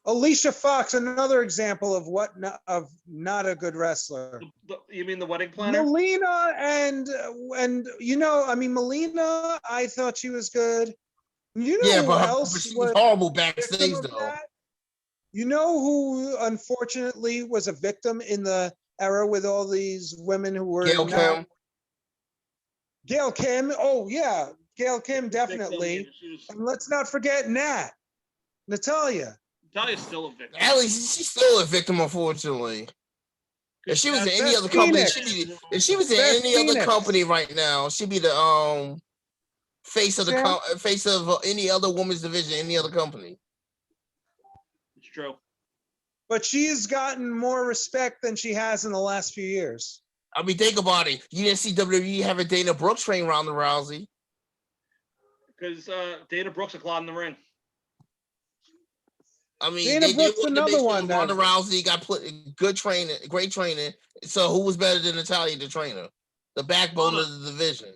Alicia Fox, another example of not a good wrestler. You mean the wedding planner? Melina and Melina, I thought she was good. You know who but else she was was horrible a victim backstage of though. that? You know who unfortunately was a victim in the era with all these women who were Gail Kim. Gail Kim. Oh yeah, Gail Kim definitely. And let's not forget Natalia. Natalia's still a victim. At least she's still a victim, unfortunately. If she was in any other company, if she was in any other company right now, she'd be the face of face of any other women's division, any other company. It's true. But she's gotten more respect than she has in the last few years. I mean, think about it. You didn't see WWE having Dana Brooks train Ronda Rousey. Because Dana Brooks a clod in the ring. I mean, Dana Brooks, wanted another to make sure one. Ronda Rousey got good training, great training. So who was better than Natalia, the trainer? The backbone of the division.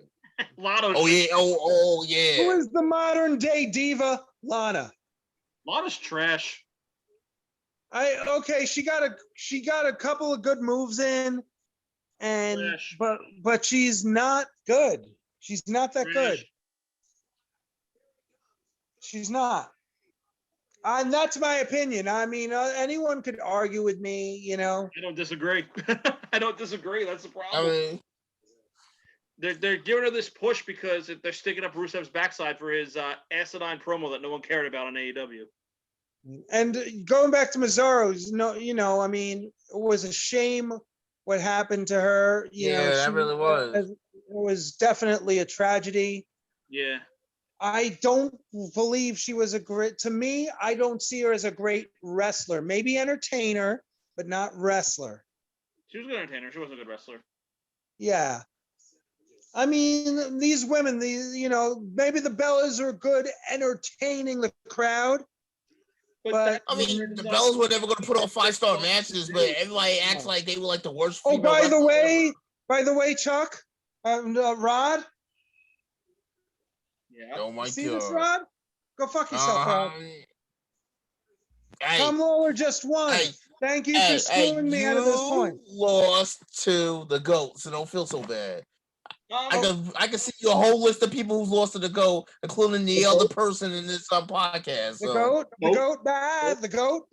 Lana. Oh yeah. Oh yeah. Who is the modern day diva? Lana. Lana's trash. She got a couple of good moves in, and Trash. but she's not good. She's not that good. She's not. And that's my opinion. I mean, anyone could argue with me, I don't disagree. I don't disagree. That's the problem. I mean, they're giving her this push because they're sticking up Rusev's backside for his asinine promo that no one cared about on AEW. And going back to Mazzaro's, I mean, it was a shame what happened to her. that really was. It was definitely a tragedy. Yeah. I don't believe she was to me, I don't see her as a great wrestler. Maybe entertainer, but not wrestler. She was a good entertainer. She wasn't a good wrestler. Yeah. I mean, these women, maybe the Bellas are good entertaining the crowd. But I mean, the Bellas were never going to put on 5-star matches, but everybody acts like they were like the worst. Oh, by the way, Chuck, Rod. Yeah. Oh my God. See this, Rod? Go fuck yourself, Rod. Tom Lawler just won. Thank you for screwing me out of this point. Lost to the GOAT, so don't feel so bad. I can see a whole list of people who've lost to the GOAT, including the other person in this podcast. The GOAT, the GOAT, the GOAT,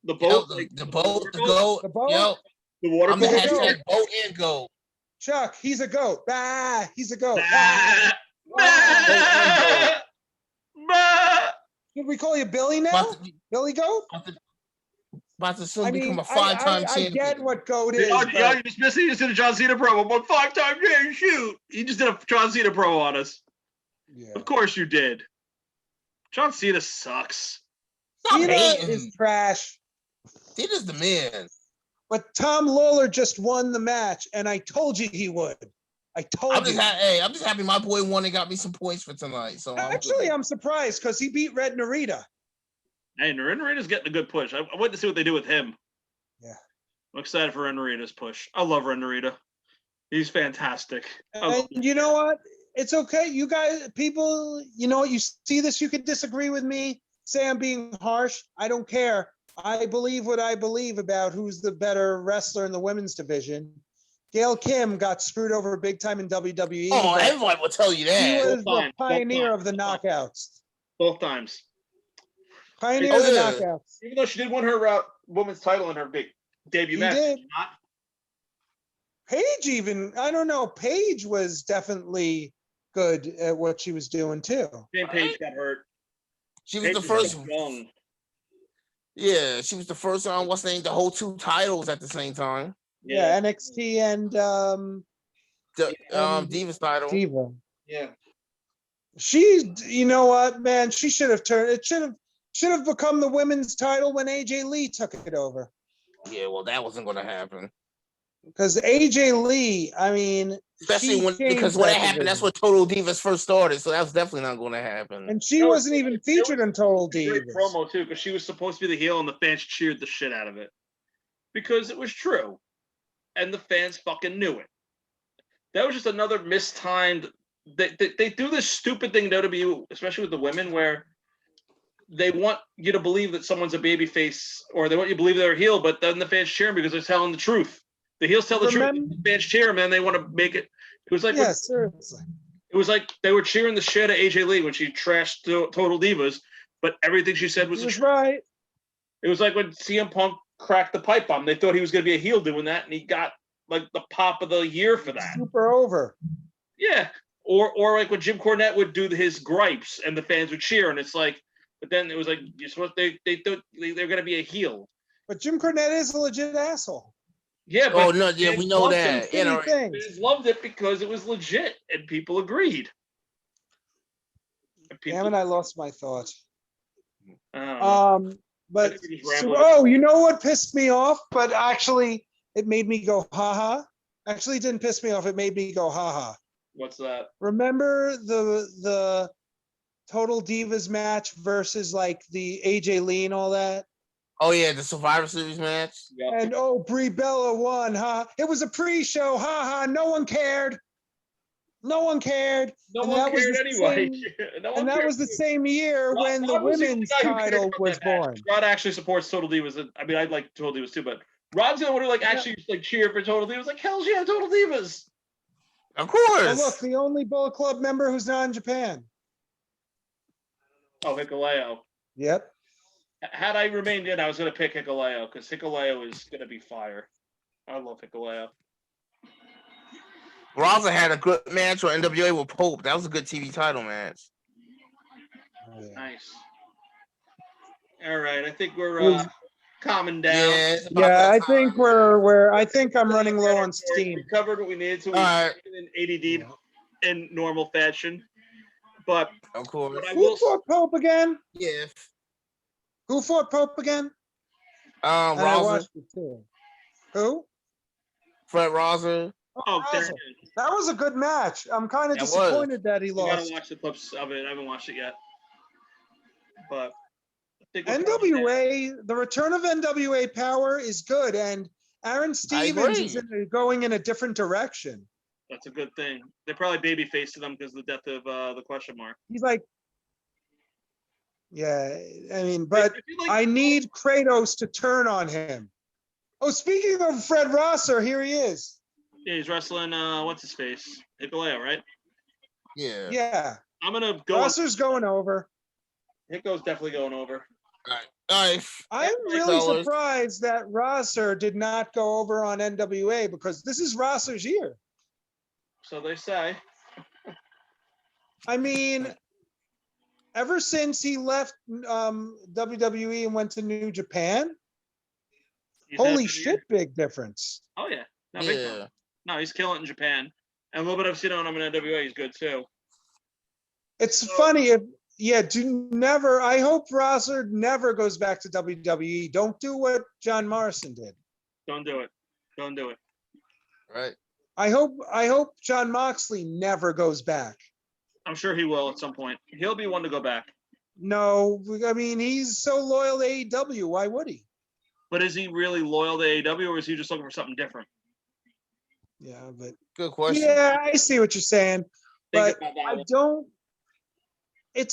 the boat, the GOAT. Yep. The water. I'm the hashtag boat and GOAT. Chuck, he's a GOAT. He's a GOAT. Should we call you Billy now? Billy Goat? About to soon become a 5-time champion. I get what GOAT is. Yeah, you just missed it. You just did a John Cena promo. But 5-time champion, shoot. You just did a John Cena promo on us. Yeah. Of course you did. John Cena sucks. Cena is trash. Cena's the man. But Tom Lawler just won the match, and I told you he would. I'm just happy my boy won and got me some points for tonight. So I'm surprised because he beat Red Narita. Hey, Narita's getting a good push. I wait to see what they do with him. Yeah. I'm excited for Red Narita's push. I love Red Narita. He's fantastic. And you know what? It's okay. You guys, people, you see this, you could disagree with me, say I'm being harsh. I don't care. I believe what I believe about who's the better wrestler in the women's division. Gail Kim got screwed over big time in WWE. Oh, everyone will tell you that. She was the pioneer of the knockouts. Both times. Pioneer of the knockouts. Even though she did win her women's title in her big debut match. Did. Paige even, I don't know, Paige was definitely good at what she was doing too. Paige got hurt. She was the first. Yeah, she was the first on to hold 2 titles at the same time. Yeah, NXT and Diva's title. Diva. Yeah. You know what, man? She should have turned. It should have become the women's title when AJ Lee took it over. Yeah, well, that wasn't going to happen. Because AJ Lee, I mean, because when it happened, that's when Total Divas first started, so that was definitely not going to happen. And she wasn't even featured in Total Divas. Great promo too, because she was supposed to be the heel, and the fans cheered the shit out of it because it was true, and the fans fucking knew it. that was just another mistimed. They do this stupid thing in WWE, especially with the women, where they want you to believe that someone's a babyface, or they want you to believe they're a heel, but then the fans cheer them because they're telling the truth. The heels tell the truth. The fans cheer them, and they want to make it. It was like seriously. it was like they were cheering the shit out of AJ Lee when she trashed Total Divas, but everything she said was the truth. Right. It was like when CM Punk cracked the pipe bomb. They thought he was going to be a heel doing that, and he got like the pop of the year for that. Super over. Yeah, or like when Jim Cornette would do his gripes, and the fans would cheer, and it's like. But then it was like you're supposed they thought they're gonna be a heel. But Jim Cornette is a legit asshole. Yeah, but we know that. Fans loved it because it was legit and people agreed. Damn it, I lost my thought. But you know what pissed me off? But actually, it made me go haha. Actually, it didn't piss me off. It made me go haha. What's that? Remember the Total Divas match versus like the AJ Lee and all that? Oh yeah, the Survivor Series match. Yep. And Brie Bella won, huh? It was a pre-show, haha. No one cared. No one cared. No one cared anyway. And that was the same year when the women's title was born. Rod actually supports Total Divas. I mean, I'd like Total Divas too, but Rod's the one who actually cheer for Total Divas. Like, hell yeah, Total Divas. Of course. Oh, look, the only Bullet Club member who's not in Japan. Oh, Hikuleo. Yep. Had I remained in, I was going to pick Hikuleo because Hikuleo is going to be fire. I love Hikuleo. Raza had a good match on NWA with Pope. That was a good TV title match. Oh, yeah. Nice. All right, I think we're calming down. Yeah, I think I think I'm running low on steam. We covered what we needed to. In ADD in normal fashion. But of course. Who fought Pope again? Yeah. Who fought Pope again? Raza. Who? Fred Raza. Oh, that was a good match. I'm kind of disappointed that he lost. I gotta watch the clips of it. I haven't watched it yet. But NWA, the return of NWA Power is good, and Aaron Stevens is going in a different direction. That's a good thing. They probably babyfaced them because of the death of the question mark. He's like, yeah, I mean, but I need Kratos to turn on him. Oh, speaking of Fred Rosser, here he is. Yeah, he's wrestling, what's his face? Hikuleo, right? Yeah. Yeah. I'm going to go. Rosser's going over. Hiko's definitely going over. All right. I'm really surprised that Rosser did not go over on NWA because this is Rosser's year. So they say. I mean, ever since he left WWE and went to New Japan, holy shit, big difference. Oh, yeah. No, he's killing it in Japan. And a little bit I've seen on him in NWA, he's good too. It's funny I hope Rosser never goes back to WWE. Don't do what John Morrison did. Don't do it. Don't do it. Right. I hope John Moxley never goes back. I'm sure he will at some point. He'll be one to go back. No, I mean, he's so loyal to AEW. Why would he? But is he really loyal to AEW, or is he just looking for something different? Yeah, but good question. Yeah, I see what you're saying, but I don't. I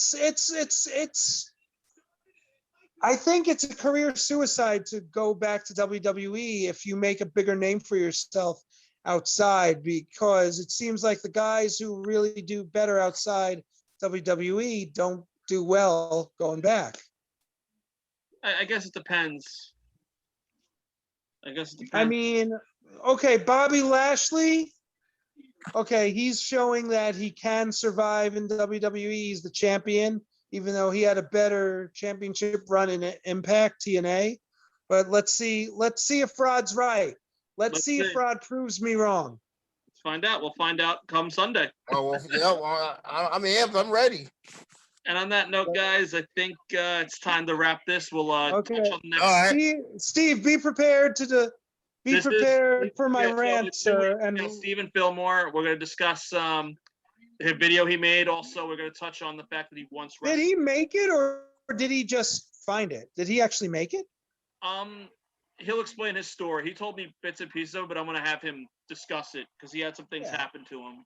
think it's a career suicide to go back to WWE if you make a bigger name for yourself outside, because it seems like the guys who really do better outside WWE don't do well going back. I guess it depends. I mean, okay, Bobby Lashley. Okay, he's showing that he can survive in WWE. He's the champion, even though he had a better championship run in Impact TNA. But let's see if Rod's right. Let's see if Rod proves me wrong. Let's find out. We'll find out come Sunday. Oh, well, yeah. Well, I'm amped. I'm ready. And on that note, guys, I think it's time to wrap this. We'll touch on the next. All right. Steve, be prepared for my rant, sir. And Stephen Fillmore, we're going to discuss the video he made. Also, we're going to touch on the fact that he once wrestled. Did he make it, or did he just find it? Did he actually make it? he'll explain his story. He told me bits and pieces of it, but I'm gonna have him discuss it because he had some things happen to him.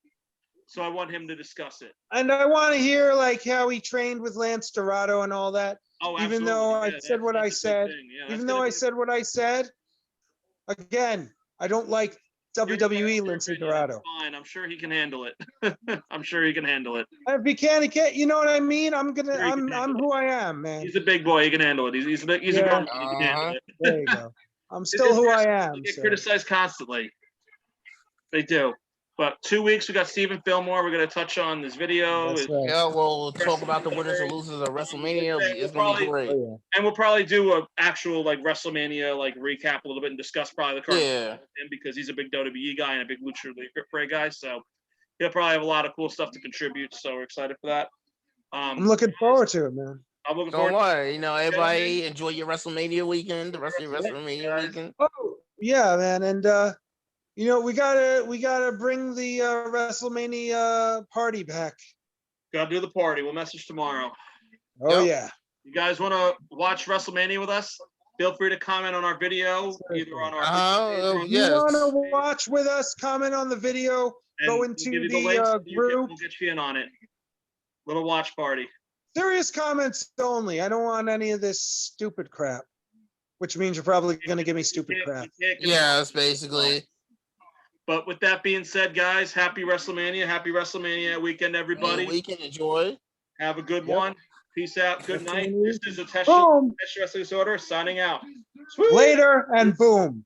So I want him to discuss it. And I want to hear like how he trained with Lance Dorado and all that. Oh, Even absolutely. though I Yeah, said what I that's a big said, thing. Yeah, even that's though gonna I be- said what I said, again, I don't like Your WWE Lince opinion, Dorado. it's fine. I'm sure he can handle it. I'm sure he can handle it. If he can't, he can't. You know what I mean? I'm Sure he can I'm handle who I am, man. He's a big boy. He can handle it. He's a big, he's a Yeah. grown man. He can handle it. There you go. I'm still who I am. They get So. criticized constantly. They do. But 2 weeks, we got Stephen Fillmore. We're going to touch on this video. That's right. Yeah, we'll talk about the winners and losers of WrestleMania. It's gonna be great. Oh, And we'll probably do a actual like WrestleMania like recap a little bit and discuss probably the current Yeah. him because he's a big WWE guy and a big Lucha Libre guy. So he'll probably have a lot of cool stuff to contribute. So we're excited for that. I'm looking forward to it, man. I'm looking Don't forward. worry, everybody enjoy your WrestleMania weekend, the rest of your WrestleMania weekend. Oh, yeah, man. And we gotta bring the WrestleMania party back. Gotta do the party. We'll message tomorrow. Oh Yep. yeah. You guys want to watch WrestleMania with us? Feel free to comment on our video, either on our. You want to watch with us? Comment on the video. Go we'll into give you the links, group. We'll get you in on it. Little watch party. Serious comments only. I don't want any of this stupid crap. Which means you're probably gonna give me stupid crap. Yeah, that's basically. But with that being said, guys, happy WrestleMania weekend, everybody. Weekend, enjoy. Have a good Yep. one. Peace out. Good night. Boom. This is a Test Wrestling Disorder signing out. Sweet. Later and boom.